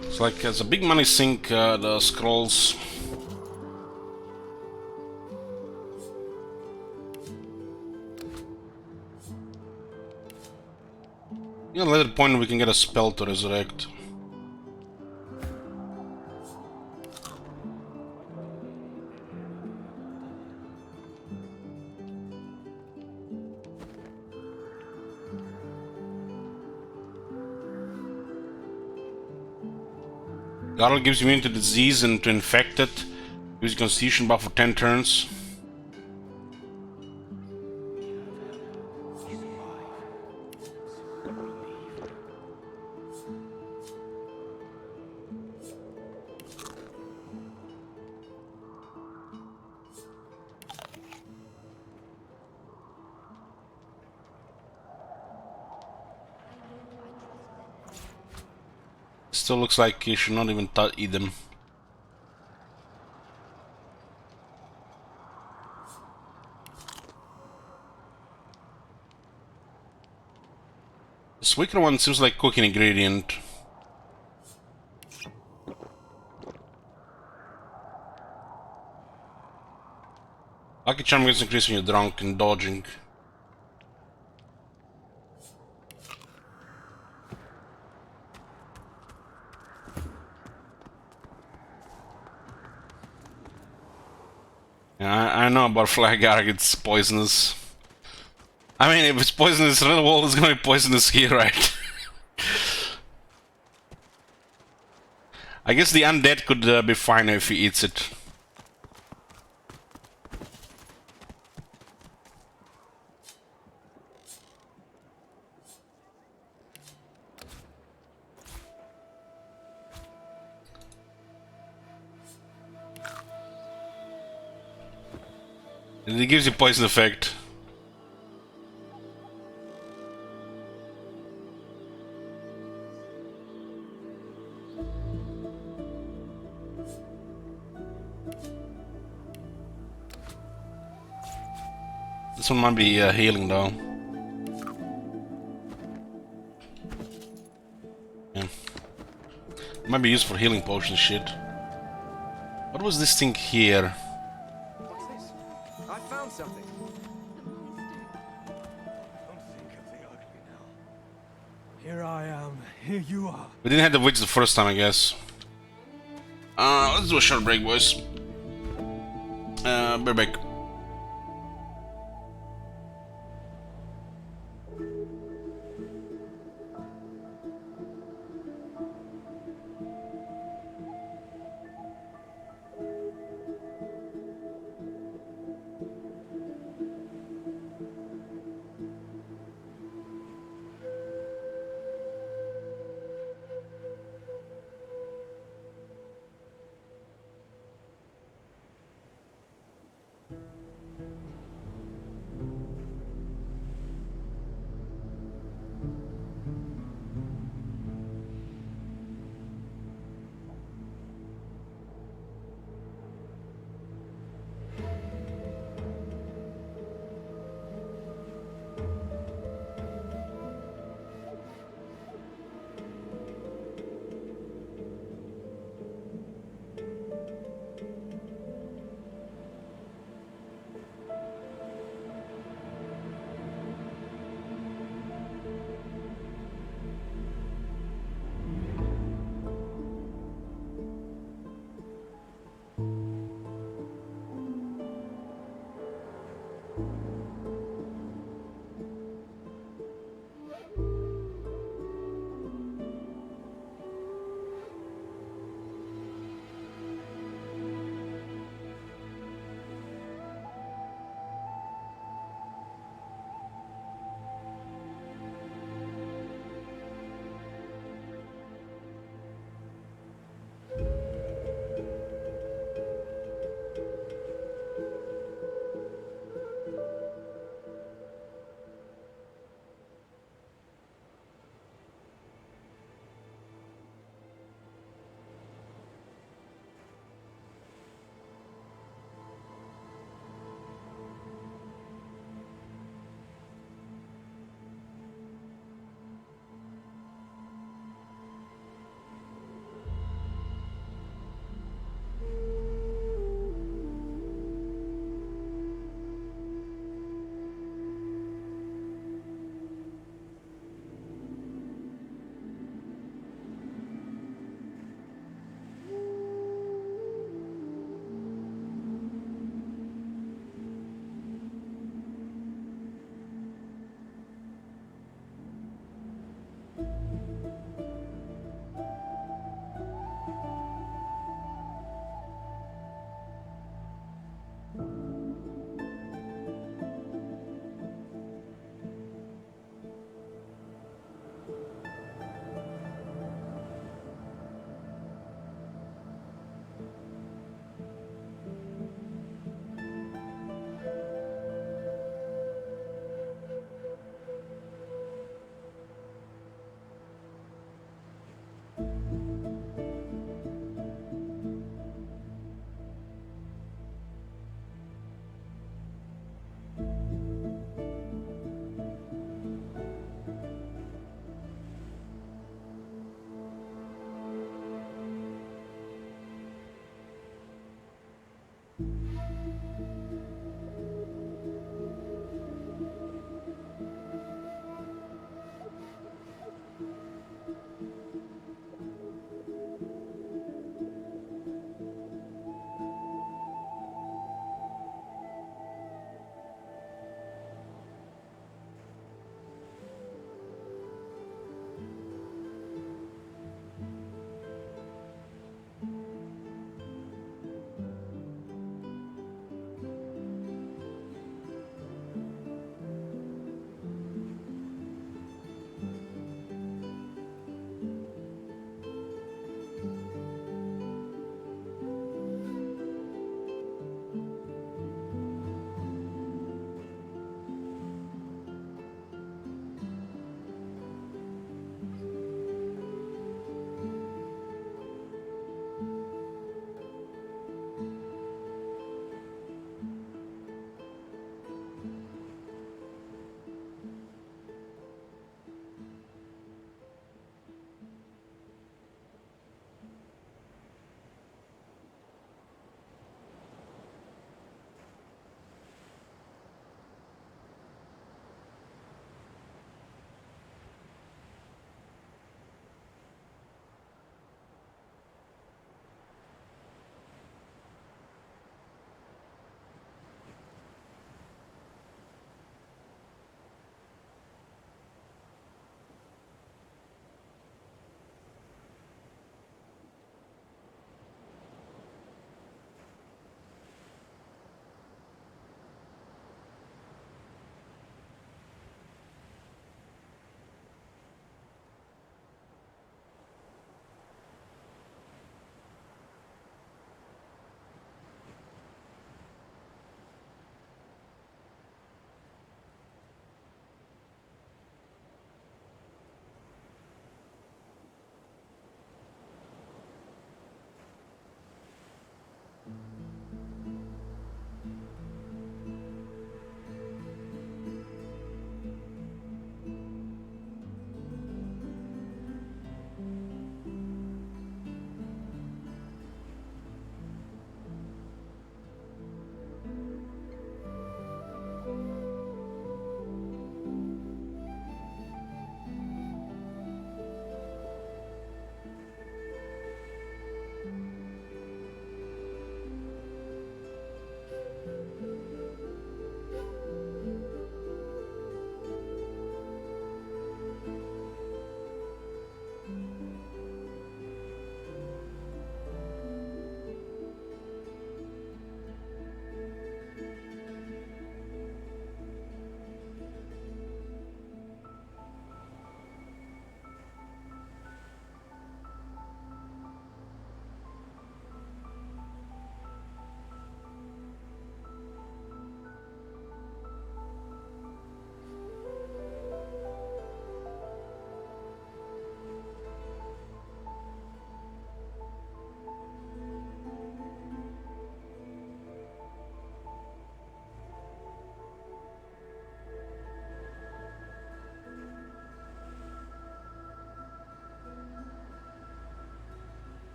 It's like it's a big money sink, the scrolls. Yeah, at a later point we can get a spell to resurrect. Garl gives immune to disease and to infected. Use constitution buff for 10 turns. Still looks like you should not even eat them. This wicker one seems like cooking ingredient. Lucky charm gets increased when you're drunk and dodging. Yeah, I know about Flagarg, it's poisonous. I mean, if it's poisonous in the real world, it's gonna be poisonous here, right? I guess the undead could be fine if he eats it. And it gives you poison effect. This one might be healing though. Yeah. Might be used for healing potion shit. What was this thing here? What's this? I found something. Here I am. Here you are. We didn't have the witch the first time, I guess. Let's do a short break, boys. Be back.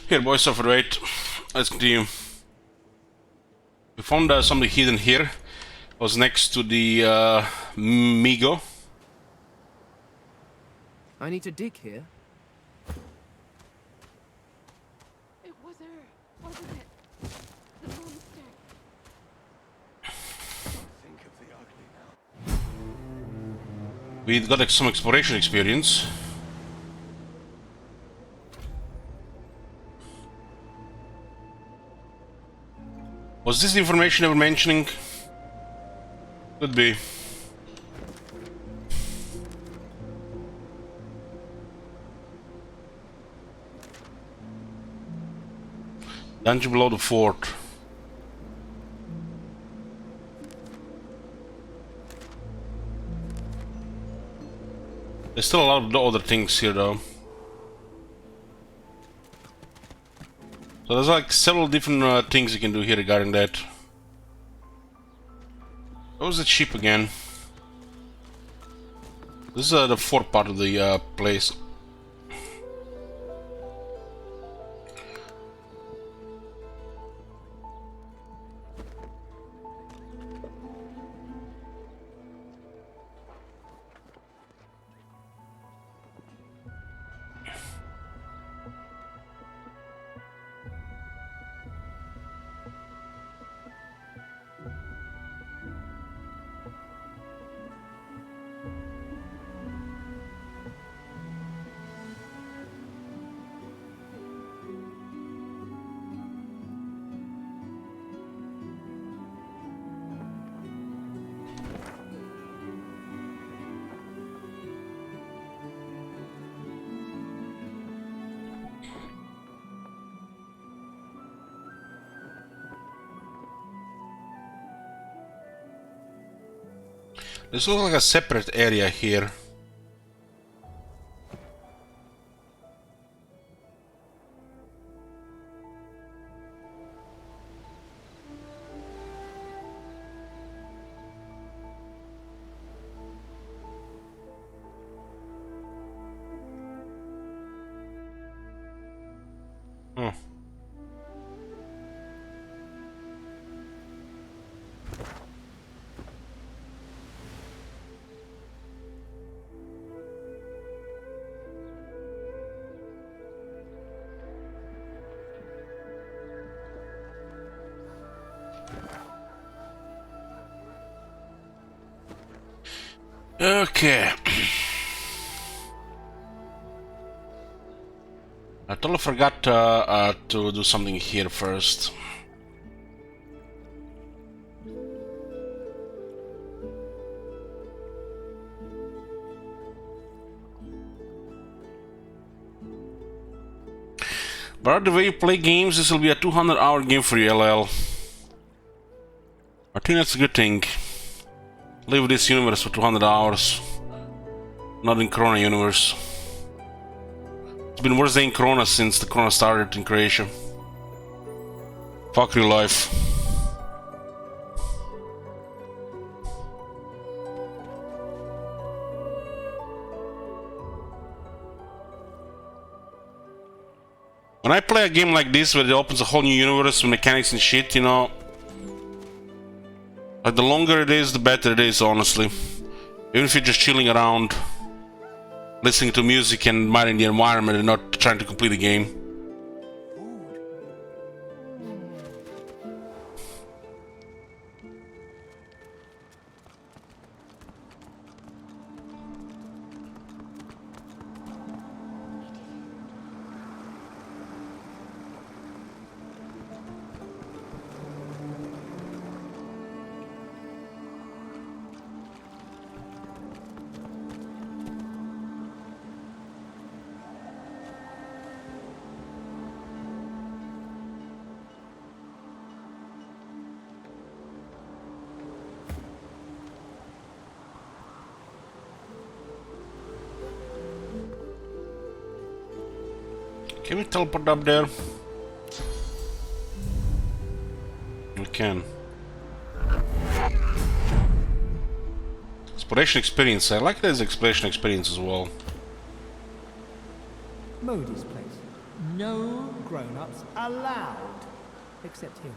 Here, boys, suffer wait. Let's continue. We found something hidden here. It was next to the Migo. I need to dig here. It was her, wasn't it? The monster. Think of the ugly now. We got some exploration experience. Was this the information they were mentioning? Could be. Dungeon below the fort. There's still a lot of other things here though. So there's like several different things you can do here regarding that. What was that ship again? This is the fort part of the place. This looks like a separate area here. Okay. I totally forgot to do something here first. But the way you play games, this will be a 200-hour game for you, LL. I think that's a good thing. Live this universe for 200 hours. Not in Corona universe. It's been worse than Corona since the Corona started in Croatia. Fuck real life. When I play a game like this where it opens a whole new universe with mechanics and shit, you know, like the longer it is, the better it is, honestly. Even if you're just chilling around, listening to music and admiring the environment and not trying to complete the game. Can we teleport up there? We can. Exploration experience. I like this exploration experience as well. Modi's place. No grown-ups allowed, except heroes.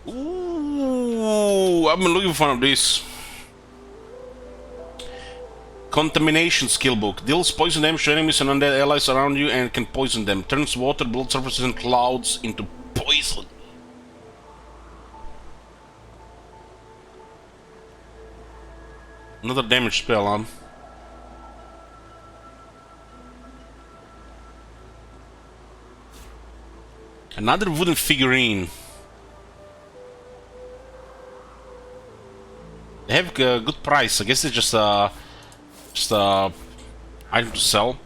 Ooh, I've been looking for one of these. Contamination skill book. Deals poison damage to enemies and undead allies around you and can poison them. Turns water, blood surfaces and clouds into poison. Another damage spell, huh? Another wooden figurine. They have a good price. I guess it's just item to sell.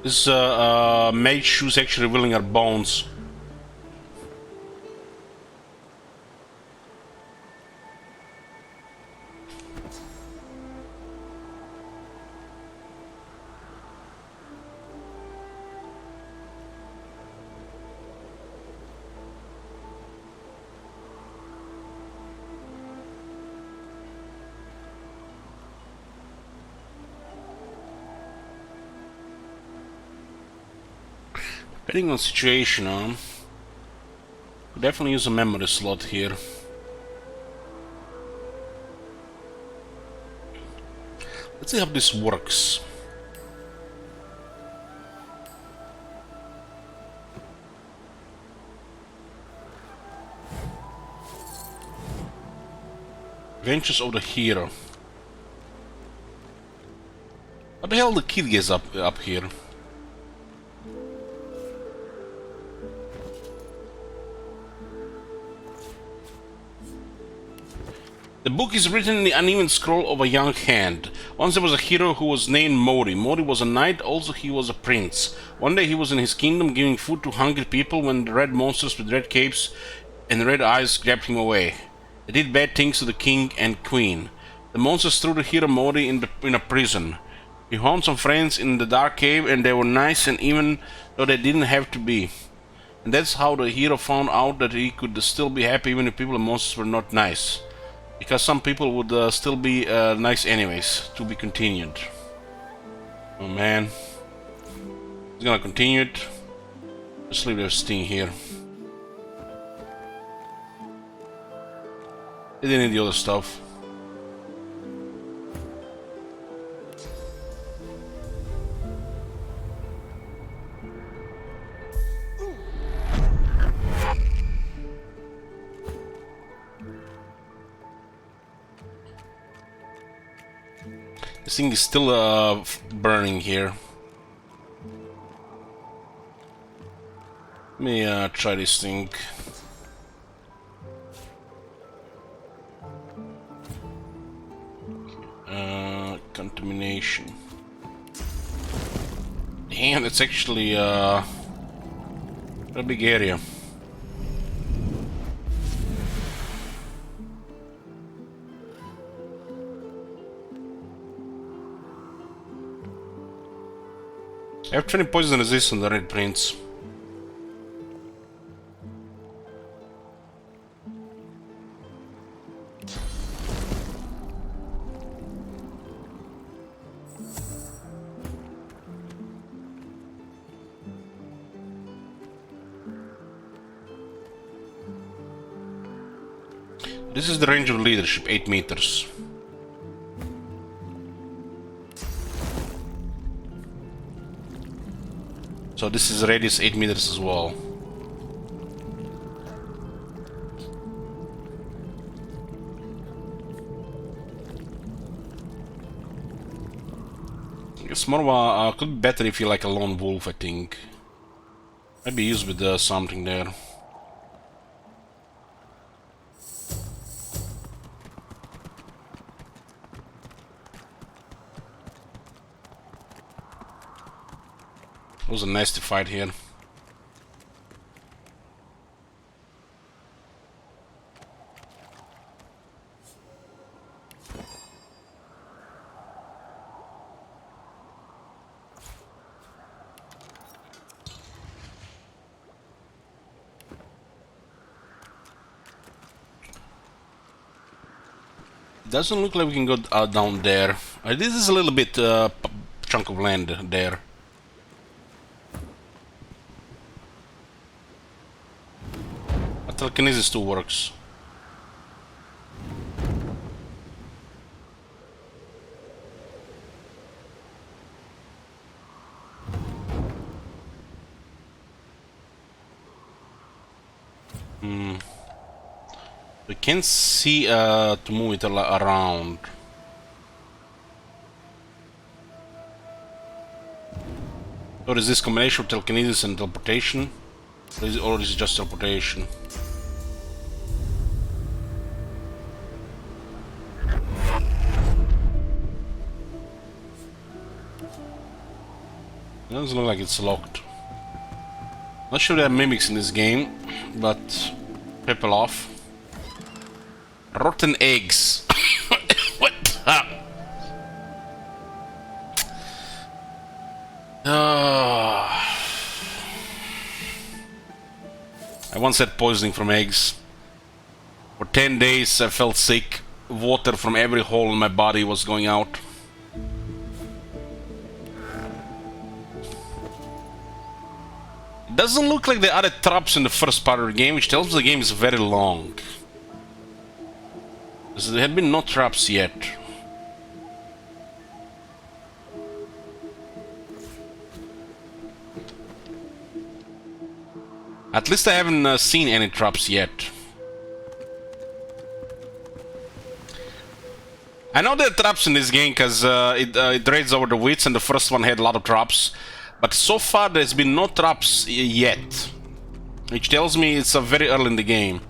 This mage shoes actually revealing our bones. Depending on situation, could definitely use a memory slot here. Let's see how this works. Adventures of the hero. What the hell the kid gets up here? The book is written in the uneven scroll of a young hand. Once there was a hero who was named Mori. Mori was a knight, also he was a prince. One day he was in his kingdom giving food to hungry people when the red monsters with red capes and red eyes grabbed him away. They did bad things to the king and queen. The monsters threw the hero Mori in a prison. He found some friends in the dark cave and they were nice, and even though they didn't have to be. And that's how the hero found out that he could still be happy even if people and monsters were not nice. Because some people would still be nice anyways. To be continued. Oh man. He's gonna continue it. Let's leave this thing here. They didn't need the other stuff. This thing is still burning here. Let me try this thing. Contamination. Damn, that's actually a big area. I have 20 poison resist on the red prints. This is the range of leadership, 8 meters. So this is radius 8 meters as well. It's more of a, could be better if you're like a lone wolf, I think. Maybe use with something there. It was a nasty fight here. Doesn't look like we can go down there. This is a little bit chunk of land there. But telekinesis still works. We can see to move it around. Or is this combination of telekinesis and teleportation? Or is it just teleportation? It doesn't look like it's locked. Not sure there are mimics in this game, but pepper off. Rotten eggs. What? I once had poisoning from eggs. For 10 days I felt sick. Water from every hole in my body was going out. It doesn't look like there are traps in the first part of the game, which tells me the game is very long. Because there had been no traps yet. At least I haven't seen any traps yet. I know there are traps in this game because it raids over the wits, and the first one had a lot of traps. But so far there's been no traps yet. Which tells me it's very early in the game.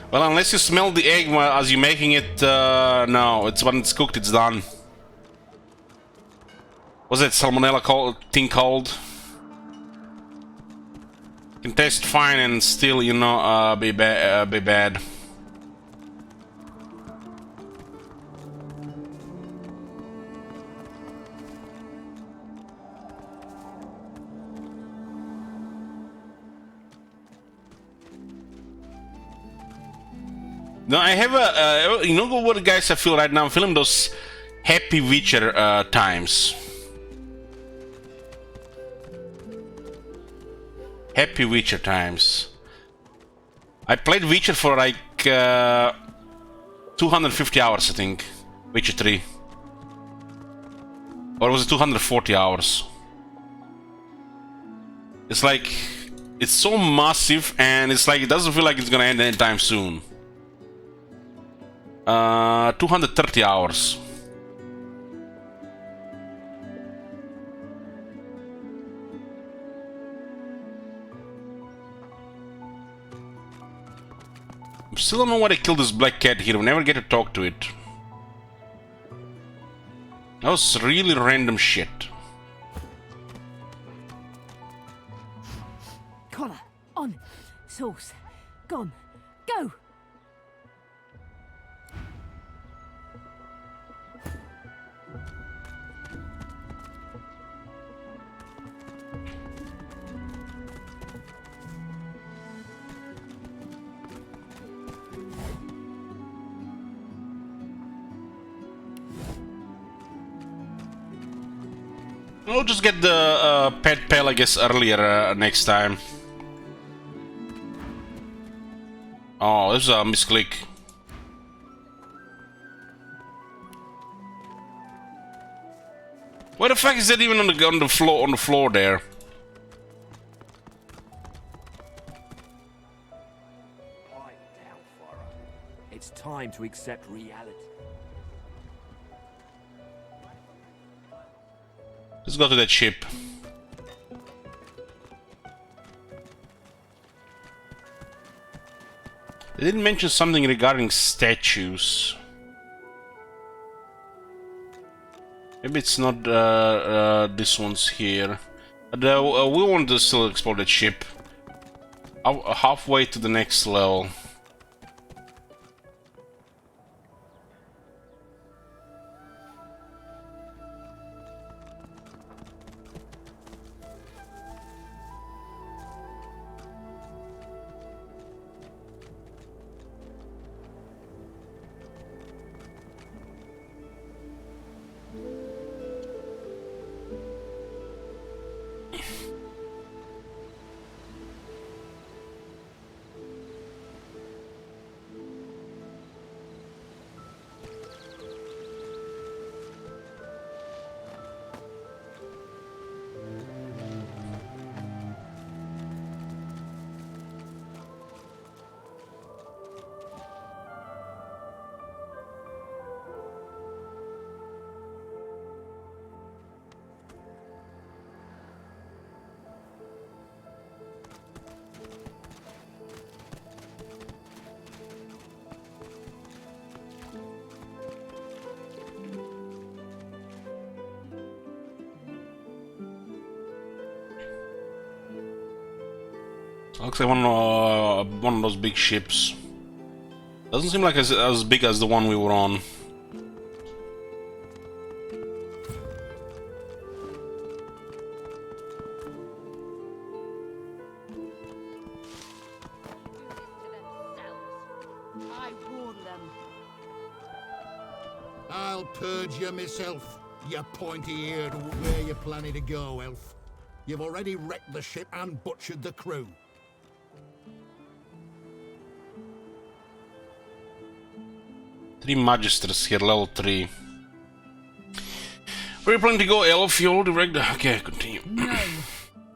Well, unless you smell the egg as you're making it, no, it's when it's cooked, it's done. Was it salmonella thing called? Can taste fine and still, you know, be bad. No, I have a, you know what, guys, I feel right now? I'm feeling those happy Witcher times. Happy Witcher times. I played Witcher for like 250 hours, I think. Witcher 3. Or was it 240 hours? It's like, it's so massive, and it's like, it doesn't feel like it's gonna end anytime soon. 230 hours. I still don't know why they killed this black cat here. We never get to talk to it. That was really random shit. Collar, on, sauce, gone, go! We'll just get the pet pal, I guess, earlier next time. Oh, this is a misclick. Where the fuck is that even on the floor there? Pipe down, Farah. It's time to accept reality. Let's go to that ship. They didn't mention something regarding statues. Maybe it's not this one's here. But we want to still explore that ship. Halfway to the next level. Looks like one of those big ships. Doesn't seem like as big as the one we were on. I warned them. I'll purge you myself, you pointy-eared. Where you planning to go, elf? You've already wrecked the ship and butchered the crew. Three Magisters here, level 3. Where are you planning to go, elf? You already wrecked. Okay, continue. No.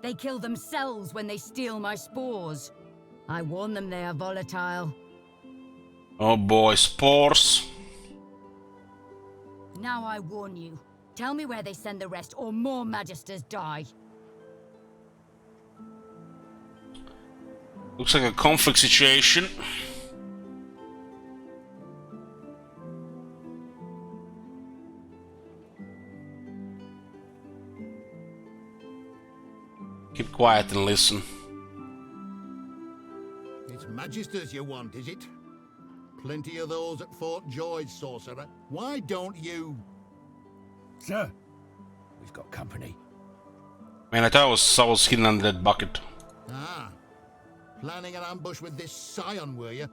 They kill themselves when they steal my spores. I warn them they are volatile. Oh boy, spores. Now I warn you. Tell me where they send the rest, or more Magisters die. Looks like a conflict situation. Keep quiet and listen. It's Magisters you want, is it? Plenty of those at Fort George, sorcerer. Why don't you... Sir, we've got company. Man, I thought I was hidden under that bucket. Ah. Planning an ambush with this scion, were you?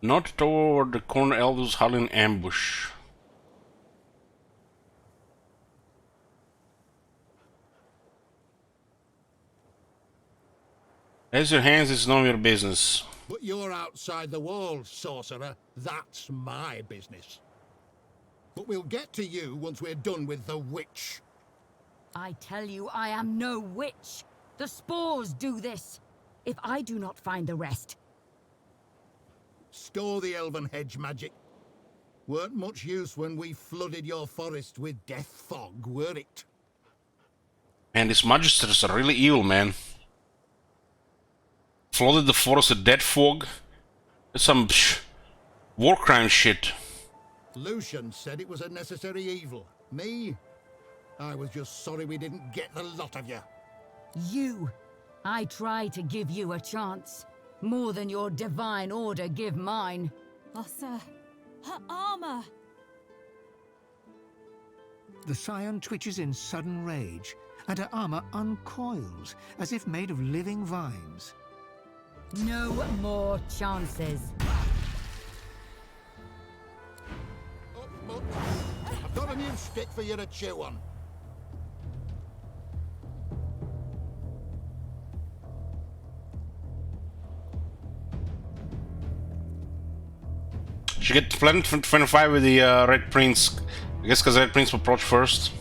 Not toward the corner elves howling ambush. Raise your hands, it's none of your business. But you're outside the walls, sorcerer. That's my business. But we'll get to you once we're done with the witch. I tell you, I am no witch. The spores do this. If I do not find the rest... Store the elven hedge magic. Weren't much use when we flooded your forest with death fog, were it? Man, these Magisters are really evil, man. Flooded the forest with death fog. That's some war crime shit. Lucian said it was a necessary evil. Me? I was just sorry we didn't get the lot of you. You! I tried to give you a chance. More than your divine order give mine. Oh, sir. Her armor! The scion twitches in sudden rage, and her armor uncoils, as if made of living vines. No more chances. I've got a new stick for you to chew on. She get planet 25 with the Red Prince. I guess because Red Prince will approach first.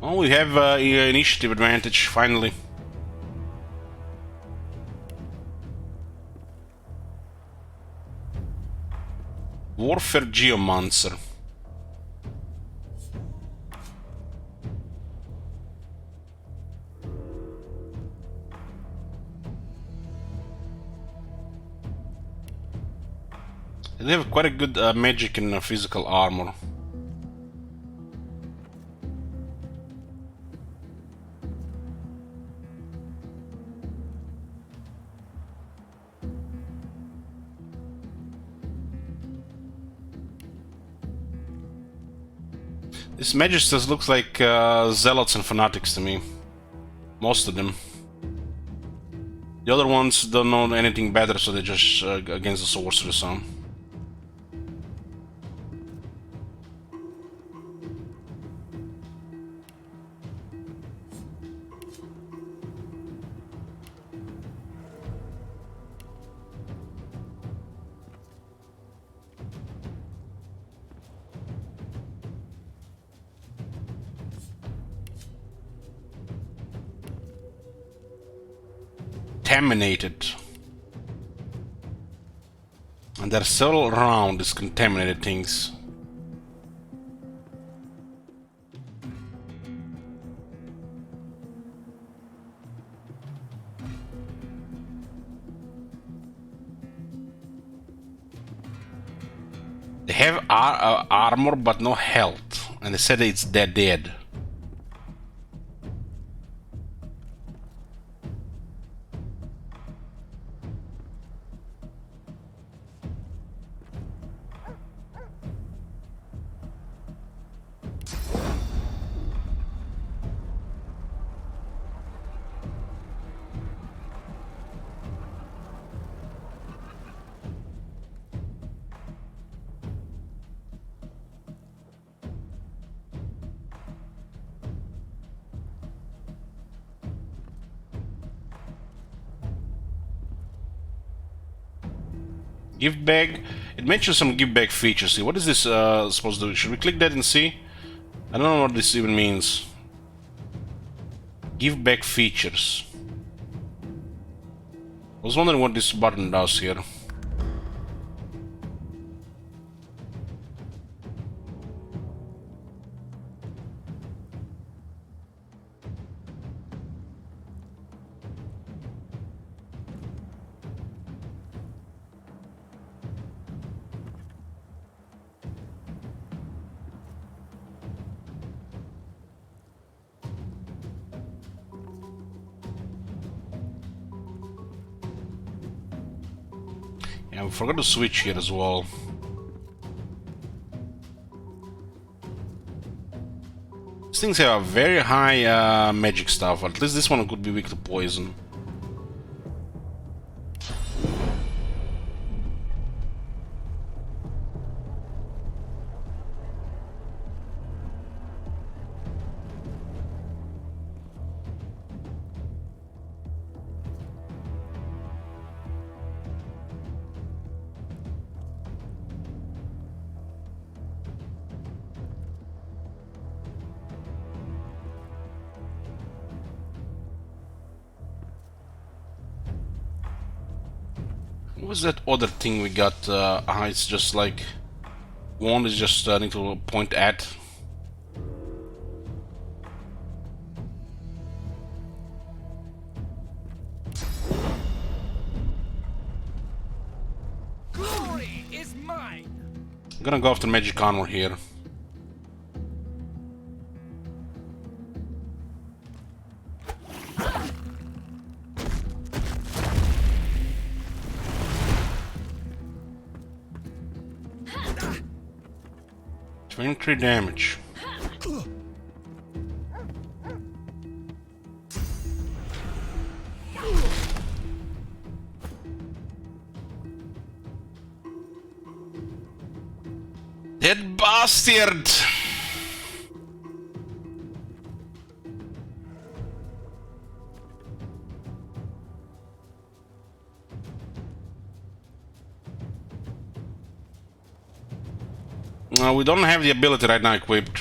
Oh, we have initiative advantage, finally. Warfare Geomancer. They have quite a good magic and physical armor. This Magisters looks like zealots and fanatics to me. Most of them. The other ones don't know anything better, so they're just against the sorcerer, so. contaminated. And they're still around, these contaminated things. They have armor but no health, and they said they're dead. Give bag. It mentions some give bag features here. What is this supposed to do? Should we click that and see? I don't know what this even means. Give back features. I was wondering what this button does here. Yeah, we forgot to switch here as well. These things have a very high magic stuff. At least this one could be weak to poison. What was that other thing we got? It's just like wand is just need to point at. Glory is mine. I'm gonna go after magic armor here. Entry damage. That bastard! We don't have the ability right now equipped.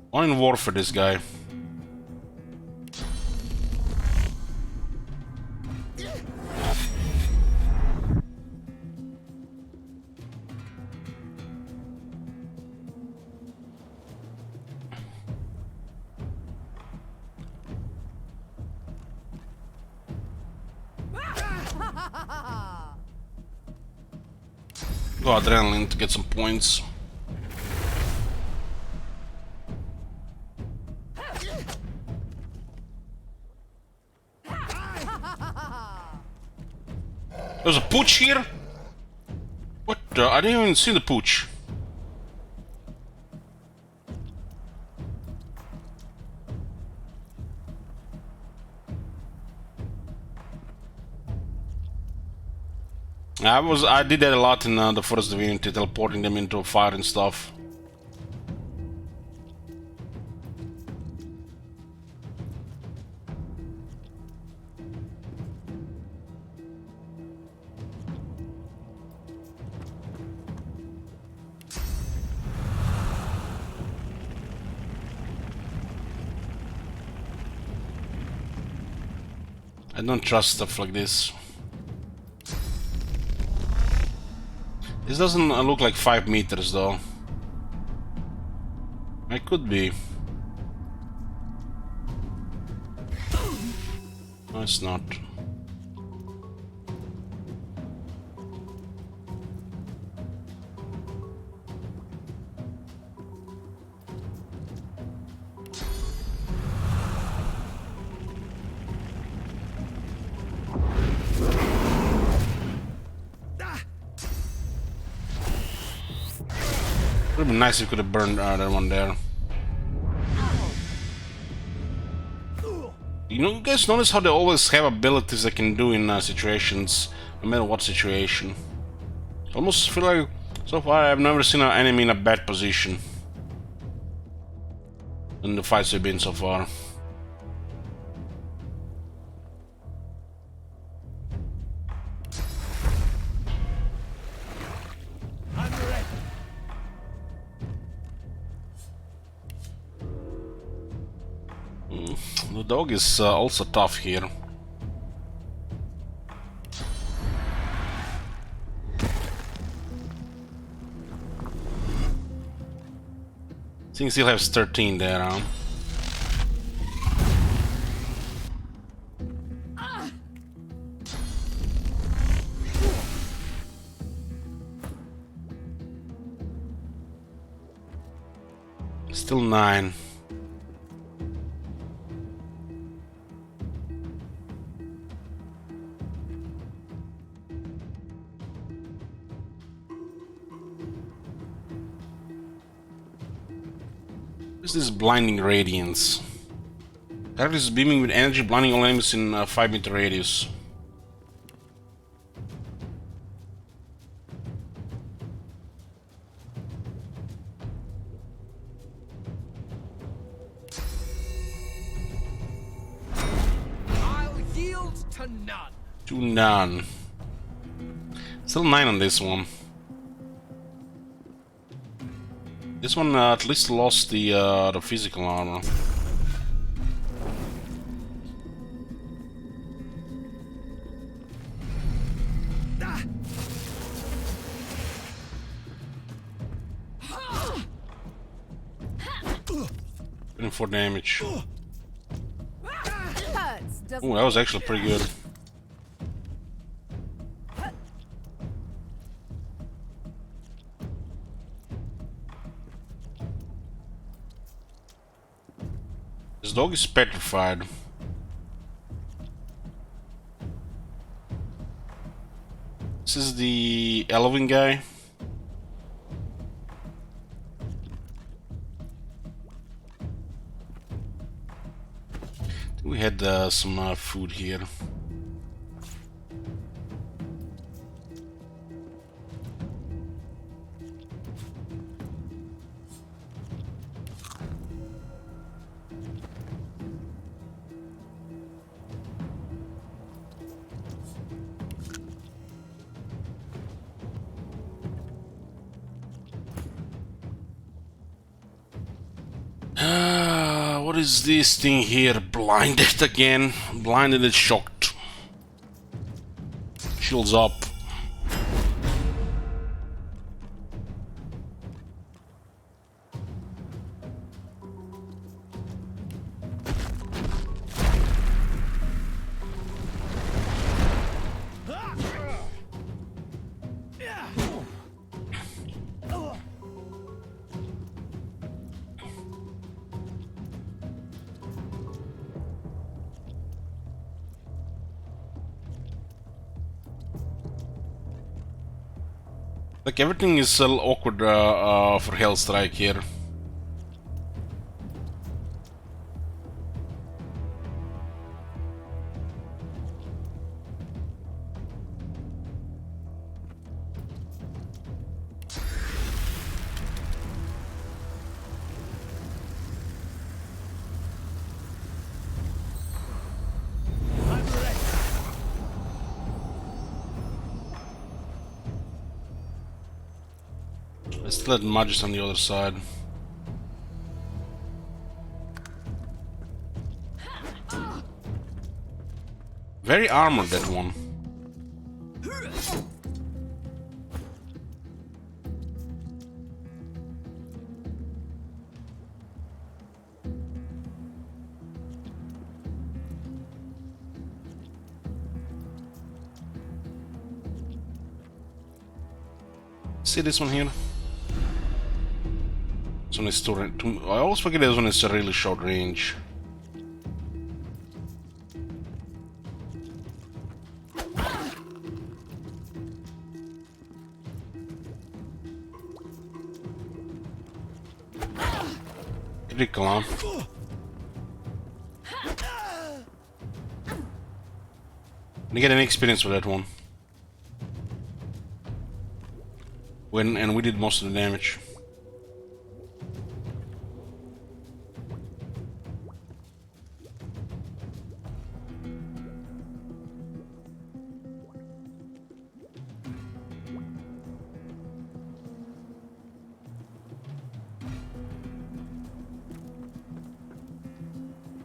One in war for this guy. Go adrenaline to get some points. There's a pooch here? What the? I didn't even see the pooch. I did that a lot in the first Divinity, teleporting them into fire and stuff. I don't trust stuff like this. This doesn't look like 5 meters though. It could be. No, it's not. Would have been nice if you could have burned that one there. You guys notice how they always have abilities they can do in situations, no matter what situation. I almost feel like so far I've never seen an enemy in a bad position in the fights we've been so far. The dog is also tough here. Thing still has 13 there, huh? Still 9. This is blinding radiance. Character is beaming with energy, blinding all enemies in a 5-meter radius. I'll yield to none. To none. Still 9 on this one. This one at least lost the physical armor. Getting 4 damage. Oh, that was actually pretty good. This dog is petrified. This is the elven guy. We had some food here. What is this thing here? Blinded again. Blinded and shocked. Shields up. Like everything is a little awkward for Hellstrike here. I still had Magus on the other side. Very armored, that one. See this one here? This one is too, I always forget this one is a really short range. Critical, huh? Didn't get any experience with that one. And we did most of the damage.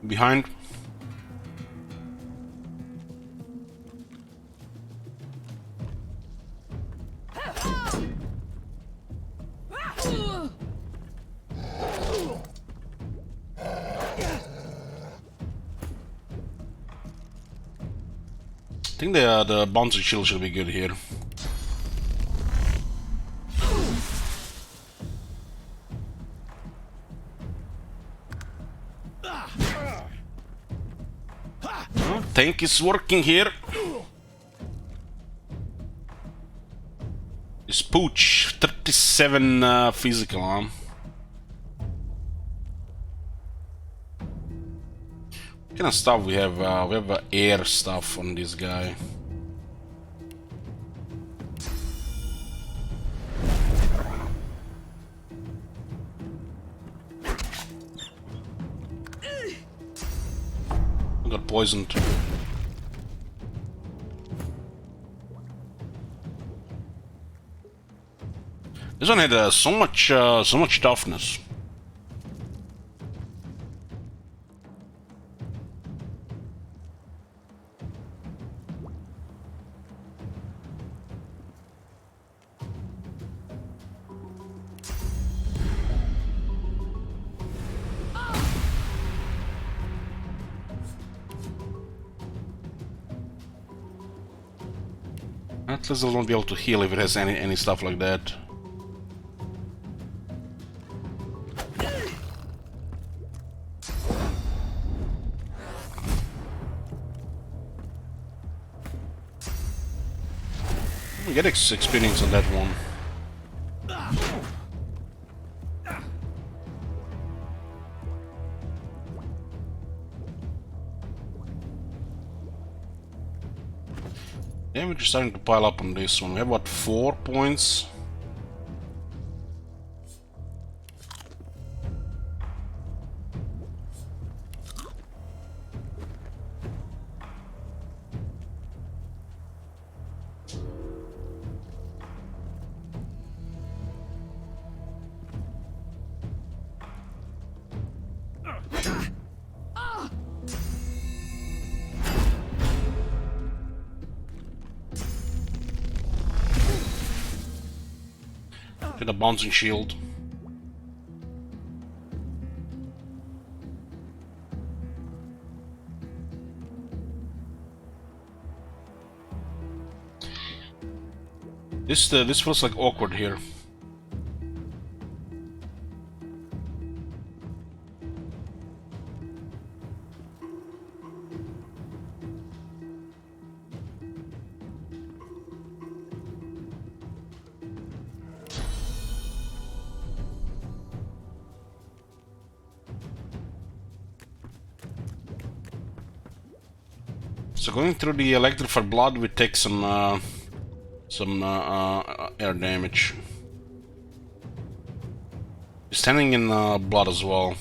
Behind. I think the bouncy shield should be good here. Oh, tank is working here. This pooch, 37 physical, huh? What kind of stuff we have? We have air stuff on this guy. I got poisoned. This one had so much toughness. Atlas will not be able to heal if it has any stuff like that. We get experience on that one. Damage is starting to pile up on this one. We have about 4 points. Get a bouncing shield. This feels like awkward here. So going through the electrified blood, we take some air damage. Standing in blood as well.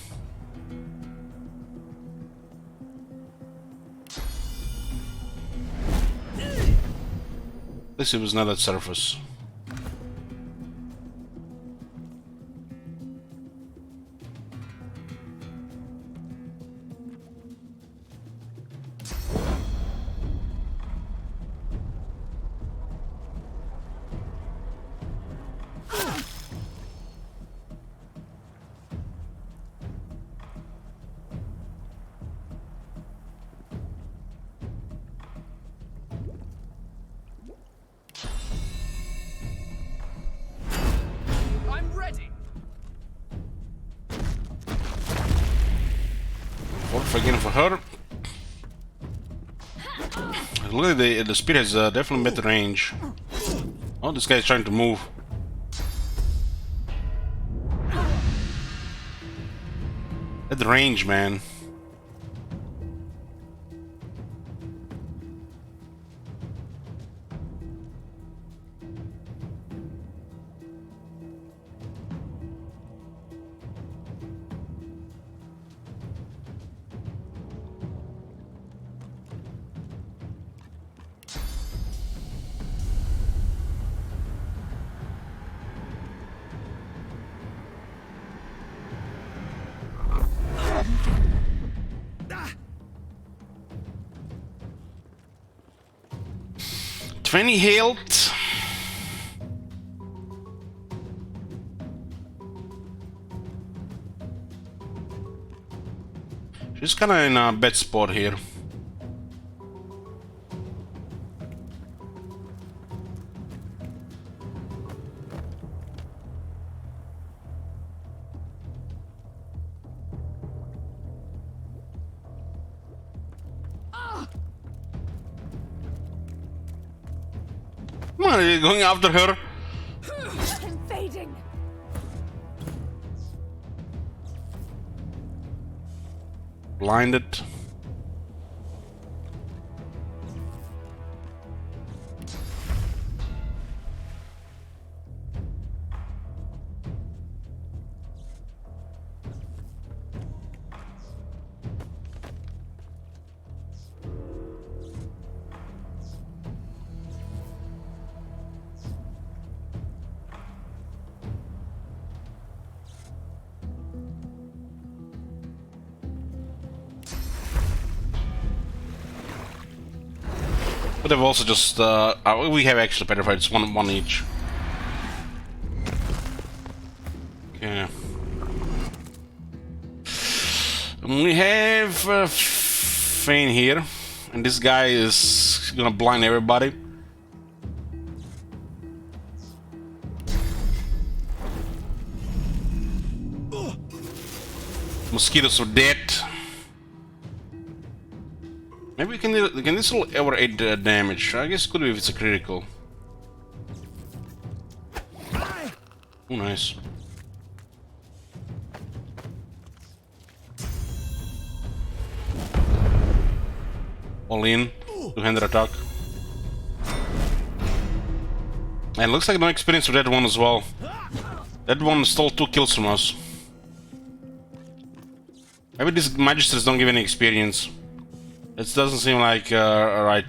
This was not at surface. Fourth again for her. Look at the spear has definitely better range. Oh, this guy's trying to move. At the range, man. Twenty health. She's kind of in a bad spot here. Come on, are you going after her? Invading. Blinded. But they've also just we have actually better fights, one each. Okay. And we have Fane here, and this guy is gonna blind everybody. Mosquitoes are dead. Maybe we can this will over 8 damage. I guess it could be if it's a critical. Oh, nice. All in. Two-handed attack. And looks like no experience for that one as well. That one stole 2 kills from us. Maybe these magisters don't give any experience. It doesn't seem like right.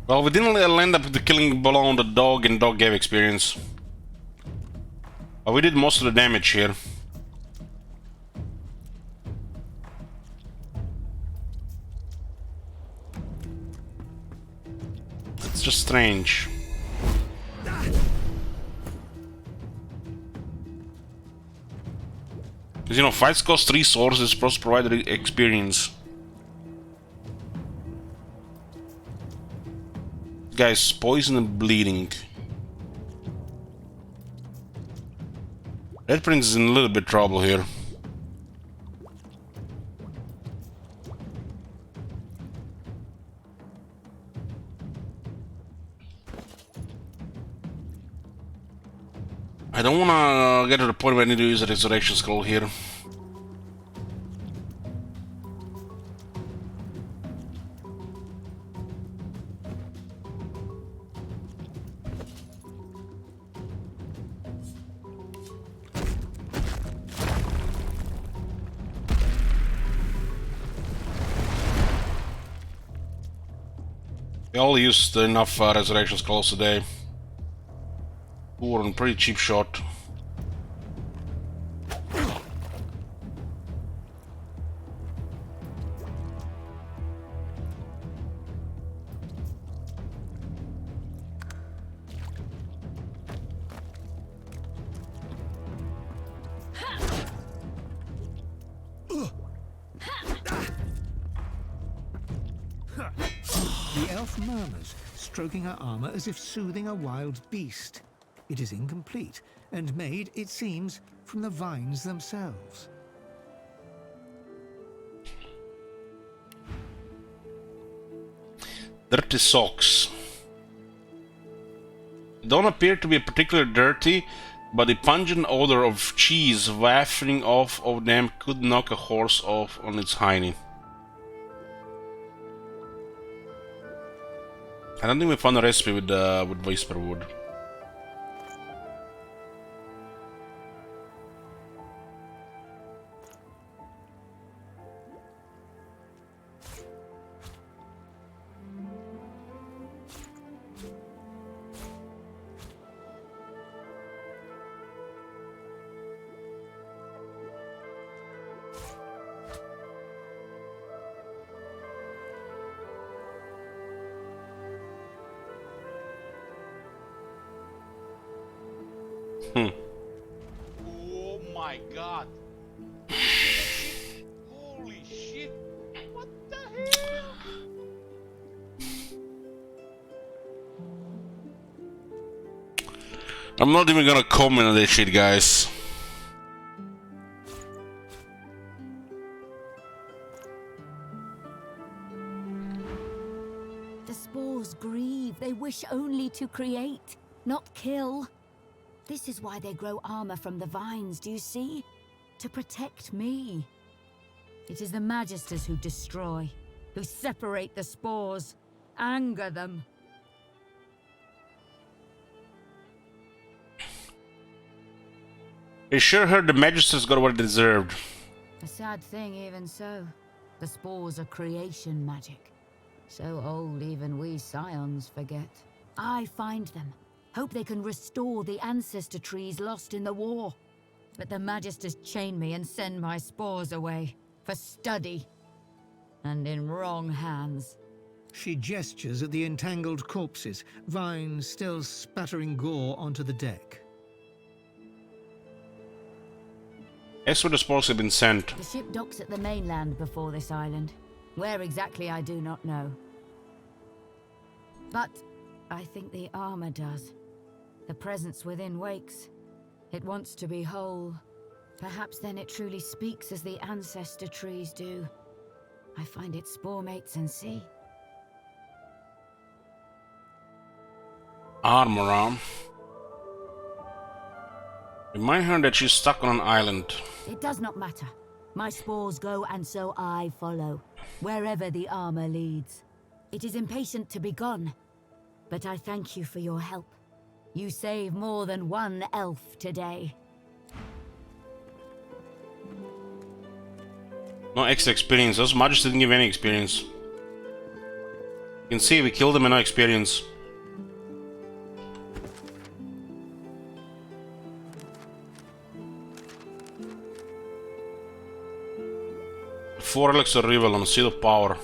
Well, we didn't end up with the killing blow on the dog, and dog gave experience. But we did most of the damage here. It's just strange. Because, you know, fights cost 3 swords, it's supposed to provide experience. Guys, poison and bleeding. Red Prince is in a little bit trouble here. I don't wanna get to the point where I need to use a resurrection scroll here. We all used enough resurrection scrolls today. We were on pretty cheap shot. elf murmurs, stroking her armor as if soothing a wild beast. It is incomplete, and made, it seems, from the vines themselves. Dirty socks. Don't appear to be particularly dirty, but the pungent odor of cheese wafting off of them could knock a horse off on its hiney. I don't think we found a recipe with whisper wood. Oh my god. Shit. Holy shit. What the hell? I'm not even gonna comment on this shit, guys. The spores grieve. They wish only to create, not kill. This is why they grow armor from the vines, do you see? To protect me. It is the Magisters who destroy, who separate the spores, anger them. I sure heard the Magisters got what they deserved. A sad thing, even so. The spores are creation magic. So old even we scions forget. I find them. Hope they can restore the ancestor trees lost in the war. But the Magisters chain me and send my spores away. For study. And in wrong hands. She gestures at the entangled corpses, vines still spattering gore onto the deck. As where the spores have been sent. The ship docks at the mainland before this island. Where exactly I do not know. But I think the armor does. The presence within wakes. It wants to be whole. Perhaps then it truly speaks as the ancestor trees do. I find its spore mates and see. Armor on. Remind her that she's stuck on an island. It does not matter. My spores go and so I follow. Wherever the armor leads. It is impatient to be gone. But I thank you for your help. You save more than one elf today. No extra experience. Those Magisters didn't give any experience. You can see we killed them and no experience. Four elixir rival on Seed of Power.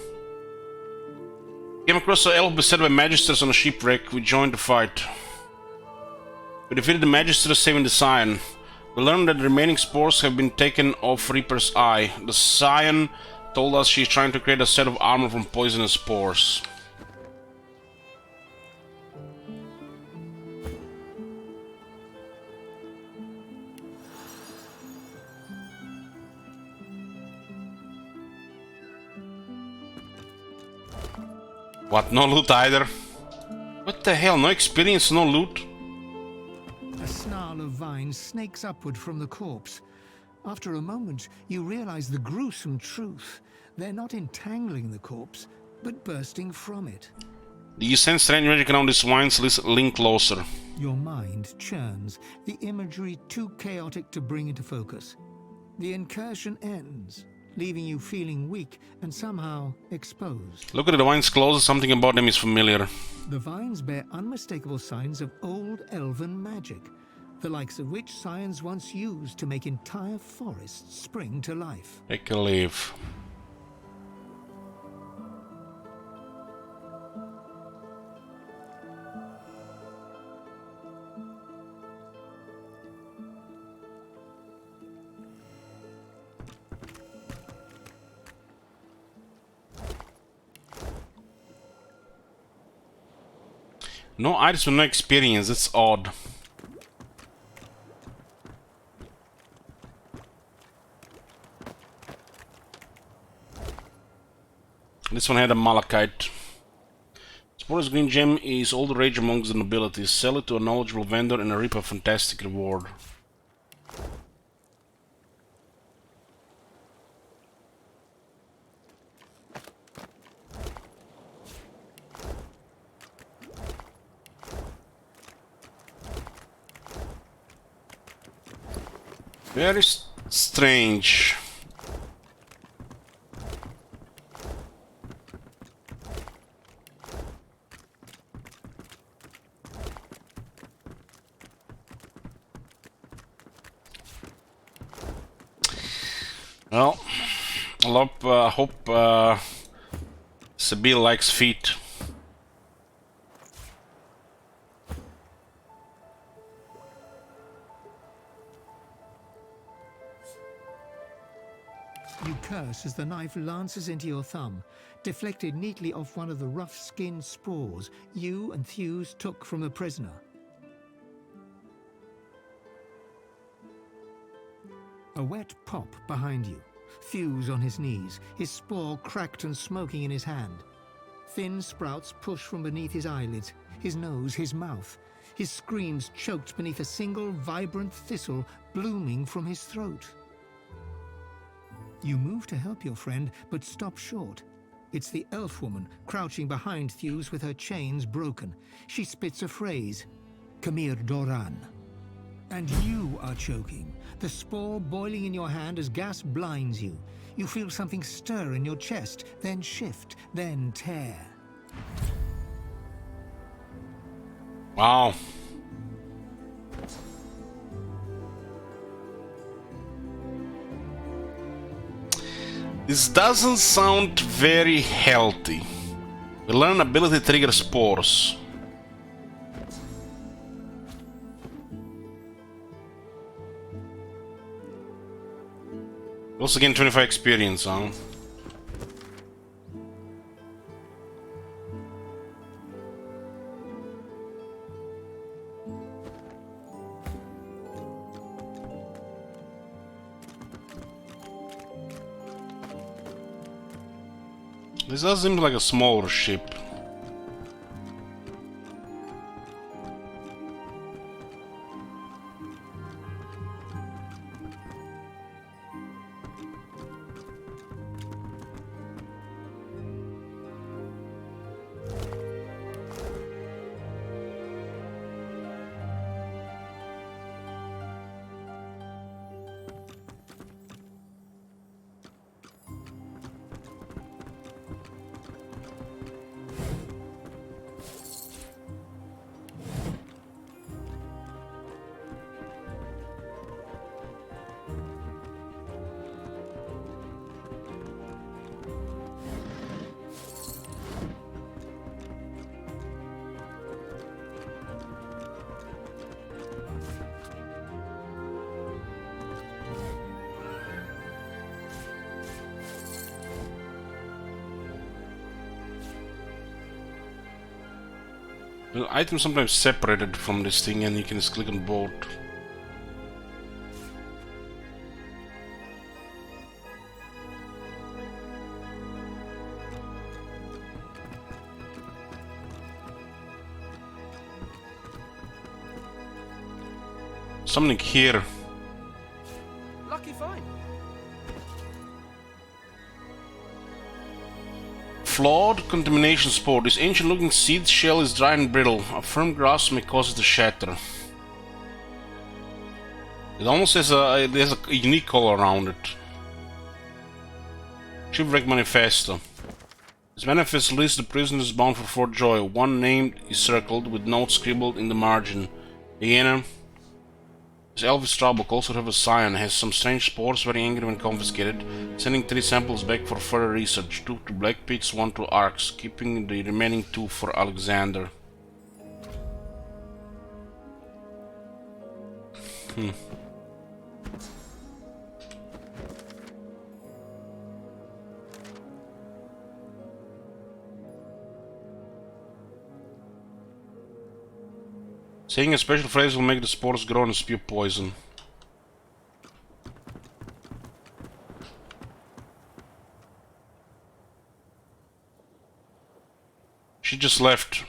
Came across an elf beset by Magisters on a shipwreck. We joined the fight. We defeated the Magisters, saving the Scion. We learned that the remaining spores have been taken off Reaper's Eye. The Scion told us she's trying to create a set of armor from poisonous spores. What? No loot either? What the hell? No experience, no loot? A snarl of vines snakes upward from the corpse. After a moment, you realize the gruesome truth. They're not entangling the corpse, but bursting from it. Do you sense strange magic around these vines? Link closer. Your mind churns, the imagery too chaotic to bring into focus. The incursion ends, leaving you feeling weak and somehow exposed. Look at the vines closer, something about them is familiar. The vines bear unmistakable signs of old elven magic, the likes of which science once used to make entire forests spring to life. Take a leaf. No items with no experience, that's odd. This one had a malachite. Spore's green gem is all the rage amongst the nobility. Sell it to a knowledgeable vendor and reap a fantastic reward. Very strange. Well, I hope Sabine likes feet. You curse as the knife lances into your thumb, deflected neatly off one of the rough-skinned spores you and Thews took from the prisoner. A wet pop behind you. Thews on his knees, his spore cracked and smoking in his hand. Thin sprouts push from beneath his eyelids, his nose, his mouth. His screams choked beneath a single vibrant thistle blooming from his throat. You move to help your friend, but stop short. It's the elf woman crouching behind Thews with her chains broken. She spits a phrase, Kamir Doran. And you are choking, the spore boiling in your hand as gas blinds you. You feel something stir in your chest, then shift, then tear. Wow. This doesn't sound very healthy. We learn ability to trigger spores. Also gain 25 experience, huh? This does seem like a smaller ship. The items sometimes separated from this thing and you can just click on both. Something here. Lucky find. Flawed contamination spore. This ancient looking seed shell is dry and brittle. A firm grasp may cause it to shatter. It almost has a unique color around it. Shipwreck Manifesto. This manifest lists the prisoners bound for Fort Joy. One name is circled with notes scribbled in the margin. Diana. This elvish Strabok also have a scion, has some strange spores, very angry when confiscated, sending 3 samples back for further research, 2 to Black Pits, 1 to Arks, keeping the remaining 2 for Alexander. Saying a special phrase will make the spores grow and spew poison. She just left.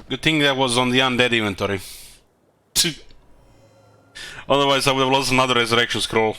Good thing that was on the undead inventory. Otherwise I would have lost another resurrection scroll.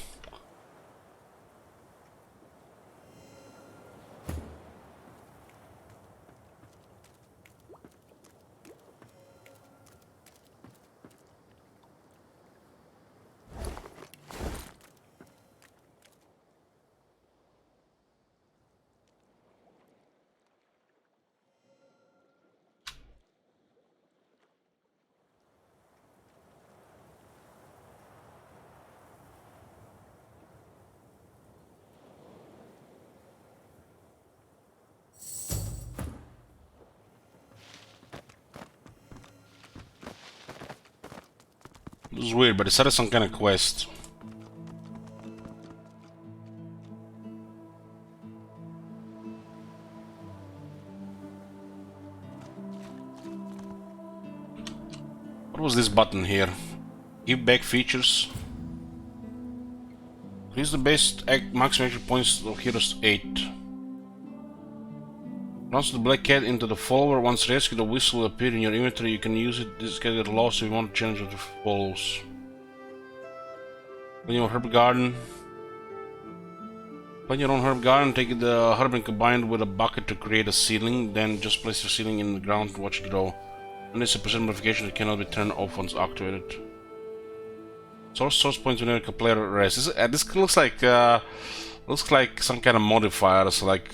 It was weird, but it started some kind of quest. What was this button here? Give back features. Increase the base maximum action points of heroes to 8. Transfer the black cat into the follower. Once rescued, the whistle will appear in your inventory. You can use it. This can get lost if you want to change what follows. Clean your herb garden. Plant your own herb garden. Take the herb and combine it with a bucket to create a seedling. Then just place your seedling in the ground and watch it grow. And it's a percent modification that cannot be turned off once activated. Source points whenever a player rests. This looks like some kind of modifier. So like,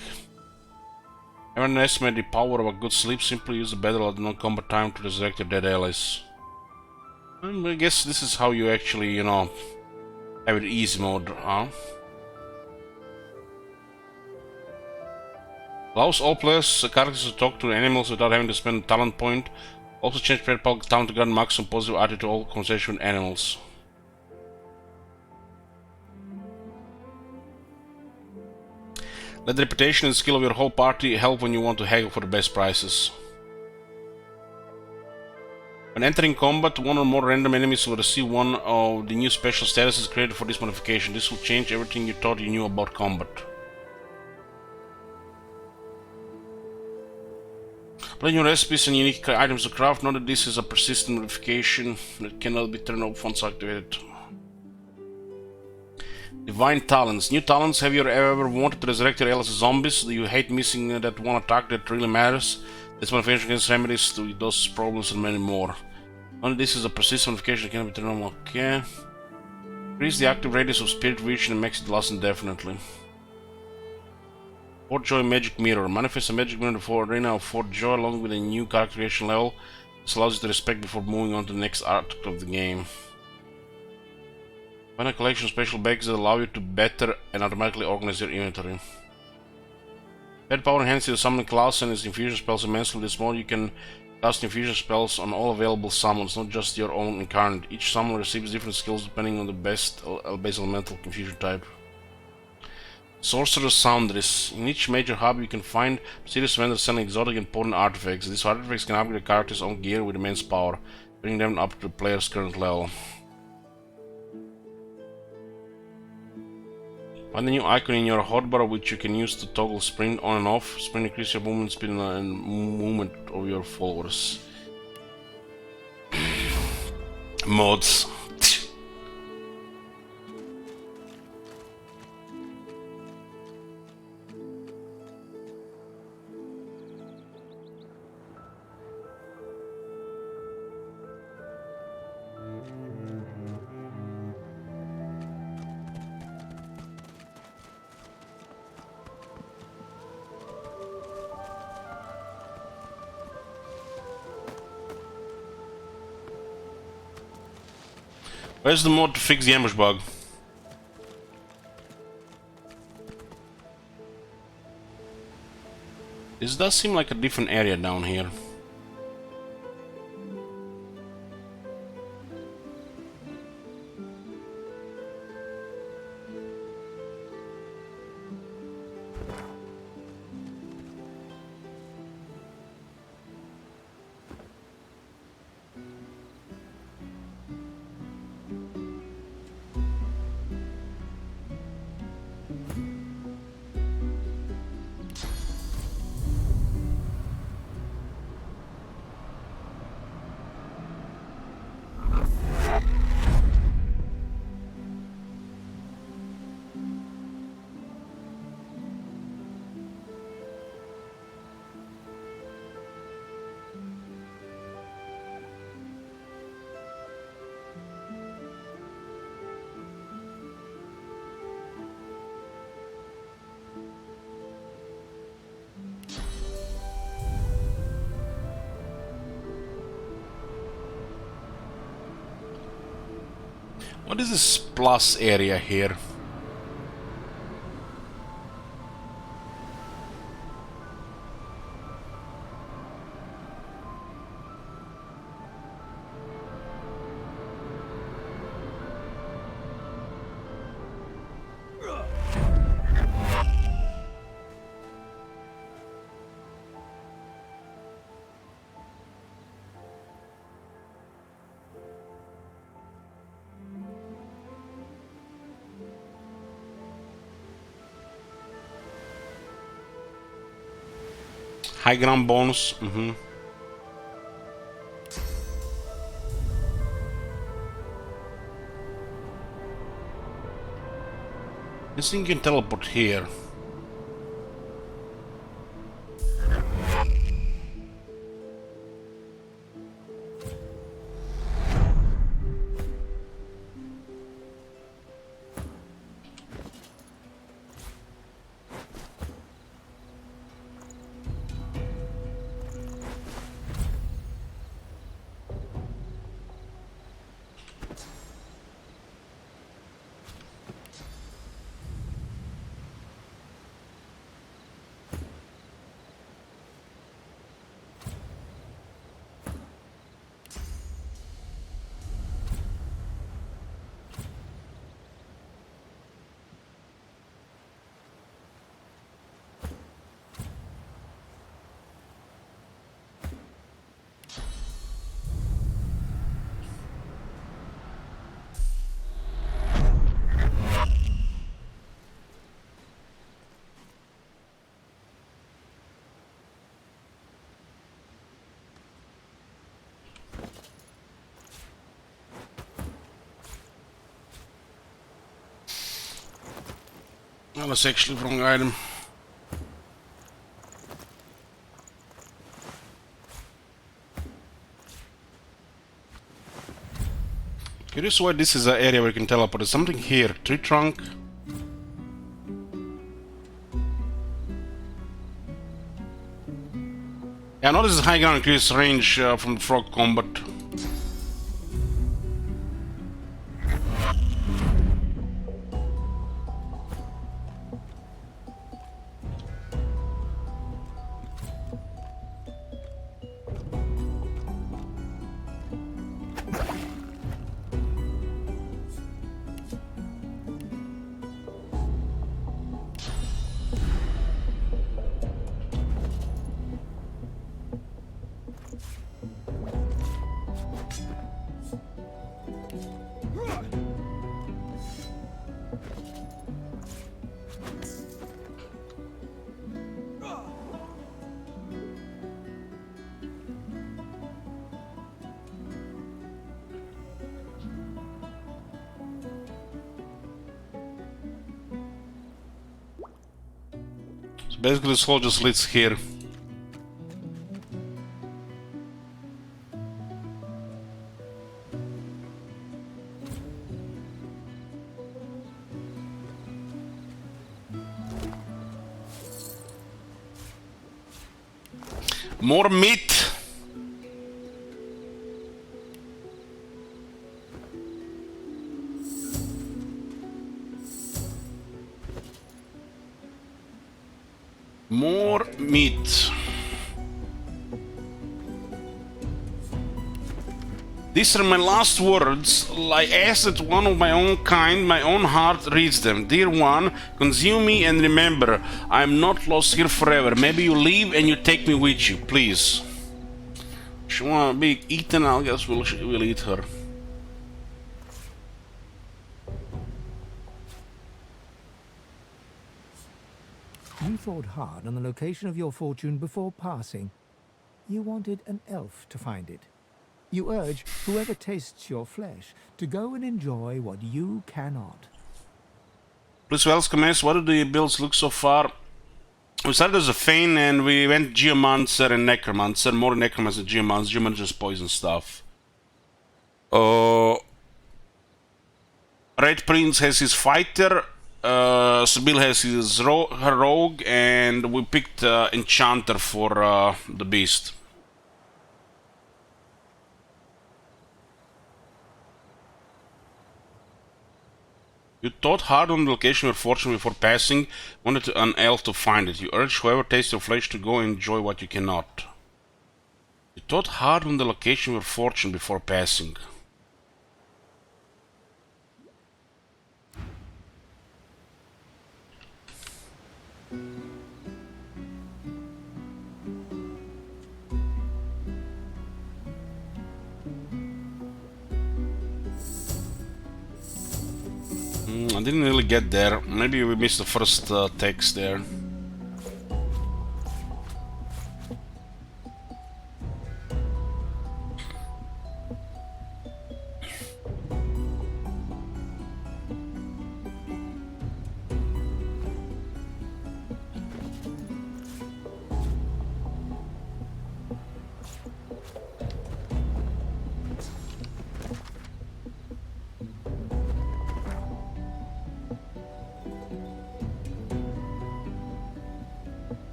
underestimate the power of a good sleep. Simply use the battle at non-combat time to resurrect your dead allies. I guess this is how you actually, you know, have it easy mode, huh? Allows all players characters to talk to animals without having to spend a talent point. Also change player talent to grant maximum positive attitude to all conversation with animals. Let the reputation and skill of your whole party help when you want to haggle for the best prices. When entering combat, one or more random enemies will receive one of the new special statuses created for this modification. This will change everything you thought you knew about combat. Plan your recipes and unique items to craft. Note that this is a persistent modification that cannot be turned off once activated. Divine talents. New talents. Have you ever wanted to resurrect your allies as zombies? Do you hate missing that one attack that really matters? This modification against remedies to those problems and many more. Only this is a persistent modification that cannot be turned on. Okay. Increase the active radius of spirit vision and makes it last indefinitely. Fort Joy Magic Mirror. Manifest a magic mirror in the arena of Fort Joy along with a new character creation level. This allows you to respect before moving on to the next act of the game. Find a collection of special bags that allow you to better and automatically organize your inventory. Pet power enhances your summoning class and its infusion spells immensely. With this mode you can cast infusion spells on all available summons, not just your own incarnate. Each summon receives different skills depending on the base elemental infusion type. Sorcerer's Foundries. In each major hub you can find mysterious vendors selling exotic and potent artifacts. These artifacts can upgrade a character's own gear with immense power, bringing them up to the player's current level. Find a new icon in your hotbar which you can use to toggle sprint on and off. Sprint increases your movement speed and movement of your followers. Mods. Where's the mod to fix the ambush bug? This does seem like a different area down here. What is this plus area here? High ground bonus. This thing can teleport here. Oh, that's actually the wrong item. Curious why this is an area where you can teleport. There's something here. Tree trunk. Yeah, I know this is high ground, increase range from frog combat. Basically, this hole just leads here. More meat. More meat. These are my last words. I ask that one of my own kind, my own heart, reads them. Dear one, consume me and remember, I am not lost here forever. Maybe you leave and you take me with you, please. She wanna be eaten, I guess we'll eat her. You thought hard on the location of your fortune before passing. You wanted an elf to find it. You urge whoever tastes your flesh to go and enjoy what you cannot. Please welcome us. What do the builds look so far? We started as a Fane and we went Geomancer and Necromancer. More Necromancer than Geomancer. Geomancer just poison stuff. Red Prince has his fighter. Sibyl has his her rogue. And we picked Enchanter for the beast. You thought hard on the location of fortune before passing, wanted an elf to find it. You urged whoever tastes your flesh to go and enjoy what you cannot. You thought hard on the location of fortune before passing. I didn't really get there. Maybe we missed the first text there.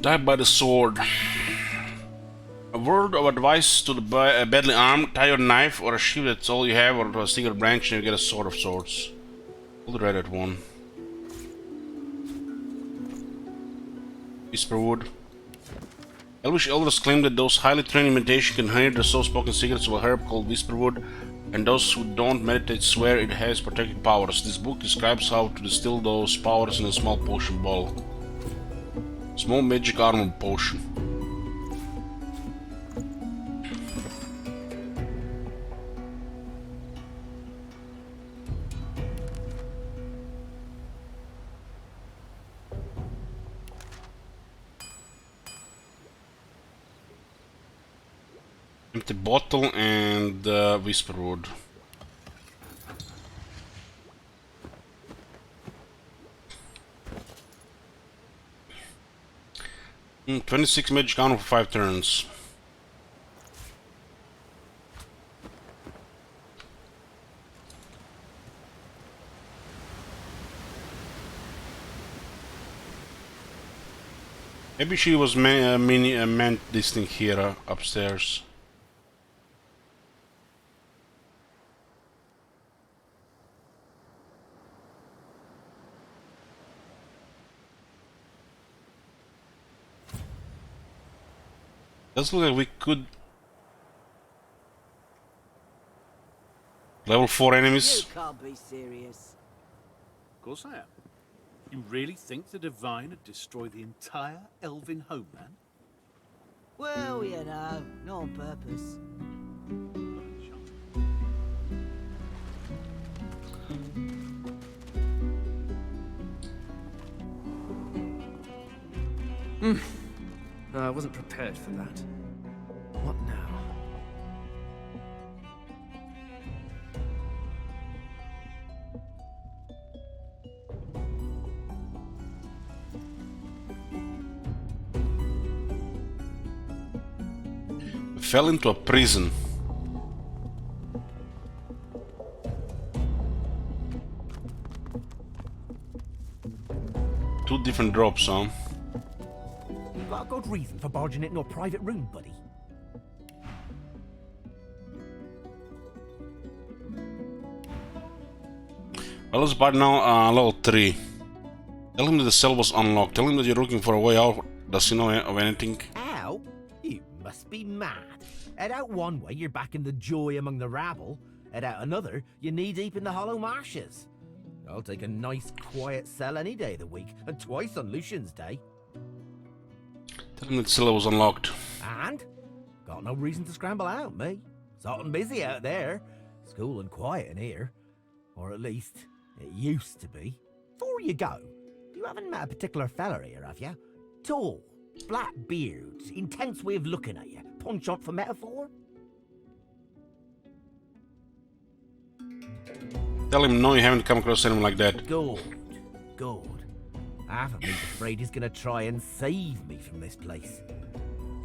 Die by the sword. A word of advice to the badly armed: tie your knife or a shield, that's all you have, or to a single branch and you get a sword of swords. We'll read that one. Whisperwood. Elvish elders claim that those highly trained imitation can hear the soft-spoken secrets of a herb called Whisperwood, and those who don't meditate swear it has protective powers. This book describes how to distill those powers in a small potion bottle. Small magic armor potion. Empty bottle and Whisperwood. Mm, 26 magic armor for 5 turns. Maybe she was meant this thing here upstairs. Does look like we could level 4 enemies. You can't be serious. Of course I am. You really think the Divine would destroy the entire elven homeland? Well, you know, not on purpose. I wasn't prepared for that. What now? fell into a prison. Two different drops, huh? You've got a good reason for barging into a private room, buddy. Well, let's buy now level 3. Tell him that the cell was unlocked. Tell him that you're looking for a way out. Does he know of anything? Out? You must be mad. Head out one way, you're back in the joy among the rabble. Head out another, you're knee-deep in the hollow marshes. I'll take a nice, quiet cell any day of the week, and twice on Lucian's Day. Tell him that the cell was unlocked. And? Got no reason to scramble out, me. It's hot and busy out there. It's cool and quiet in here. Or at least, it used to be. Before you go, you haven't met a particular fella here, have you? Tall, black beard, intense way of looking at you. Punch-up for metaphor? Tell him no, you haven't come across anyone like that. Good, good. Half of me's afraid he's gonna try and save me from this place.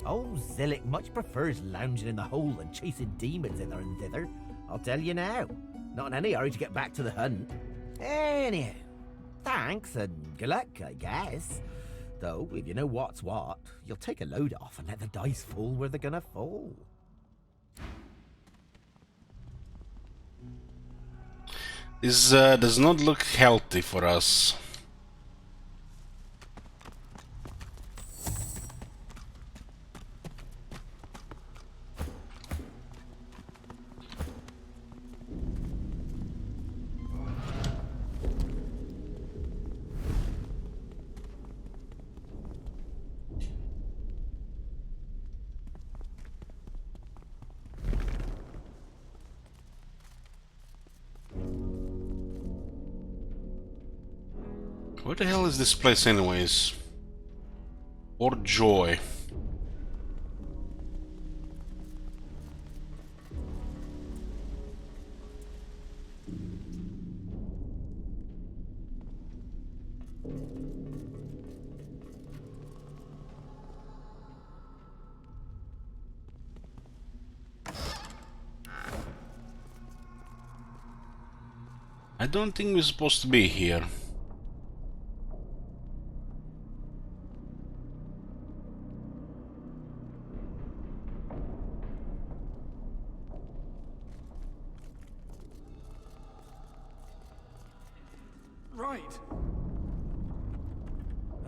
Old Zillick much prefers lounging in the hole and chasing demons hither and thither. I'll tell you now. Not in any hurry to get back to the hunt. Anyhow, thanks and good luck, I guess. Though, if you know what's what, you'll take a load off and let the dice fall where they're gonna fall. This does not look healthy for us. Where the hell is this place anyways? Or Joy? I don't think we're supposed to be here.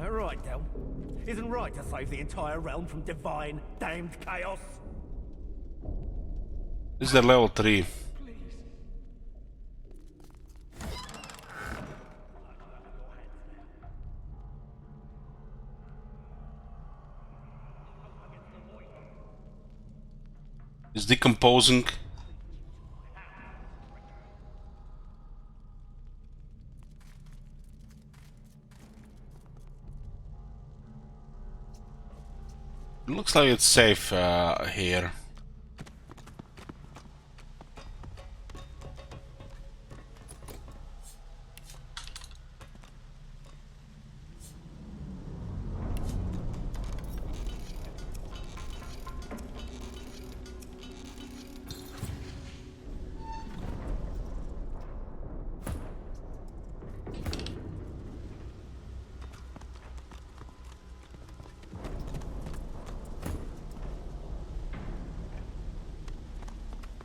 Right, Del. Isn't right to save the entire realm from divine, damned chaos. This is the level 3. It's decomposing. It looks like it's safe here.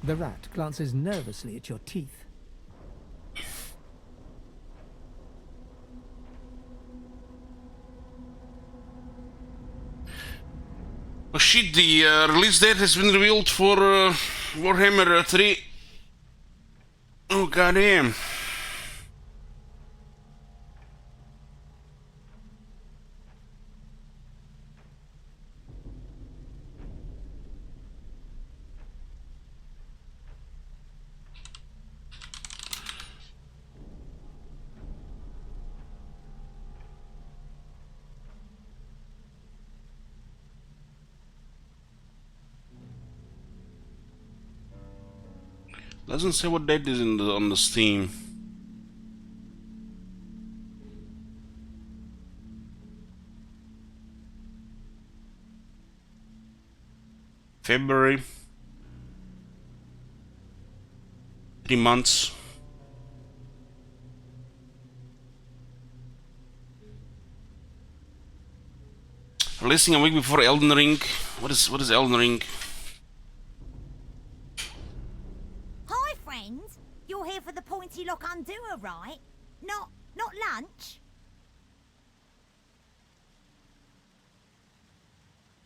The rat glances nervously at your teeth. Oh shit, the release date has been revealed for Warhammer 3. Oh goddamn. Doesn't say what date is on the Steam. February. 3 months. Releasing a week before Elden Ring. What is Elden Ring? Hi, friends. You're here for the Pointy Lock Undoer, right? Not lunch?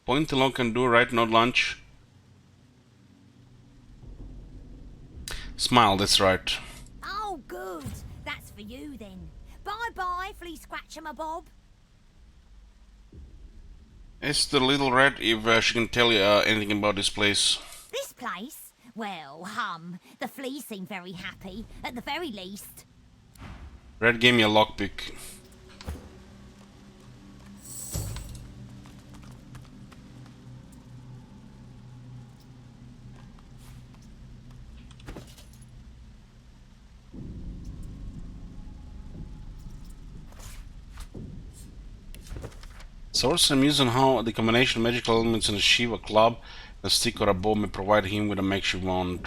Pointy Lock Undoer, right? Not lunch. Smile, that's right. Oh, good. That's for you, then. Bye-bye, Flea Scratcher-my-bob. Ask the little rat if she can tell you anything about this place. This place? Well, the fleas seem very happy, at the very least. Rat gave me a lockpick. Source and musing how the combination of magical elements in a sheath, a club, a stick or a bow may provide him with a makeshift wand.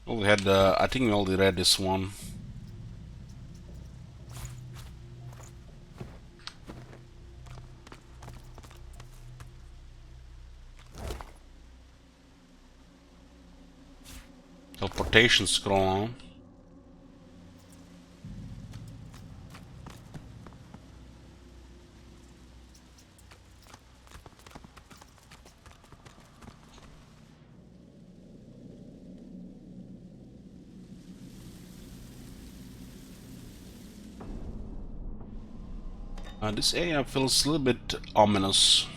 Well, we had, I think we already read this one. Teleportation scroll on. This area feels a little bit ominous.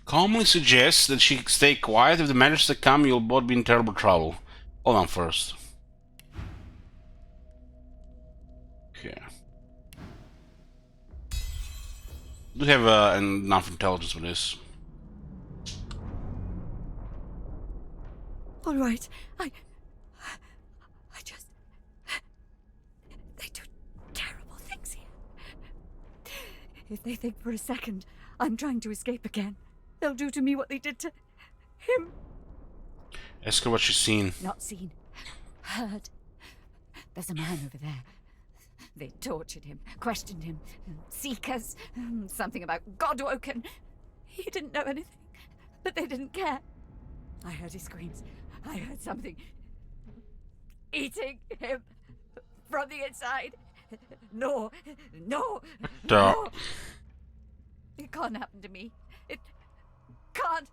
Calmly suggests that she stay quiet. If the managers come, you'll both be in terrible trouble. Hold on first. Okay. Do have enough intelligence for this. All right, I just... They do terrible things here. If they think for a second I'm trying to escape again, they'll do to me what they did to him. Ask her what she's seen. Not seen. Heard. There's a man over there. They tortured him, questioned him. Seekers. Something about Godwoken. He didn't know anything, but they didn't care. I heard his screams. I heard something eating him from the inside. No. It can't happen to me. It can't.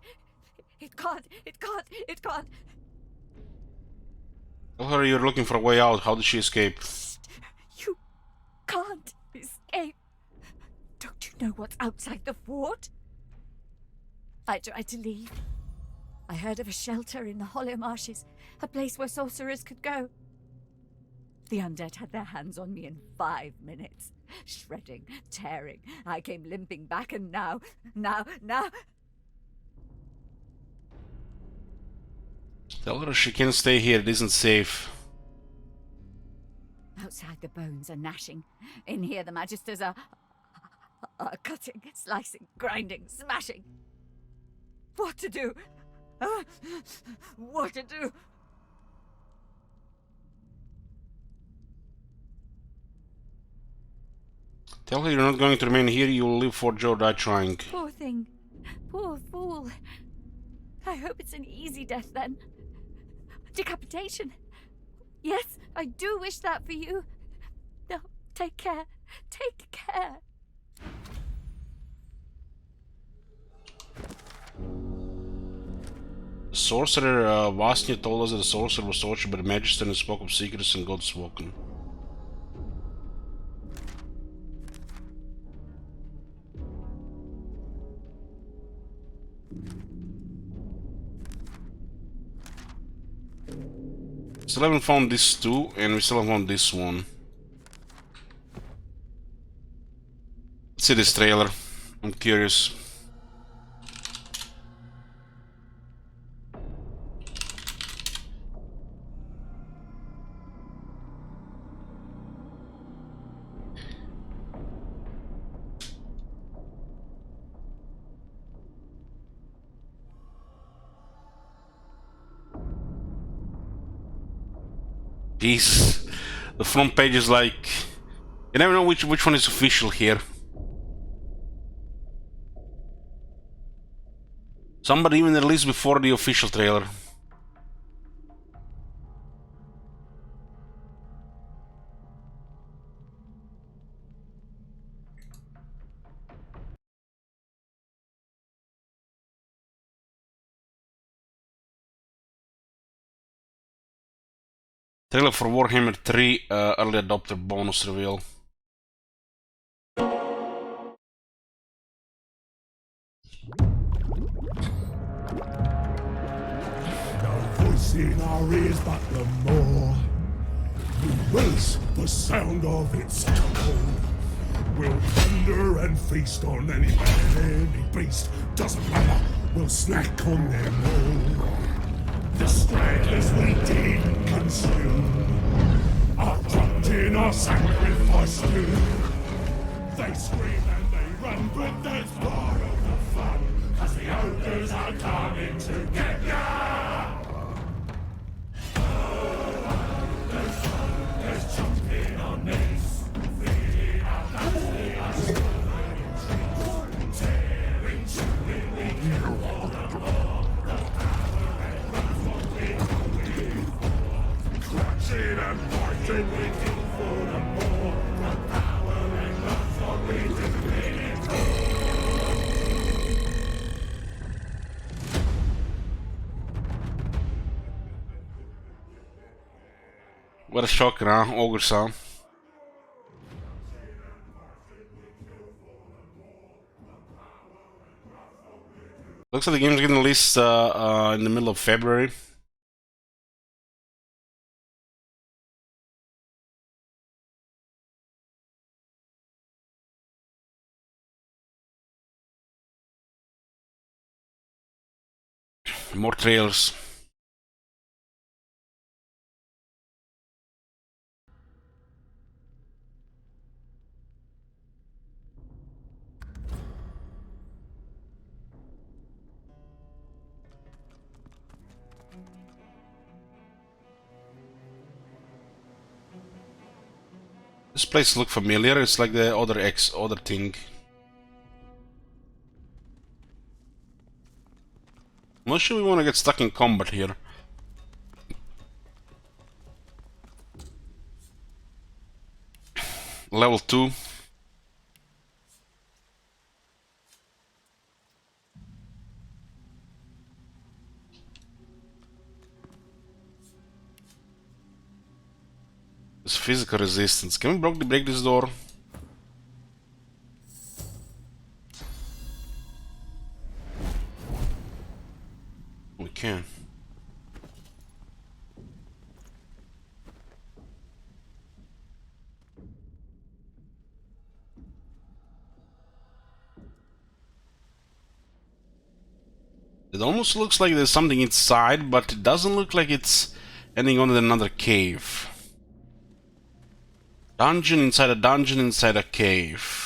Tell her you're looking for a way out. How did she escape? You can't escape. Don't you know what's outside the fort? I tried to leave. I heard of a shelter in the Hollow Marshes, a place where sorcerers could go. The undead had their hands on me in 5 minutes. Shredding, tearing. I came limping back and now... Tell her she can't stay here. It isn't safe. Outside the bones are gnashing. In here the magisters are cutting, slicing, grinding, smashing. What to do? What to do? Tell her you're not going to remain here. You will live for Joe, die trying. Poor thing. Poor fool. I hope it's an easy death then. Decapitation. Yes, I do wish that for you. No, take care. Take care. sorcerer Vasnia told us that the sorcerer was tortured by the Magister and spoke of secrets and gods spoken. Still haven't found this two, and we still haven't found this one. Let's see this trailer. I'm curious. Jeez, the front page is like, you never know which one is official here. Somebody even released before the official trailer. Trailer for Warhammer 3 early adopter bonus reveal. Voice in our ears but the more we raise the sound of its tone. We'll thunder and feast on any man, any beast, doesn't matter, we'll snack on them all. The stragglers we didn't consume are dropped in our sacrifice too. They scream and they run, but that's part of the fun, 'cause the ogres are coming to get ya! There's jumping on knees, feeding our family, us tearing, chewing, we kill all the more. The power and wrath what we clutching and fighting, we kill for the more. The power and wrath what we do in it. What a shocker, huh? Ogres, huh? Looks like the game's getting released in the middle of February. More trailers. This place looks familiar. It's like the other thing. I'm not sure we want to get stuck in combat here. Level 2. This physical resistance. Can we break this door? We can. It almost looks like there's something inside, but it doesn't look like it's ending on another cave. Dungeon inside a cave.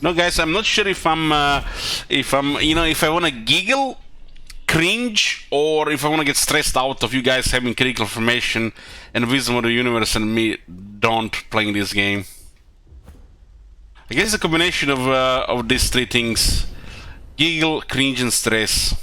No, guys, I'm not sure if I want to giggle cringe, or if I want to get stressed out of you guys having critical information and wisdom of the universe and me don't playing this game. I guess it's a combination of these three things: giggle, cringe, and stress.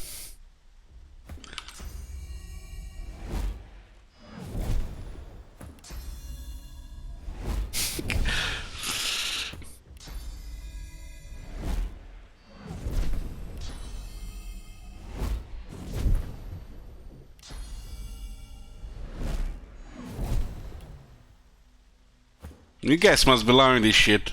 You guys must be loving this shit.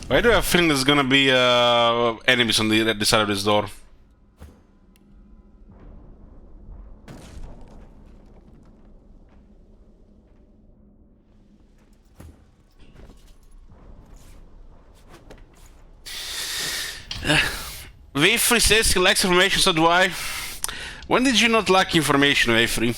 Why do I have a feeling there's gonna be enemies on the side of this door? Wayfree says he lacks information, so do I. When did you not lack information, Wayfree?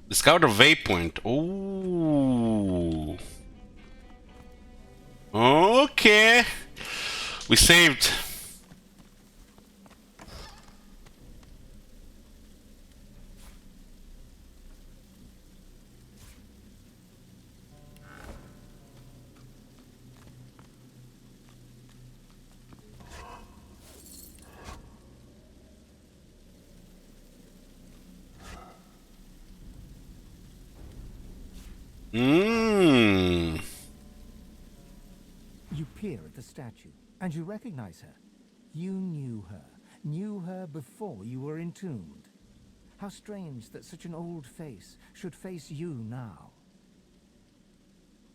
Discovered a waypoint. Ooh. Okay. We saved. You peer at the statue, and you recognize her. You knew her before you were entombed. How strange that such an old face should face you now.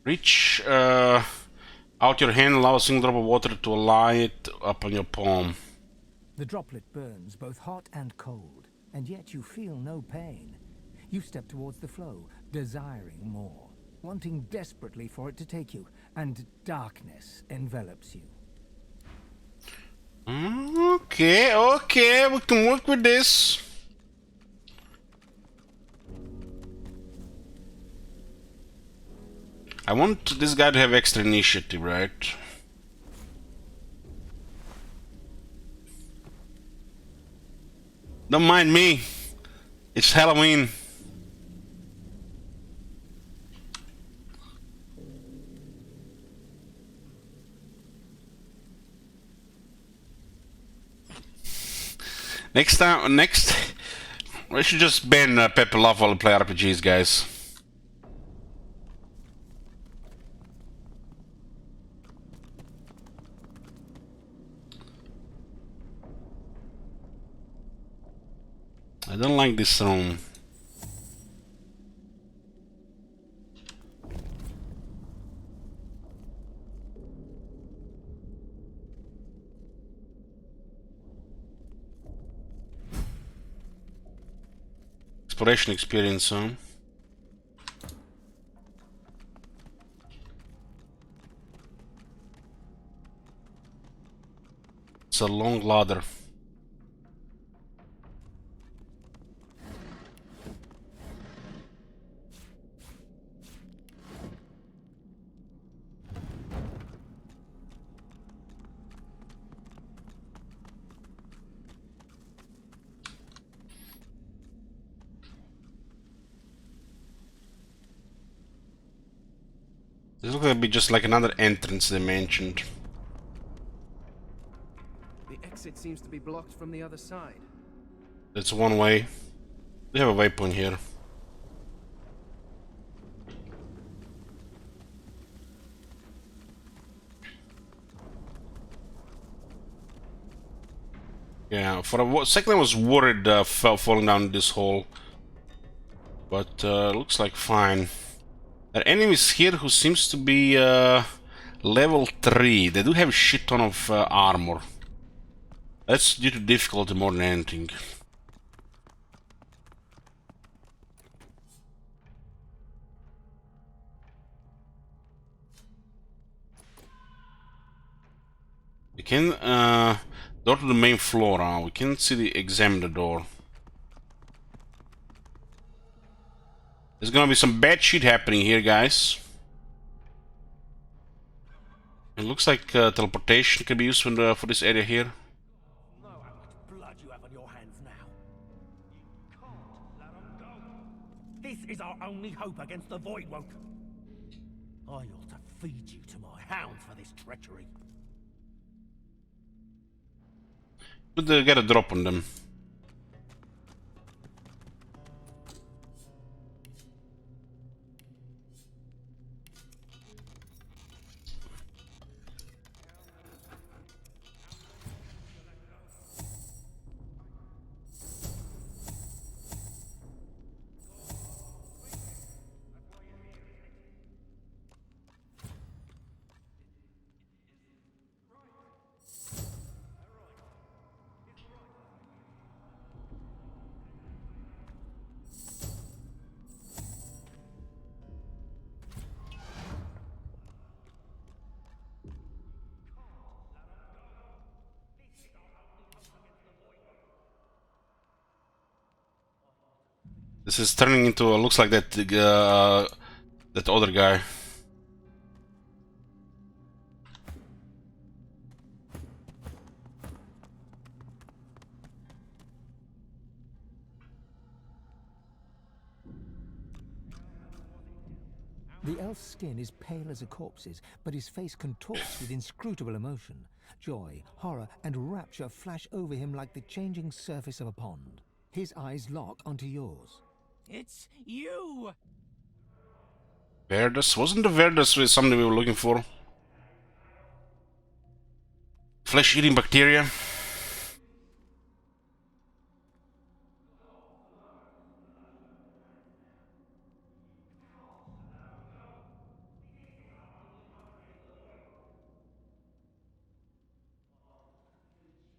Reach out your hand, allow a single drop of water to alight upon your palm. The droplet burns both hot and cold, and yet you feel no pain. You step towards the flow, desiring more, wanting desperately for it to take you, and darkness envelops you. Okay, we can work with this. I want this guy to have extra initiative, right? Don't mind me. It's Halloween. Next, we should just ban Pepper Love while we play RPGs, guys. I don't like this room. Exploration experience, huh? It's a long ladder. This looks like be just like another entrance they mentioned. The exit seems to be blocked from the other side. It's one way. We have a waypoint here. Yeah, for a second I was worried falling down this hole. But looks like fine. There are enemies here who seems to be Level 3. They do have a shit ton of armor. That's due to difficulty more than anything. We can door to the main floor now. We can see examine the door. There's gonna be some bad shit happening here, guys. It looks like teleportation can be used for this area here. Know how much blood you have on your hands now. You can't let them go. This is our only hope against the Voidwoke. I ought to feed you to my hounds for this treachery. Could get a drop on them. This is turning into looks like that that other guy. The elf's skin is pale as a corpse's, but his face contorts with inscrutable emotion. Joy, horror, and rapture flash over him like the changing surface of a pond. His eyes lock onto yours. It's you! Verdus? Wasn't the Verdus something we were looking for? Flesh-eating bacteria?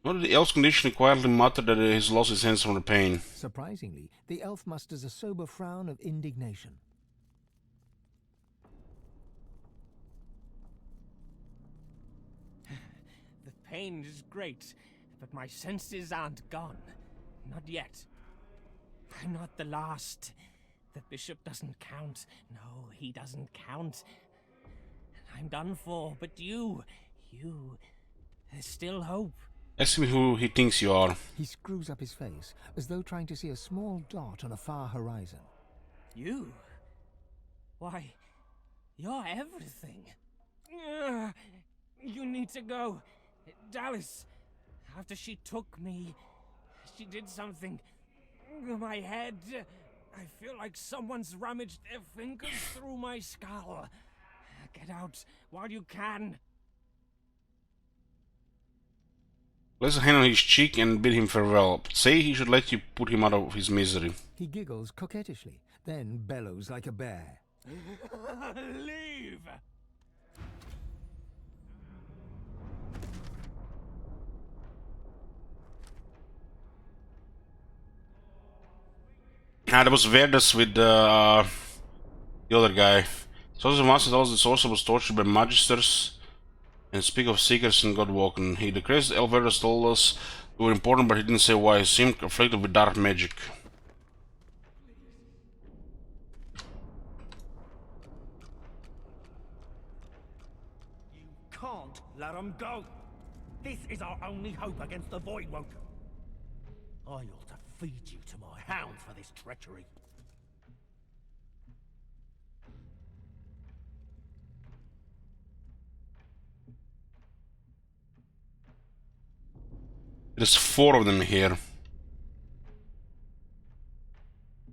Noted the elf's condition quietly muttered that he's lost his hands from the pain. Surprisingly, the elf musters a sober frown of indignation. The pain is great, but my senses aren't gone. Not yet. I'm not the last. The bishop doesn't count. No, he doesn't count. I'm done for, but you... There's still hope. Ask him who he thinks you are. He screws up his face, as though trying to see a small dot on a far horizon. You? Why, you're everything. You need to go. Dallas, after she took me, she did something. My head. I feel like someone's rummaged their fingers through my skull. Get out while you can. Place a hand on his cheek and bid him farewell. Say he should let you put him out of his misery. He giggles coquettishly, then bellows like a bear. Leave! That was Verdus with the other guy. Source of Master tells the sorcerer was tortured by magisters and speak of seekers in Godwalken. He declares that Verdus told us we were important, but he didn't say why. He seemed afflicted with dark magic. You can't let him go. This is our only hope against the Voidwoke. I ought to feed you to my hounds for this treachery. There's 4 of them here.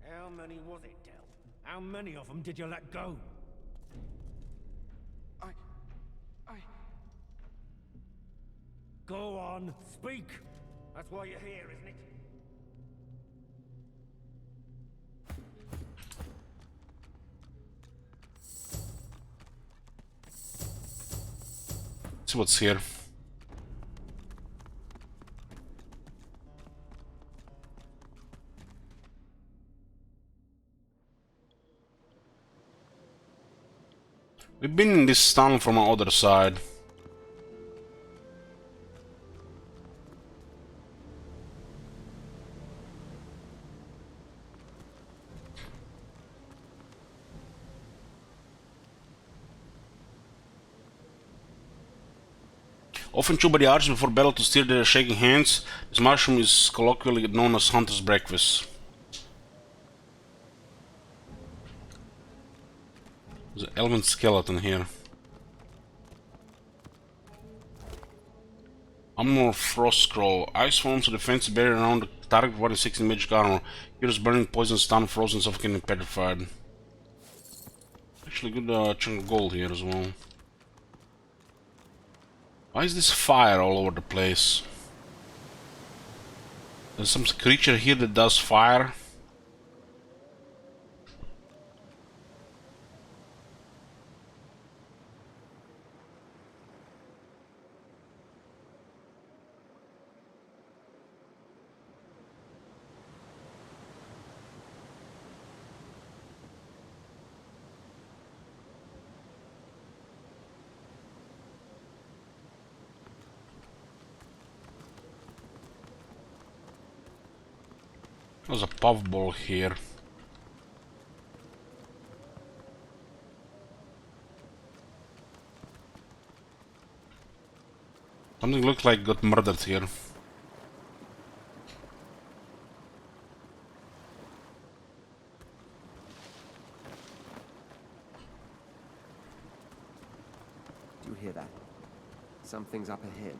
How many was it, Del? How many of them did you let go? I... Go on, speak! That's why you're here, isn't it? see what's here. We've been in this tunnel from the other side. Often chewed by the archers before battle to steer their shaking hands, this mushroom is colloquially known as Hunter's Breakfast. There's an elven skeleton here. Armor Frostcrow. Ice forms a defensive barrier around the target wearing 16 magic armor. Heroes burning, poison, stun, frozen, suffocating, and petrified. Actually, good chunk of gold here as well. Why is this fire all over the place? There's some creature here that does fire. There's a puffball here. Something looked like got murdered here. Do you hear that? Something's up ahead.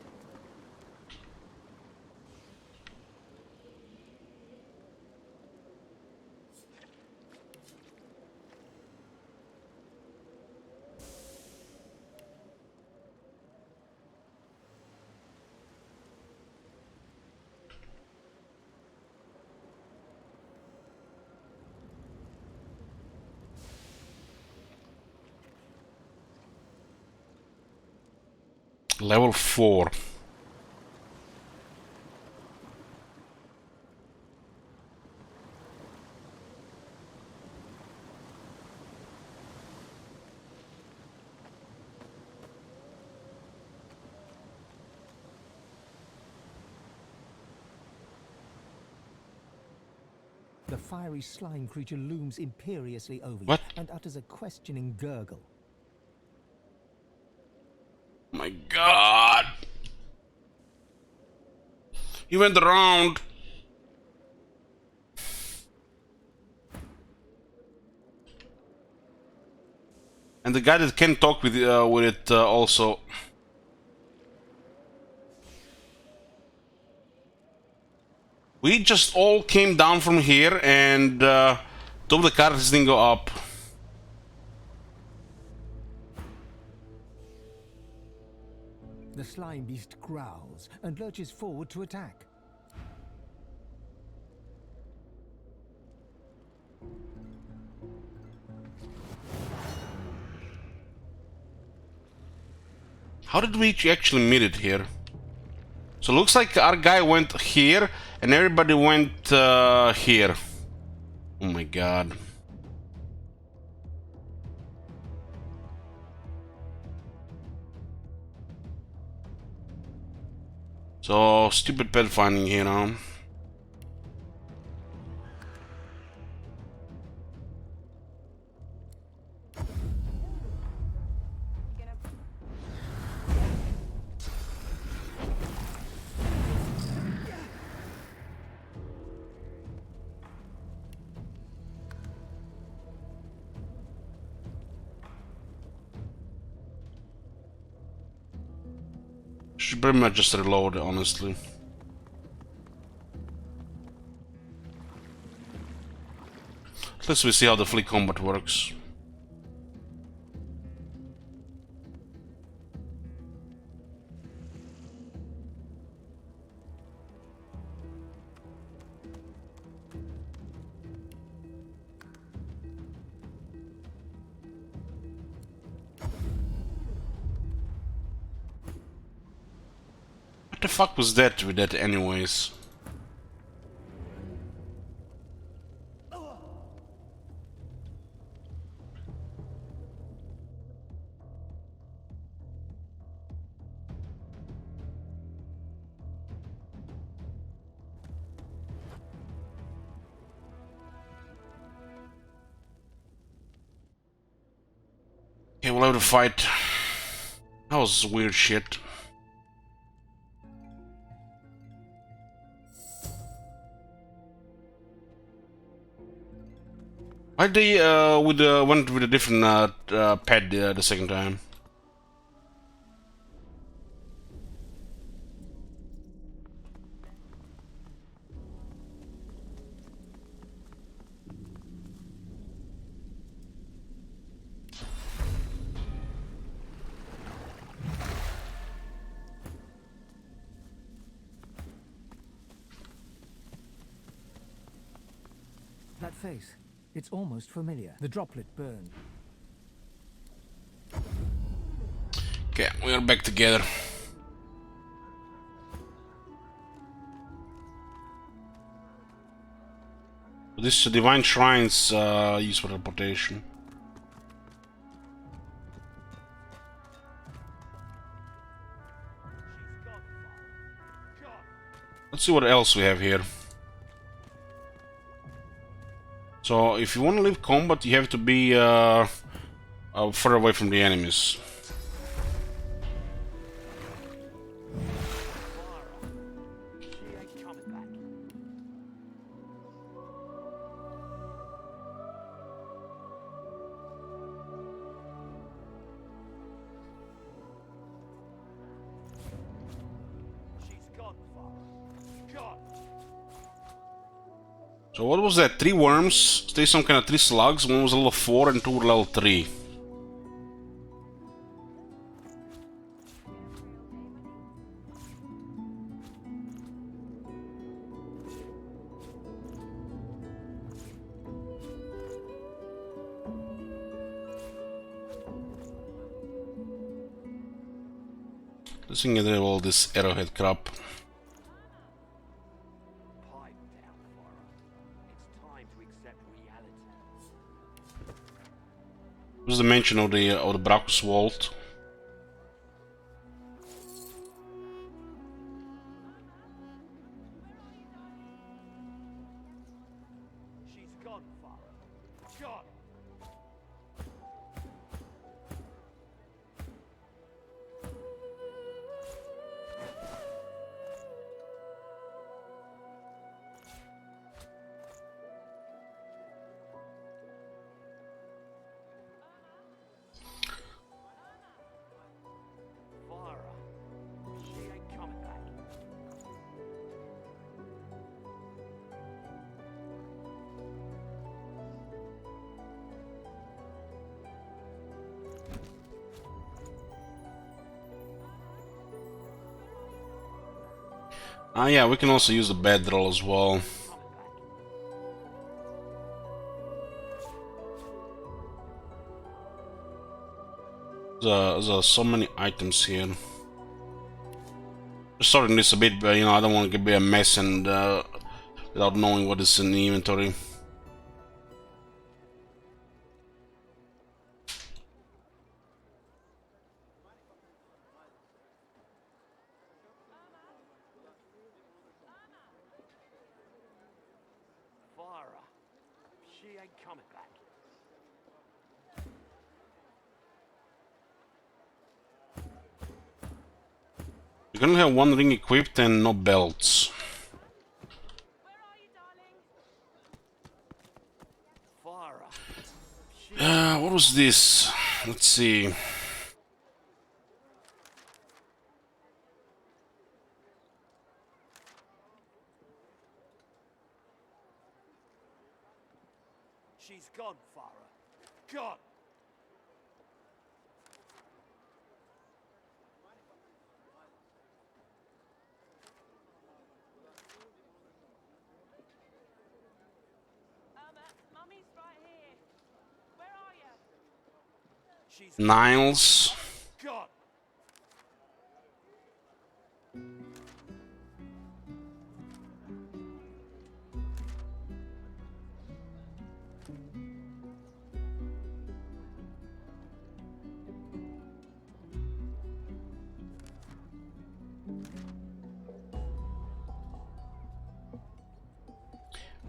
Level 4. The fiery slime creature looms imperiously over you What? and utters a questioning gurgle. My God! He went around. And the guy that can talk with it also. We just all came down from here and told the characters didn't go up. The slime beast growls and lurches forward to attack. How did we actually meet it here? So it looks like our guy went here and everybody went here. Oh my God. So stupid pet finding here now. Should pretty much just reload, honestly. At least we see how the fleet combat works. the fuck was that with that anyways? Okay, we'll have to fight. That was weird shit. Why they went with a different pad the second time? That face. It's almost familiar. The droplet burned. Okay, we are back together. This divine shrines used for teleportation. Let's see what else we have here. So, if you want to leave combat, you have to be further away from the enemies. So what was that? 3 worms, there's some kind of 3 slugs, one was a level 4 and 2 were level 3. Let's get rid of all this arrowhead crap. What's the mention of the Brachus Vault? Ah, yeah, we can also use the bedroll as well. There's so many items here. Just sorting this a bit, but you know, I don't want it to be a mess and without knowing what is in the inventory. You're gonna have 1 ring equipped and no belts. What was this? Let's see. She's gone, Farah. Gone. Niles.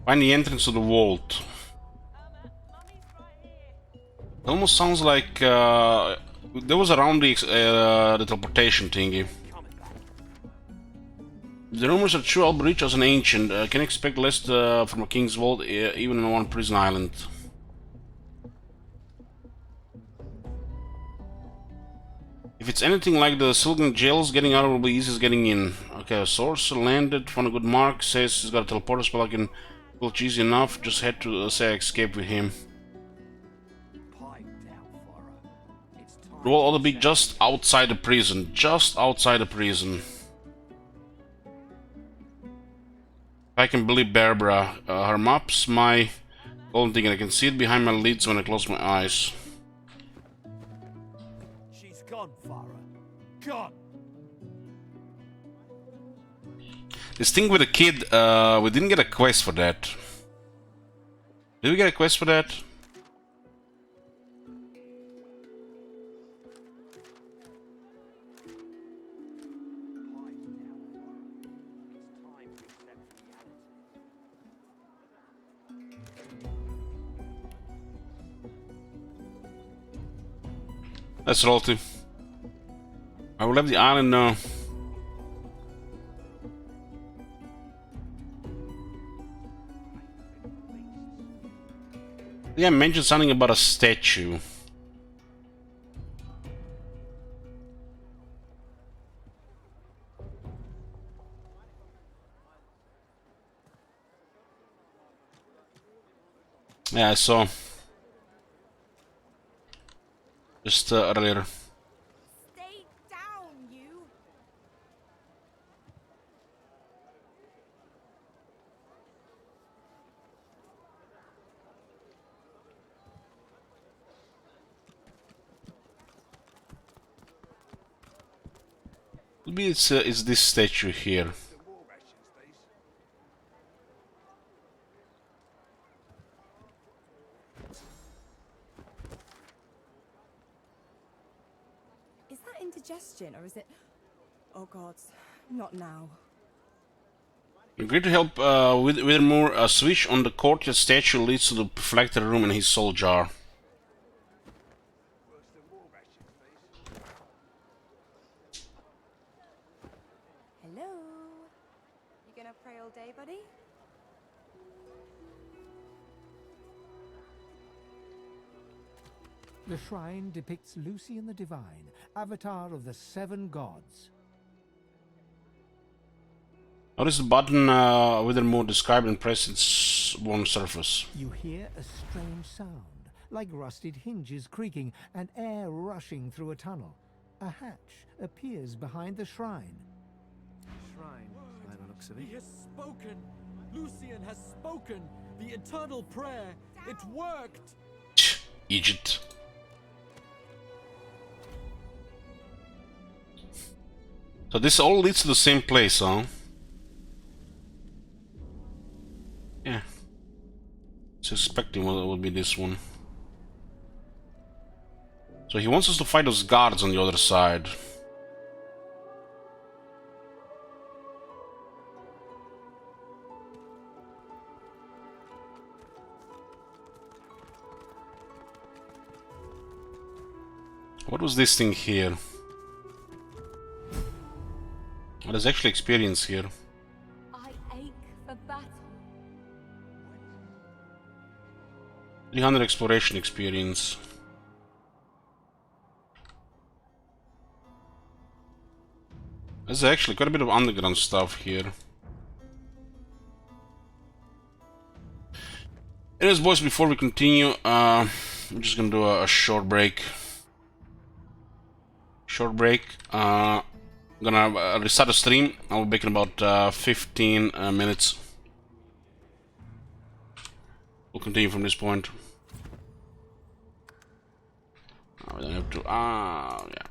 Find the entrance to the vault. It almost sounds like there was around the teleportation thingy. The rumors are true. I'll breach as an ancient. Can expect less from a king's vault, even on one prison island. If it's anything like the Silken jails, getting out will be easy as getting in. Okay, a sorcerer landed, found a good mark, says he's got a teleporter spell I can pull easy enough, just head to say I escape with him. The wall ought to be just outside the prison, just outside the prison. If I can believe Barbara, her map's my golden thing and I can see it behind my lids when I close my eyes. She's gone, Farah. Gone. This thing with the kid, we didn't get a quest for that. Did we get a quest for that? That's royalty. I will leave the island now. Yeah, I mentioned something about a statue. Yeah, I saw. Just earlier. Stay down, you. Maybe it's this statue here. Is that indigestion or is it... Oh god, not now. Agree to help Withermore. A switch on the courtyard statue leads to the reflector room in his soul jar. Hello? You gonna pray all day, buddy? The shrine depicts Lucian the Divine, avatar of the 7 gods. Notice the button Withermore described and press its worn surface. You hear a strange sound, like rusted hinges creaking and air rushing through a tunnel. A hatch appears behind the shrine. Shrine, by the looks of it. He has spoken! Lucian has spoken! The eternal prayer! It worked! Egypt. So this all leads to the same place, huh? Yeah. Suspecting what would be this one. So he wants us to fight those guards on the other side. What was this thing here? Oh, there's actually experience here. I ache for battle. 300 exploration experience. There's actually quite a bit of underground stuff here. Anyways, boys, before we continue, I'm just gonna do a short break. I'm gonna restart the stream. I'll be back in about 15 minutes. We'll continue from this point. We don't have to. Yeah.